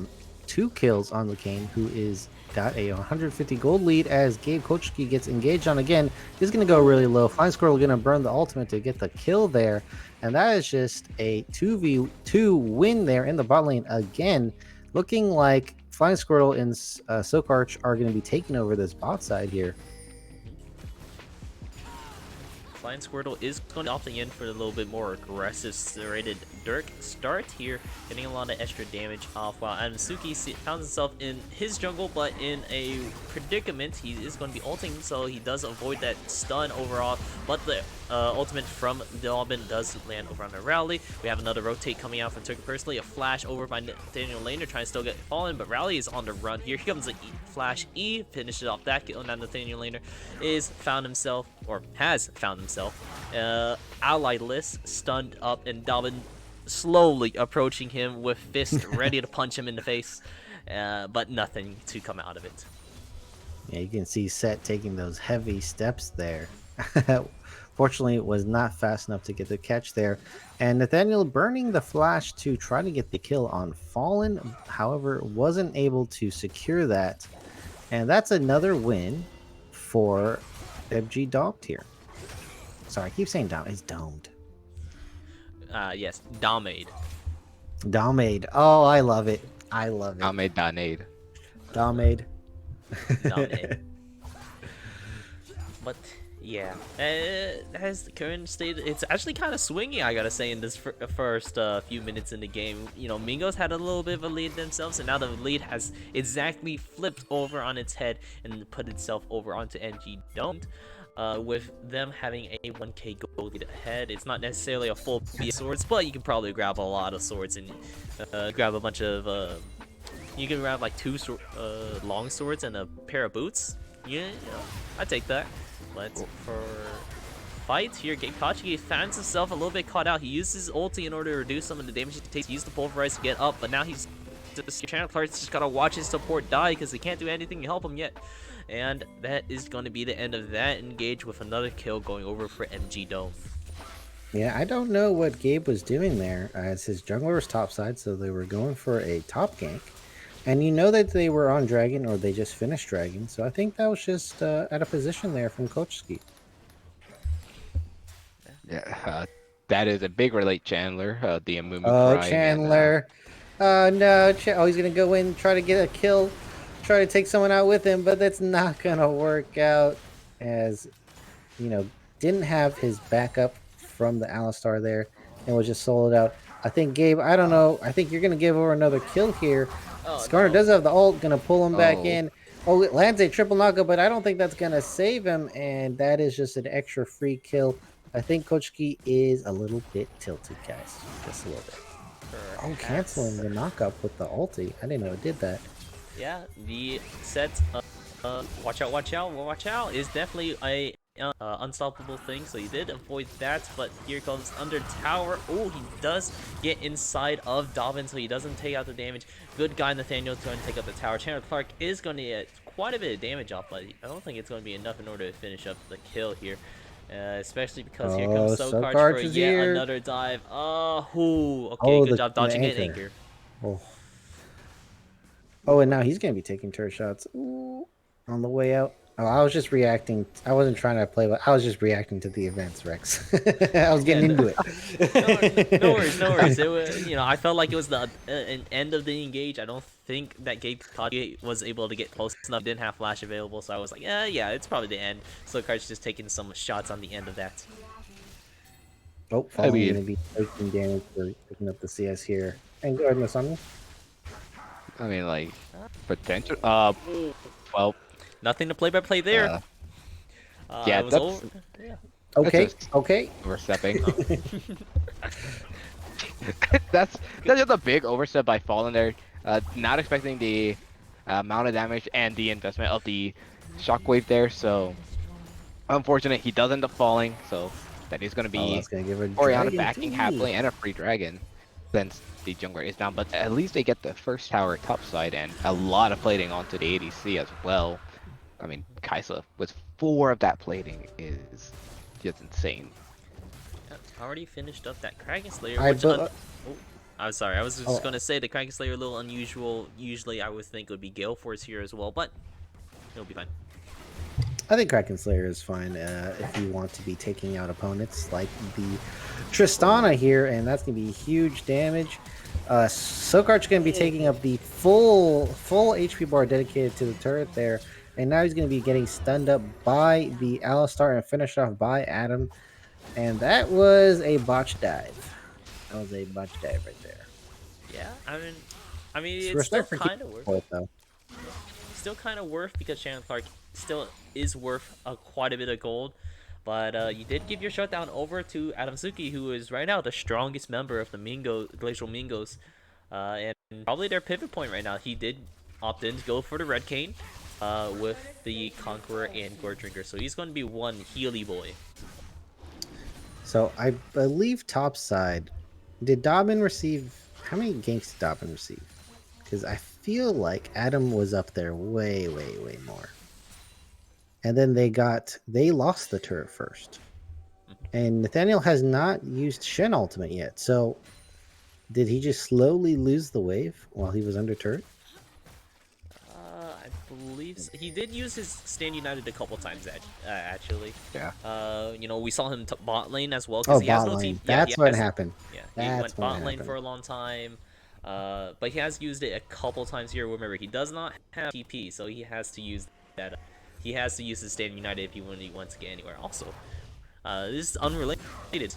2 kills on the Kane, who is got a 150 gold lead as Gabe Kochki gets engaged on again. He's going to go really low. Flying Squirrel going to burn the ultimate to get the kill there, and that is just a 2v2 win there in the bot lane again. Looking like Flying Squirrel and Sokarch are going to be taking over this bot side here. Flying Squirtle is going to opting in for a little bit more aggressive serrated Dirk start here, getting a lot of extra damage off, while Adamsuki found himself in his jungle, but in a predicament. He is going to be ulting, so he does avoid that stun overall, but the ultimate from Dobbin does land over on the Rally. We have another rotate coming out from Turkey personally, a flash over by Nathaniel Laner, trying to still get fallen, but Rally is on the run here. Here comes a flash E, finishes off that kill. Now Nathaniel Laner has found himself ally-less, stunned up, and Dobbin slowly approaching him with fist ready to punch him in the face, but nothing to come out of it. Yeah, you can see Set taking those heavy steps there. Fortunately, it was not fast enough to get the catch there. And Nathaniel burning the flash to try to get the kill on Fallen. However, wasn't able to secure that. And that's another win for FG Domed here. Sorry, I keep saying Dom. It's Domed. Yes, Domade. Domade. Oh, I love it. I love it. Domade Donade. Domade. Domade. But yeah, as the current state, it's actually kind of swingy, I gotta say, in this first few minutes in the game. You know, Mingos had a little bit of a lead themselves, and now the lead has exactly flipped over on its head and put itself over onto NG Domed. With them having a 1k gold lead ahead. It's not necessarily a full B swords, but you can probably grab a lot of swords and grab a bunch of you can grab like 2 long swords and a pair of boots. Yeah, I take that. But for fight here, Gabe Kochiki finds himself a little bit caught out. He uses his ulti in order to reduce some of the damage he takes. He used the pulverize to get up, but now he's just channel cards just gotta watch his support die because he can't do anything to help him yet. And that is going to be the end of that engage, with another kill going over for MG Dome. Yeah, I don't know what Gabe was doing there, as his jungler was topside, so they were going for a top gank. And you know that they were on Dragon, or they just finished Dragon, so I think that was just out of position there from Kochski. Yeah, that is a big relate Chandler, the Amumu Oh, crying and Chandler. Oh, no. Oh, he's going to go in, try to get a kill, try to take someone out with him, but that's not going to work out as, you know, didn't have his backup from the Alistar there and was just soloed out. I think, Gabe, I don't know. I think you're going to give over another kill here. Oh Skarner no. does have the ult, going to pull him back oh, in. Oh, it lands a triple knockup, but I don't think that's going to save him. And that is just an extra free kill. I think Kochiki is a little bit tilted, guys. Just a little bit. Oh, canceling Perhaps. the knockup with the ulti. I didn't know it did that. Yeah, the set watch out, watch out is definitely a unstoppable thing, so he did avoid that, but here comes under tower. Oh, he does get inside of Dobbin, so he doesn't take out the damage. Good guy Nathaniel's going to take up the tower. Chandler Clark is going to get quite a bit of damage off, but I don't think it's going to be enough in order to finish up the kill here. Especially because here Oh, comes Sokarch for Sokarch is yet here. another dive. Oh, okay, Oh, good the job dodging an anchor. anchor. Oh. Oh, and now he's going to be taking turret shots. Ooh, on the way out. Oh, I was just reacting. I wasn't trying to play, but I was just reacting to the events, Rex. I was Yeah, getting into no, no worries, no worries. it. It was, I felt like it was the an end of the engage. I don't think that Gabe Kaji was able to get close enough. Didn't have flash available, so I was like, yeah, it's probably the end. So Kart's just taking some shots on the end of that. Oh, I Fallen going mean, to be taking damage for picking up the CS here. And go ahead, Masami. like potential. Well, Nothing to play by play there. uh, yeah, It was that's over. Yeah. Okay, just okay. overstepping. That's just a big overstep by Fallen there. Not expecting the amount of damage and the investment of the shockwave there. So unfortunate, he does end up falling. So that is going to Oh, be that's going to give her Oriana dragon backing too. happily and a free dragon since the jungler is down. But at least they get the first tower top side and a lot of plating onto the ADC as well. I mean, Kaisa with 4 of that plating is just insane. Yeah, already finished up that Kraken Slayer, I which bu- oh, I'm sorry, I was just Oh. gonna say the Kraken Slayer a little unusual. Usually I would think it would be Gale Force here as well, but it'll be fine. I think Kraken Slayer is fine if you want to be taking out opponents like the Tristana here, and that's going to be huge damage. Sokar's going to be taking up the full HP bar dedicated to the turret there, and now he's going to be getting stunned up by the Alistar and finished off by Adam, and that was a botch dive. That was a botch dive right there. Yeah, I mean, it's still Respect for kind of worth. keeping it though. Still kind of worth because Shannon Clark still is worth quite a bit of gold. But you did give your shutdown over to Adam Suki, who is right now the strongest member of the Glacial Mingos, and probably their pivot point right now. He did opt in to go for the Red Cane with the Conqueror and Gore Drinker, so he's going to be one Healy boy. So I believe topside. Did Dobbin receive how many ganks did Dobbin receive? Because I feel like Adam was up there way more. And then they lost the turret first. And Nathaniel has not used Shen ultimate yet. So did he just slowly lose the wave while he was under turret? I believe so. He did use his Stand United a couple times, actually. Yeah. We saw him bot lane as well Oh, because he has bot no lane. team. Yeah, That's what happened. Yeah, he That's went what bot lane happened. for a long time. But he has used it a couple times here. Remember, he does not have TP, so he has to use that. He has to use his Stand United if he wants to get anywhere. Also, this is unrelated.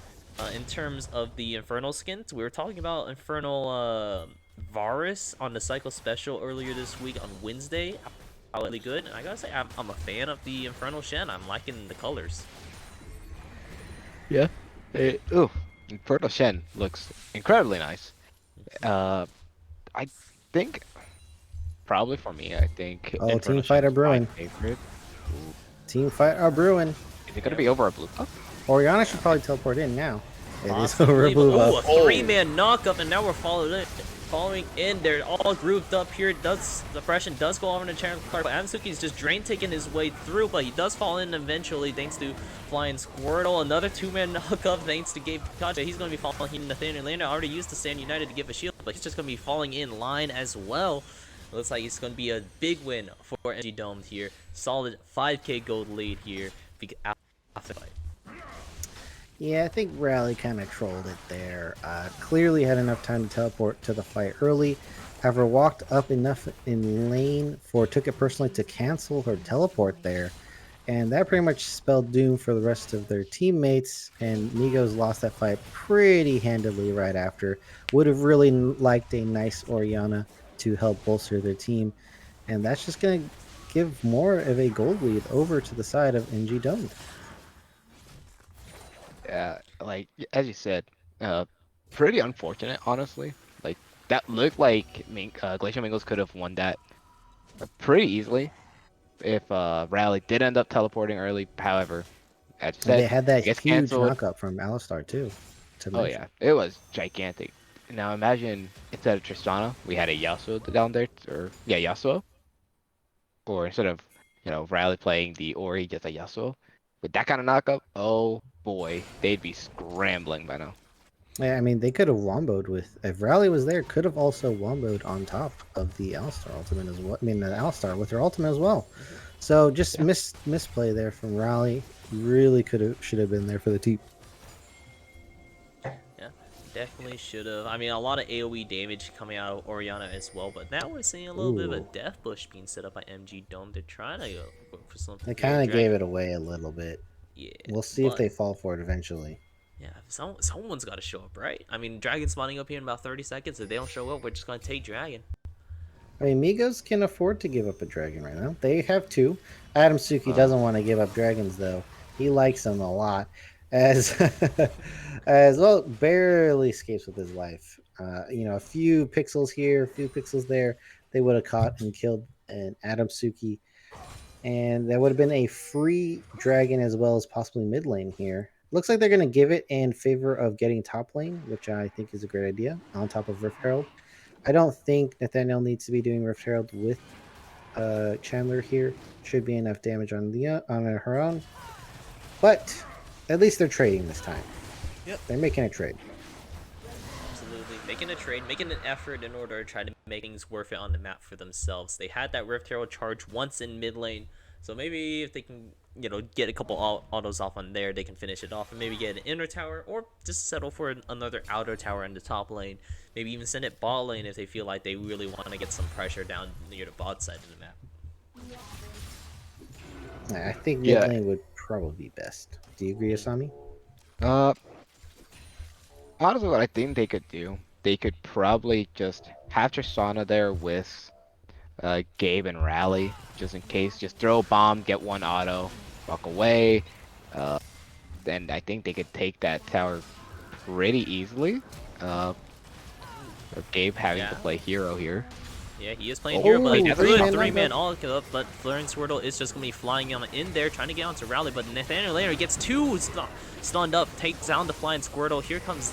In terms of the Infernal skins, we were talking about Infernal Varus on the Cycle Special earlier this week on Wednesday. Really good, and I gotta say, I'm a fan of the Infernal Shen. I'm liking the colors. Yeah. Infernal Shen looks incredibly nice. I think probably for me, I think Oh, Infernal team fight Shen are is my brewing. favorite. Team fight are brewing. Is it gonna be over a blue buff? Oriana should probably teleport in now. It is Possibly, over a blue but- buff. a three-man knockup, and now we're following in. They're all grouped up here. The pressure does go over to Charon Clark, but Amsuki's just drain taking his way through, but he does fall in eventually thanks to Flying Squirtle. Another two-man knockup thanks to Gabe Kaja. He's going to be falling. Nathaniel Lander already used the Stand United to give a shield, but he's just going to be falling in line as well. Looks like it's going to be a big win for NG Domed here. Solid 5k gold lead here after the fight. Yeah, I think Rally kind of trolled it there. Clearly had enough time to teleport to the fight early. However, walked up enough in lane for Took It Personally to cancel her teleport there. And that pretty much spelled doom for the rest of their teammates. And Migos lost that fight pretty handily right after. Would have really liked a nice Oriana to help bolster their team. And that's just going to give more of a gold lead over to the side of NG Domed. Yeah, like as you said, uh, pretty unfortunate, honestly. Like that looked like Glacial Mingos could have won that pretty easily if Rally did end up teleporting early. However, as you And they said, had that it gets huge canceled. knockup from Alistar too, to Oh mention. yeah, it was gigantic. Now imagine instead of Tristana, we had a Yasuo down there, or yeah, Yasuo, or instead of Rally playing the Ori, just a Yasuo. With that kind of knockup, oh boy, they'd be scrambling by now. Yeah, I mean, they could have womboed with if Rally was there. Could have also womboed on top of the Alistar ultimate as well. I mean, the Alistar with her ultimate as well. Hmm. So just Yeah, misplay there from Rally. Really could have should have been there for the team. Yeah, definitely should have. I mean, a lot of AoE damage coming out of Oriana as well, but now we're seeing a little bit of a Ooh, death bush being set up by MG Dome. They're trying to go for something they here. kind of gave Dragon. it away a little bit. Yeah, We'll see if but they fall for it eventually. yeah, someone's got to show up, right? I mean, Dragon spawning up here in about 30 seconds. If they don't show up, we're just gonna take Dragon. I mean, Migos can afford to give up a dragon right now. They have two. Adam Suki uh, doesn't want to give up dragons though. He likes them a lot, as as well. Barely escapes with his life. A few pixels here, a few pixels there. They would have caught and killed an Adam Suki, and that would have been a free dragon as well as possibly mid lane here. Looks like they're going to give it in favor of getting top lane, which I think is a great idea. On top of Rift Herald, I don't think Nathaniel needs to be doing Rift Herald with Chandler here. Should be enough damage on her own, but at least they're trading this time. Yep. They're making a trade. Absolutely. Making a trade, making an effort in order to try to make things worth it on the map for themselves. They had that Rift Herald charge once in mid lane, so maybe if they can, get a couple autos off on there, they can finish it off and maybe get an inner tower or just settle for another outer tower in the top lane. Maybe even send it bot lane if they feel like they really want to get some pressure down near the bot side of the map. I think mid yeah. lane would probably be best. Do you agree, Asami? Uh, Honestly, what I think they could do, they could probably just have Tristana there with Gabe and Rally, just in case. Just throw a bomb, get one auto, walk away. Uh, then I think they could take that tower pretty easily. Uh, with Gabe having to Yeah. play hero here. Yeah, he is playing Oh, hero, but a wait, good three-man three-man knockup. all up. But Flaring Swirtle is just going to be flying on in there, trying to get onto Rally. But Nathaniel later gets two stunned up, takes down the flying Squirtle. Here comes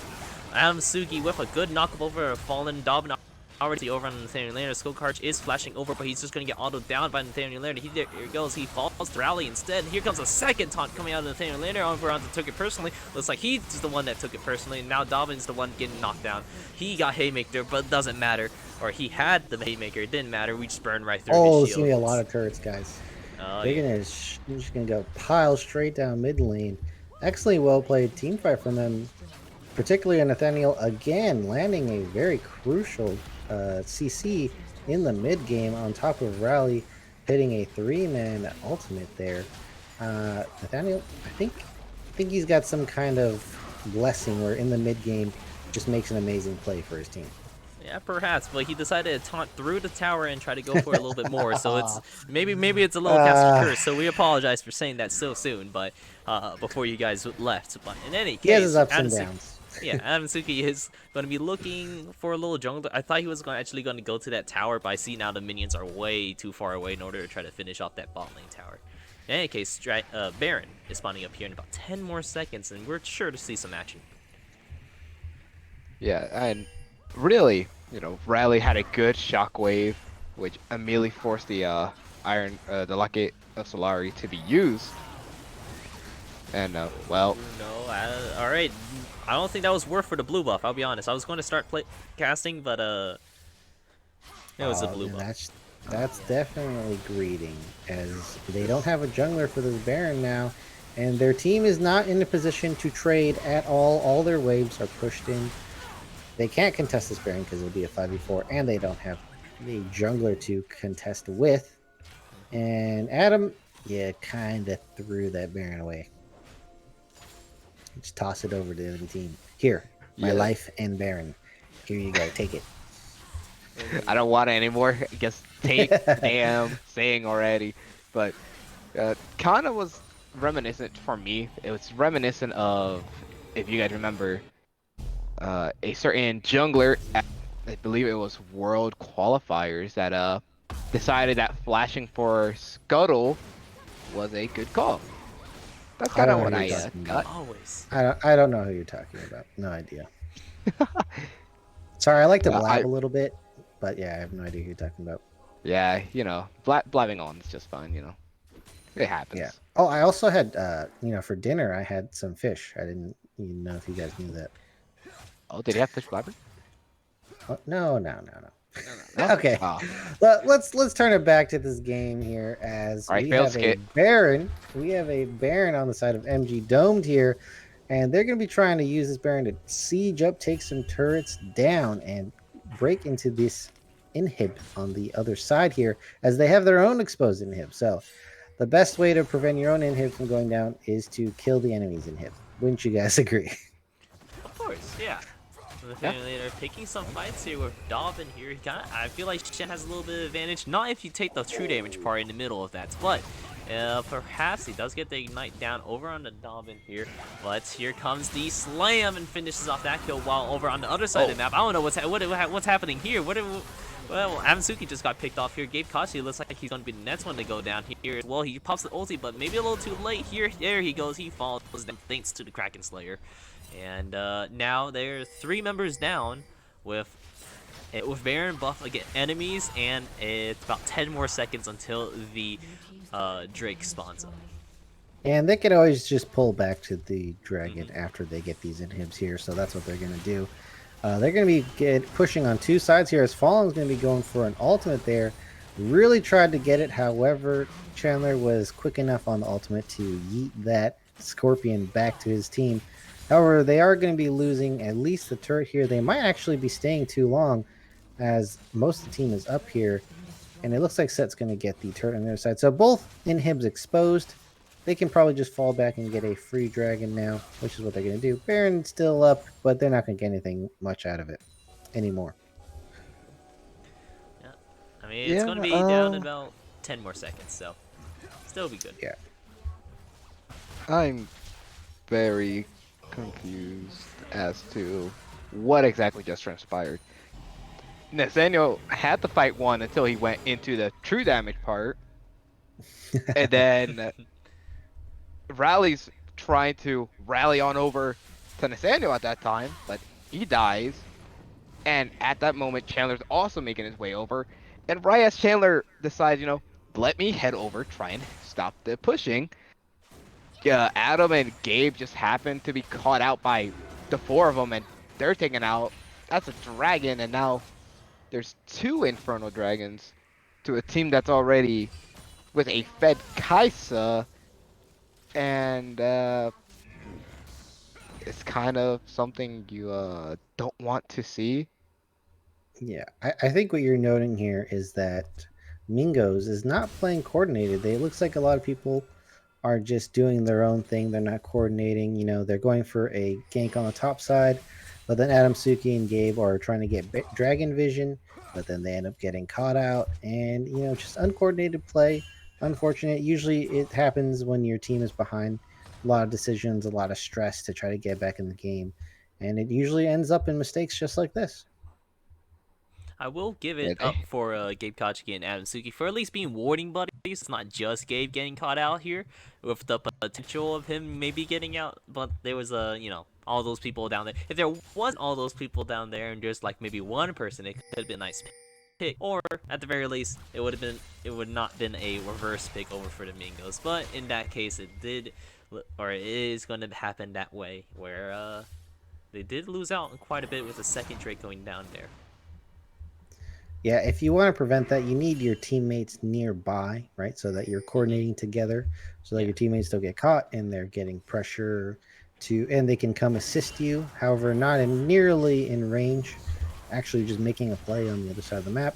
Adam Suki with a good knockup over a fallen Dobbin. Already over on Nathaniel Lander. Skull Karch is flashing over, but he's just going to get autoed down by Nathaniel Lander. Here goes. He falls to Rally instead. Here comes a second taunt coming out of Nathaniel Lander over onto Took It Personally. Looks like he's the one that took it personally, and now Dobbin's the one getting knocked down. He got Haymaker, but it doesn't matter. Or he had the Haymaker. It didn't matter. We just burned right through Oh, his there's shield. gonna be a lot of turrets, guys. Oh, They're yeah. gonna just gonna go pile straight down mid lane. Excellently well played team fight from them, particularly Nathaniel again landing a very crucial CC in the mid game on top of Rally, hitting a three-man ultimate there. Nathaniel, I think he's got some kind of blessing where in the mid game just makes an amazing play for his team. Yeah, perhaps, but he decided to taunt through the tower and try to go for it a little bit more. So it's maybe it's a little caster uh, curse. So we apologize for saying that so soon, but before you guys left. But in any he has his case, ups and Adam downs. yeah, Adam Suki is going to be looking for a little jungle. I thought he was actually going to go to that tower, but I see now the minions are way too far away in order to try to finish off that bot lane tower. In any case, Baron is spawning up here in about 10 more seconds, and we're sure to see some action. Yeah, and really, Rally had a good shockwave, which immediately forced the the Locket of Solari to be used. And well, No, all right. I don't think that was worth for the blue buff. I'll be honest. I was going to start casting, but it was a blue And buff. that's definitely greeting, as they don't have a jungler for this Baron now, And their team is not in a position to trade at all. All their waves are pushed in. They can't contest this Baron because it'll be a 5v4, and they don't have a jungler to contest with. And Adam, yeah, kind of threw that Baron away. Just toss it over to the enemy team. Here, my Yeah. life and Baron. Here you go. Take it. I don't want it anymore. I guess take the damn saying already. But kind of was reminiscent for me. It was reminiscent of, if you guys remember, a certain jungler at, I believe it was World Qualifiers that decided that flashing for Scuttle was a good call. That's I kind don't of know what who you're I talking got. about. Always. I don't know who you're talking about. No idea. Sorry, I like to blab I a little bit, but yeah, I have no idea who you're talking about. Yeah, blabbing on is just fine. It Yeah. happens. Oh, I also had for dinner I had some fish. I didn't even know if you guys knew that. Oh, did he have fish blabber? Oh, no. No, no, no. Okay, Oh, let's turn it back to this game here as all right, we failed have a skit. Baron. We have a Baron on the side of MG domed here, and they're going to be trying to use this Baron to siege up, take some turrets down, and break into this inhib on the other side here, as they have their own exposed inhib. So the best way to prevent your own inhib from going down is to kill the enemy's inhib. Wouldn't you guys agree? Of course, yeah. Yeah. They're picking some fights here with Dobbin here. I feel like Shen has a little bit of advantage. Not if you take the true damage part in the middle of that, but perhaps he does get the ignite down over on the Dobbin here. But here comes the slam and finishes off that kill. While over on the other side of the map, I don't know what's happening here. Well, Avansuki just got picked off here. Gabe Kashi looks like he's going to be the next one to go down here. Well, he pops the ulti, but maybe a little too late here. There he goes. He falls down thanks to the Kraken Slayer. And now there are 3 members down with Baron buff against enemies, and it's about 10 more seconds until the Drake spawns up. And they can always just pull back to the dragon after they get these inhibs here, so that's what they're going to do. They're going to be pushing on 2 sides here, as Fallen's going to be going for an ultimate there. Really tried to get it, however, Chandler was quick enough on the ultimate to yeet that Scorpion back to his team. However, they are going to be losing at least the turret here. They might actually be staying too long, as most of the team is up here. And it looks like Set's going to get the turret on the other side. So both inhibs exposed. They can probably just fall back and get a free dragon now, which is what they're going to do. Baron's still up, but they're not going to get anything much out of it anymore. Yeah, I mean, it's going to be down in about 10 more seconds, so still be good. Yeah. I'm very confused as to what exactly just transpired. Nathaniel had the fight won until he went into the true damage part, and then Rally's trying to rally on over to Nathaniel at that time, but he dies. And at that moment, Chandler's also making his way over. And right as Chandler decides, let me head over, try and stop the pushing, Adam and Gabe just happen to be caught out by the 4 of them, and they're taken out. That's a dragon, and now there's 2 Infernal Dragons to a team that's already with a fed Kaisa, and it's kind of something you don't want to see. Yeah, I think what you're noting here is that Mingos is not playing coordinated. It looks like a lot of people are just doing their own thing. They're not coordinating. They're going for a gank on the top side, but then Adam Suki and Gabe are trying to get Dragon Vision, but then they end up getting caught out. And, just uncoordinated play. Unfortunate. Usually it happens when your team is behind. A lot of decisions, a lot of stress to try to get back in the game. And it usually ends up in mistakes just like this. I will give Yeah, it up for Gabe Kochiki and Adam Suki for at least being warding buddies. It's not just Gabe getting caught out here, with the potential of him maybe getting out. But there was all those people down there. If there wasn't all those people down there and just like maybe one person, it could have been a nice pick. Or at the very least, it would not been a reverse pick over for the Mingos. But in that case, it did, or it is going to happen that way, where they did lose out quite a bit with the second Drake going down there. Yeah, if you want to prevent that, you need your teammates nearby, right? So that you're coordinating together, so that Yeah. your teammates don't get caught and they're getting pressure and they can come assist you. However, not in nearly in range, actually just making a play on the other side of the map.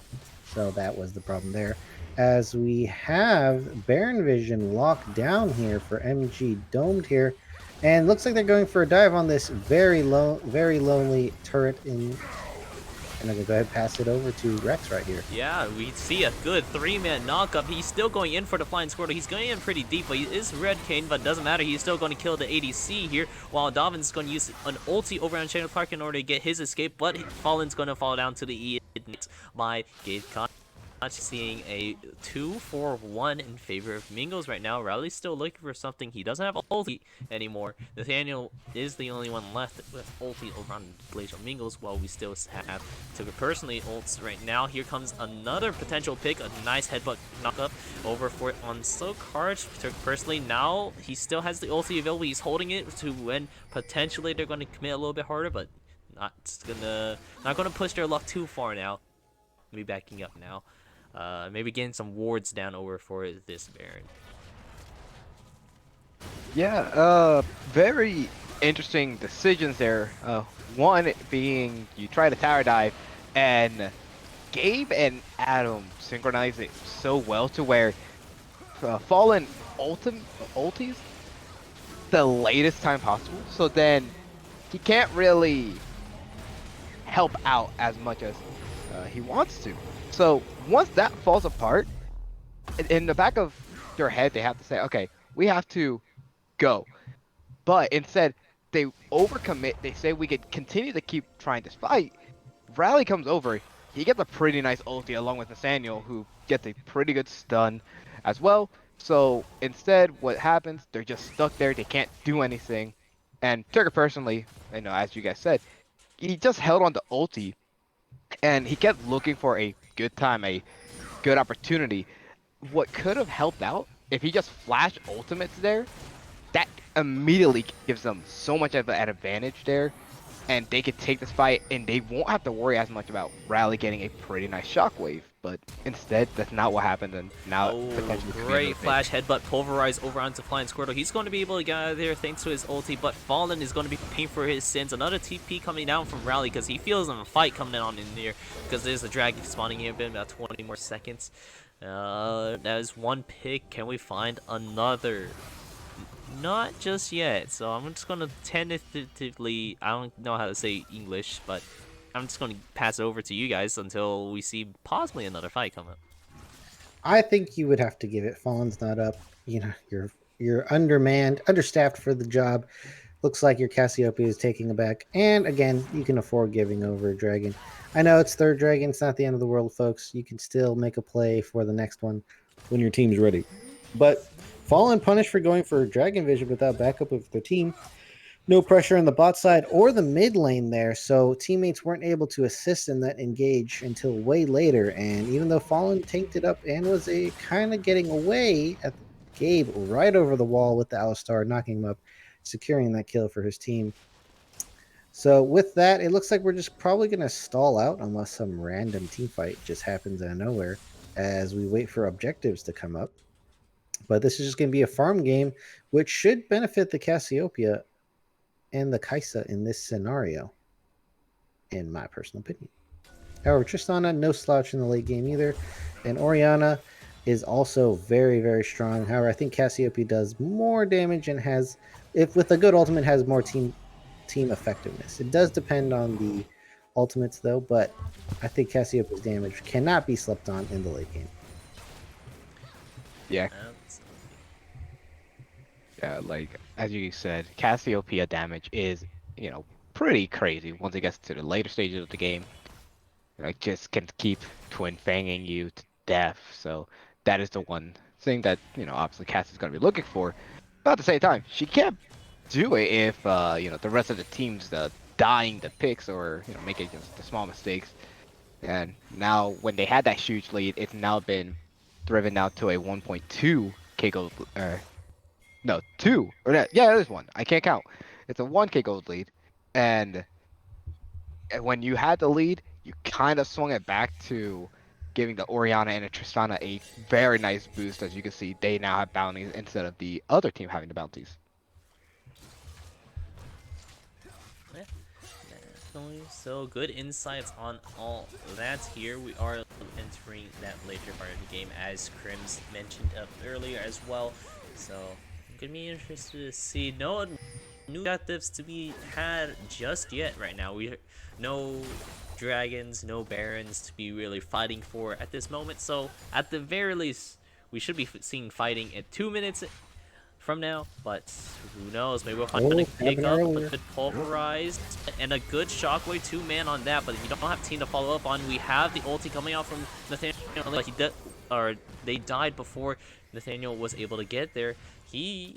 So that was the problem there. As we have Baron Vision locked down here for MG domed here, and looks like they're going for a dive on this very lonely turret in, and I'm gonna go ahead and pass it over to Rex right here. Yeah, we see a good three-man knockup. He's still going in for the flying squirtle. He's going in pretty deep, but he is red cane, but doesn't matter. He's still going to kill the ADC here, while Dovin's going to use an ulti over on Channel Park in order to get his escape, but Fallen's going to fall down to the E by Gate Con. Seeing a 2-for-1 in favor of Mingos right now. Riley's still looking for something. He doesn't have ulti anymore. Nathaniel is the only one left with ulti over on Glacial Mingos, while we still have Tucker personally ults right now. Here comes another potential pick. A nice headbutt knockup over for on Silk Heart. Tucker personally, now he still has the ulti available. He's holding it to when potentially they're going to commit a little bit harder, but not gonna push their luck too far now. Be backing up now. Maybe getting some wards down over for this Baron. Yeah, very interesting decisions there. One being you try to tower dive, and Gabe and Adam synchronize it so well to where Fallen ultis the latest time possible. So then he can't really help out as much as he wants to. So once that falls apart, in the back of their head, they have to say, okay, we have to go. But instead, they overcommit. They say we could continue to keep trying this fight. Rally comes over. He gets a pretty nice ulti along with Nathaniel, who gets a pretty good stun as well. So instead, what happens? They're just stuck there. They can't do anything. And Turker personally, as you guys said, he just held on to ulti, and he kept looking for a good time, a good opportunity. What could have helped out if he just flashed ultimates there, that immediately gives them so much of an advantage there, and they could take this fight, and they won't have to worry as much about Rally getting a pretty nice shockwave. But instead, that's not what happened, and now it Oh, potentially could be great another flash headbutt pulverize over onto Flying Squirtle. He's going to be able to get out of there thanks to his ulti, but Fallen is going to be paying for his sins. Another TP coming down from Rally because he feels a fight coming on in there because there's a drag spawning here in about 20 more seconds. That is one pick. Can we find another? Not just yet. So I'm just gonna tentatively, I don't know how to say English, but I'm just gonna pass it over to you guys until we see possibly another fight come up. I think you would have to give it. Fallen's not up. You're undermanned, understaffed for the job. Looks like your Cassiopeia is taking a back. And again, you can afford giving over a dragon. I know it's third dragon. It's not the end of the world, folks. You can still make a play for the next one when your team's ready. But Fallen punished for going for Dragon Vision without backup of their team. No pressure on the bot side or the mid lane there, so teammates weren't able to assist in that engage until way later. And even though Fallen tanked it up and was a kind of getting away at Gabe right over the wall with the Alistar, knocking him up, securing that kill for his team. So with that, it looks like we're just probably going to stall out unless some random team fight just happens out of nowhere as we wait for objectives to come up. But this is just going to be a farm game, which should benefit the Cassiopeia and the Kaisa in this scenario, in my personal opinion. However, Tristana, no slouch in the late game either. And Oriana is also very, very strong. However, I think Cassiopeia does more damage and has, if with a good ultimate, has more team effectiveness. It does depend on the ultimates though, but I think Cassiopeia's damage cannot be slept on in the late game. Yeah, yeah, like as you said, Cassiopeia damage is, pretty crazy once it gets to the later stages of the game. Like just can keep twin fanging you to death. So that is the one thing that, obviously Cass is gonna be looking for. But at the same time, she can't do it if the rest of the team's dying the picks or making just the small mistakes. And now when they had that huge lead, it's now been driven down to a 1.2k gold. No, two. Or yeah, it is one. I can't count. It's a 1k gold lead, and when you had the lead, you kind of swung it back to giving the Oriana and the Tristana a very nice boost. As you can see, they now have bounties instead of the other team having the bounties. Yeah, definitely. So good insights on all that here. We are entering that later part of the game, as Crims mentioned up earlier as well. So I'm gonna be interested to see no new objectives to be had just yet. Right now, we no dragons, no barons to be really fighting for at this moment. So at the very least, we should be seeing fighting at 2 minutes from now, but who knows? Maybe we'll find a Oh, kick happened up, a earlier. good pulverized, and a good shockwave 2-man on that. But if you don't have team to follow up on, we have the ulti coming out from Nathaniel. But or they died before Nathaniel was able to get there. He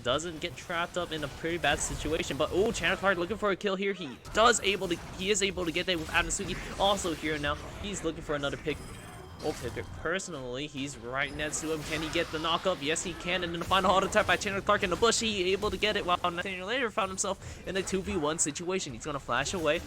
doesn't get trapped up in a pretty bad situation. But oh, Channel Clark looking for a kill here. He is able to get there with Adamsuki also here now. He's looking for another pick. We'll pick it personally. He's right next to him. Can he get the knock up? Yes, he can. And then the final auto attack by Chandler Clark in the bush. He able to get it while Nathaniel later found himself in a 2v1 situation. He's going to flash away.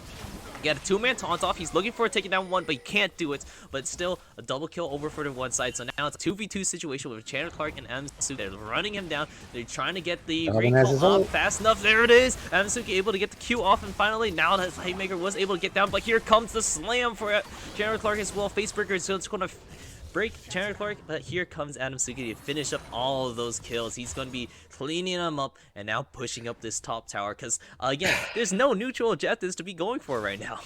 Get a 2-man taunt off. He's looking for a takedown one, but he can't do it. But still, a double kill over for the one side. So now it's a 2v2 situation with Chandler Clark and Amsuki. They're running him down. They're trying to get the Dobbin has recall his up ult. fast enough. There it is. Amsuki able to get the Q off, and finally, now that Haymaker was able to get down. But here comes the slam for Chandler Clark as well. Facebreaker is just going to break Chandler Clark, but here comes Adamsuki to finish up all of those kills. He's going to be cleaning them up and now pushing up this top tower because, again, there's no neutral objectives to be going for right now.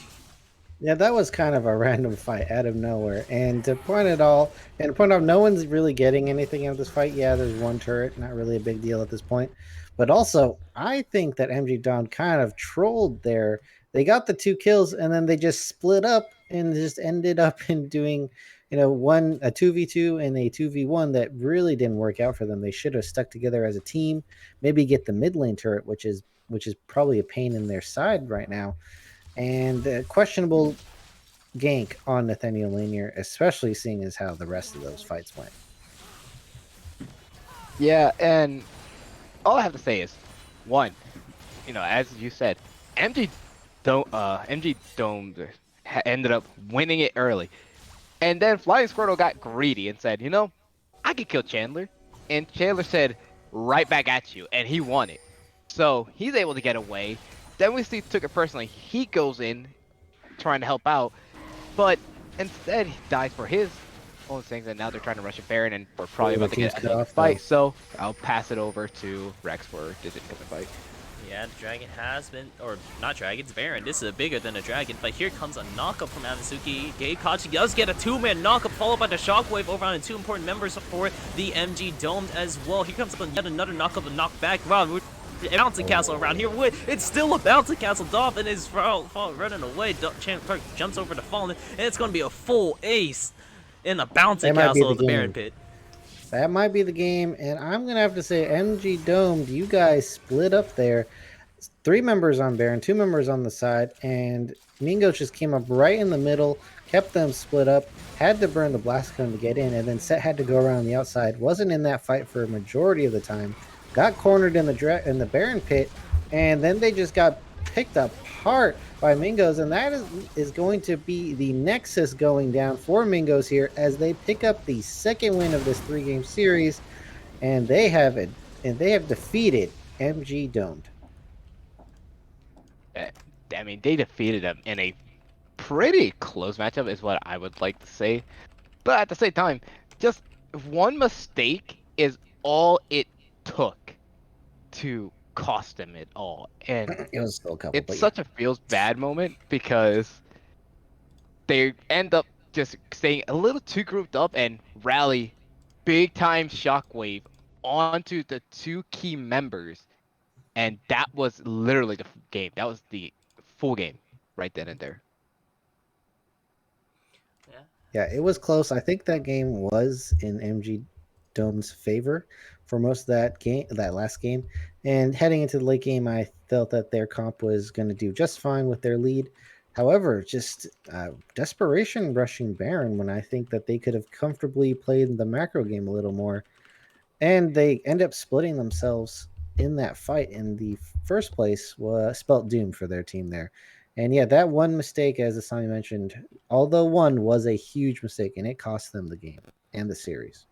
Yeah, that was kind of a random fight out of nowhere. And to point it all, and to point out, no one's really getting anything out of this fight. Yeah, there's one turret, not really a big deal at this point. But also, I think that MG Don kind of trolled there. They got the 2 kills, and then they just split up and just ended up in doing, one a 2v2 and a 2v1 that really didn't work out for them. They should have stuck together as a team, maybe get the mid lane turret, which is probably a pain in their side right now, and questionable gank on Nathaniel Lanier, especially seeing as how the rest of those fights went. Yeah, and all I have to say is, one, as you said, MG MG Dome ended up winning it early, and then Flying Squirtle got greedy and said, I could kill Chandler, and Chandler said, right back at you, and he won it. So he's able to get away. Then we see took it personally. He goes in trying to help out, but instead he dies for his own things, and now they're trying to rush a Baron, and we're probably Oh, the about to team's get cut another off, fight. though. So I'll pass it over to Rex for this incoming fight. Yeah, Dragon has been, or not Dragon, it's Baron. This is bigger than a Dragon, but here comes a knockup from Amasuki. Gabe Kachi does get a 2-man knockup, followed by the Shockwave over on 2 important members for the MG Domed as well. Here comes yet another knockup and knockback. Wow, bouncing castle around here. It's still a bouncing castle. Dolphin is running away. Clark jumps over the Fallen, and it's going to be a full ace in the bouncing That might be castle the of the Baron game. Pit. That might be the game, and I'm going to have to say, MG Domed, you guys split up there. 3 members on Baron, 2 members on the side, and Mingos just came up right in the middle, kept them split up, had to burn the blast cone to get in, and then Set had to go around the outside. Wasn't in that fight for a majority of the time. Got cornered in the Baron Pit, and then they just got picked apart by Mingos, and that is going to be the nexus going down for Mingos here as they pick up the second win of this 3-game series, and they have defeated MG Domed. I mean, they defeated them in a pretty close matchup, is what I would like to say. But at the same time, just one mistake is all it took to cost them it all. And It was still a couple, it's but such a feels bad moment because they end up just staying a little too grouped up and rally big time shockwave onto the 2 key members. And that was literally the game. That was the full game right then and there. yeah, it was close. I think that game was in MG Dome's favor for most of that last game. And heading into the late game, I felt that their comp was going to do just fine with their lead. However, just desperation rushing Baron when I think that they could have comfortably played the macro game a little more. And they end up splitting themselves in that fight in the first place was spelt doom for their team there. And yeah, that one mistake, as Asami mentioned, although one was a huge mistake, and it cost them the game and the series.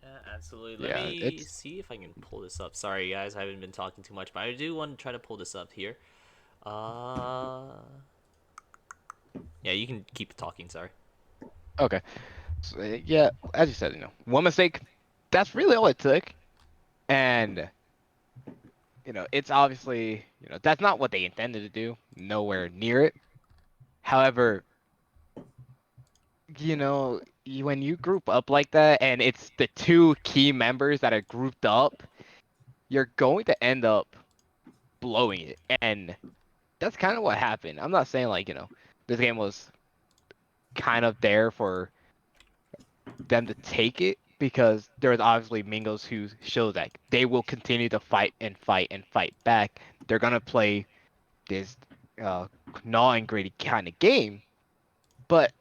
Yeah, absolutely. Let Yeah, me it's see if I can pull this up. Sorry, guys, I haven't been talking too much, but I do want to try to pull this up here. Uh, yeah, you can keep talking. Sorry. okay. So, yeah, as you said, one mistake, that's really all it took. And, it's obviously, that's not what they intended to do, nowhere near it. However, when you group up like that and it's the two key members that are grouped up, you're going to end up blowing it. And that's kind of what happened. I'm not saying like, this game was kind of there for them to take it because there's obviously Mingos who show that they will continue to fight and fight and fight back. They're gonna play this uh gnaw and gritty kind of game, but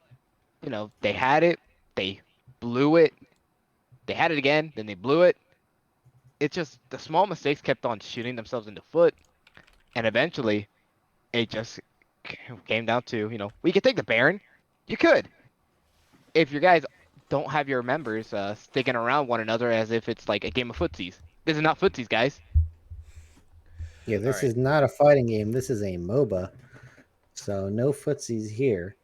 they had it, they blew it, they had it again, then they blew it. It's just the small mistakes kept on shooting themselves in the foot, and eventually it just came down to we could take the Baron, you could, if your guys don't have your members sticking around one another as if it's like a game of footsies. This is not footsies, guys. Yeah, All this right. is not a fighting game. This is a MOBA. So no footsies here.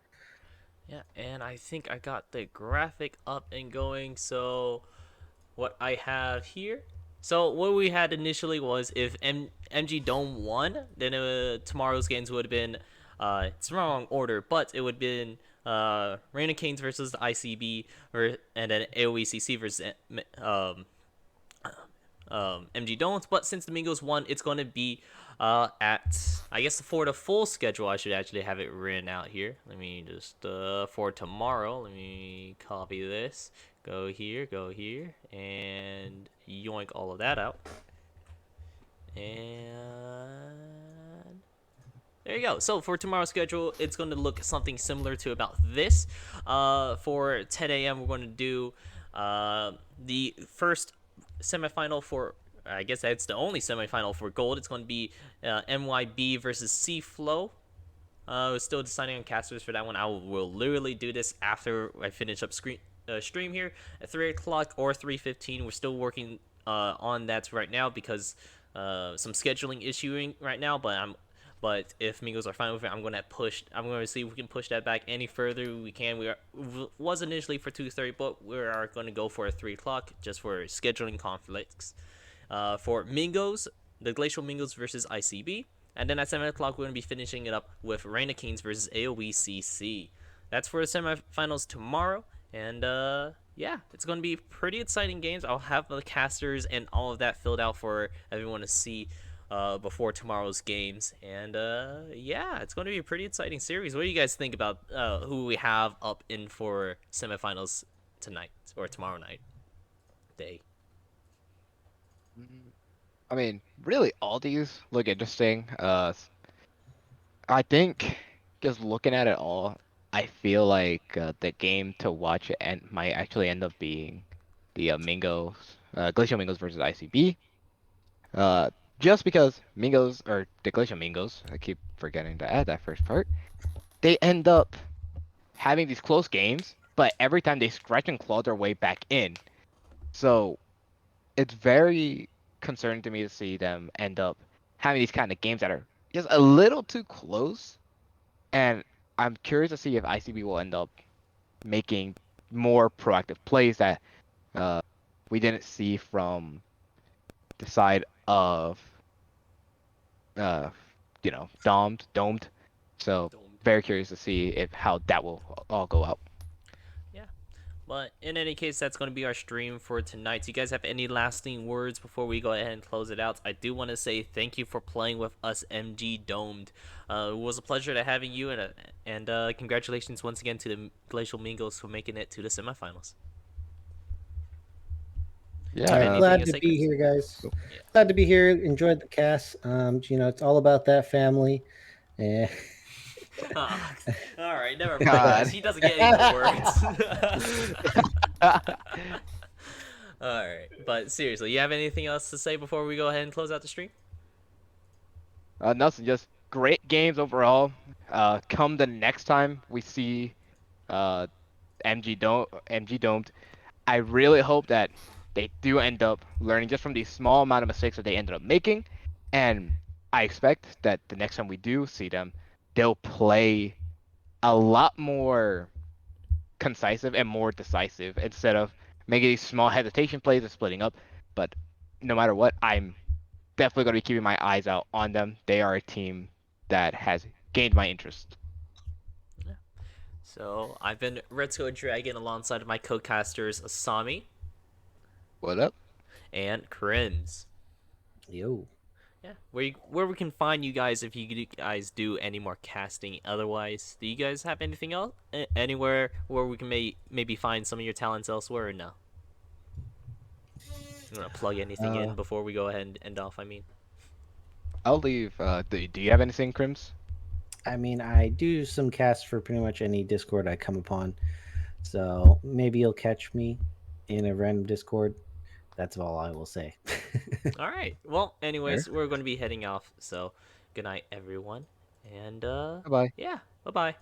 Yeah, and I think I got the graphic up and going. So what I have here. So what we had initially was if MG Dome won, then tomorrow's games would have been, it's wrong order, but it would have been Reign of Kings versus the ICB, and then AOECC versus MG Domes. But since the Mingos won, it's going to be at, I guess for the full schedule, I should actually have it written out here. Let me just, for tomorrow, let me copy this. Go here, and yoink all of that out. And there you go. So for tomorrow's schedule, it's going to look something similar to about this. For 10 a.m., we're going to do the first semifinal for. I guess that's the only semifinal for gold. It's going to be MYB versus C-Flow. We're still deciding on casters for that one. I will literally do this after I finish up stream here at 3 o'clock or 3:15. We're still working on that right now because some scheduling issuing right now. But if Mingos are fine with it, I'm going to see if we can push that back any further. We can. Was initially for 2:30, but we are going to go for a 3 o'clock just for scheduling conflicts. For Mingos, the Glacial Mingos versus ICB. And then at 7 o'clock, we're going to be finishing it up with Reign of Kings versus AOECC. That's for the semifinals tomorrow. And yeah, it's going to be pretty exciting games. I'll have the casters and all of that filled out for everyone to see before tomorrow's games. And yeah, it's going to be a pretty exciting series. What do you guys think about who we have up in for semifinals tonight or tomorrow night day? I mean, really, all these look interesting. I think just looking at it all, I feel like the game to watch and might actually end up being the Mingos, Glacial Mingos versus ICB. Uh, just because Mingos or the Glacial Mingos, I keep forgetting to add that first part. They end up having these close games, but every time they scratch and claw their way back in. So it's very concerning to me to see them end up having these kind of games that are just a little too close. And I'm curious to see if ICB will end up making more proactive plays that uh, we didn't see from the side of uh, domed. So very curious to see if how that will all go out. Yeah. But in any case, that's going to be our stream for tonight. Do you guys have any lasting words before we go ahead and close it out? I do want to say thank you for playing with us, MG Domed. It was a pleasure to having you, and congratulations once again to the Glacial Mingos for making it to the semifinals. Do you All have right, Yeah. anything glad to to say, be Chris? here, guys. Cool. Yeah. Glad to be here. Enjoyed the cast. It's all about that family. Yeah. Ah, all right, never mind, guys. God. He doesn't get any more words. All right, but seriously, you have anything else to say before we go ahead and close out the stream? Nothing. Just great games overall. Come the next time we see uh MG domed, I really hope that they do end up learning just from these small amount of mistakes that they ended up making, and I expect that the next time we do see them, they'll play a lot more concisive and more decisive instead of making these small hesitation plays and splitting up. But no matter what, I'm definitely going to be keeping my eyes out on them. They are a team that has gained my interest. So I've been Retro Dragon alongside of my co-casters Asami What up? and Crims. Yo. Yeah, where we can find you guys if you guys do any more casting. Otherwise, do you guys have anything else? Anywhere where we can maybe find some of your talents elsewhere or no? You want to plug anything Uh, in before we go ahead and end off? I mean, I'll leave. Do you have anything, Crims? I mean, I do some casts for pretty much any Discord I come upon. So maybe you'll catch me in a random Discord. That's all I will say. all right. Well, Sure. anyways, we're going to be heading off. So, good night, everyone, and Bye bye. yeah, bye bye.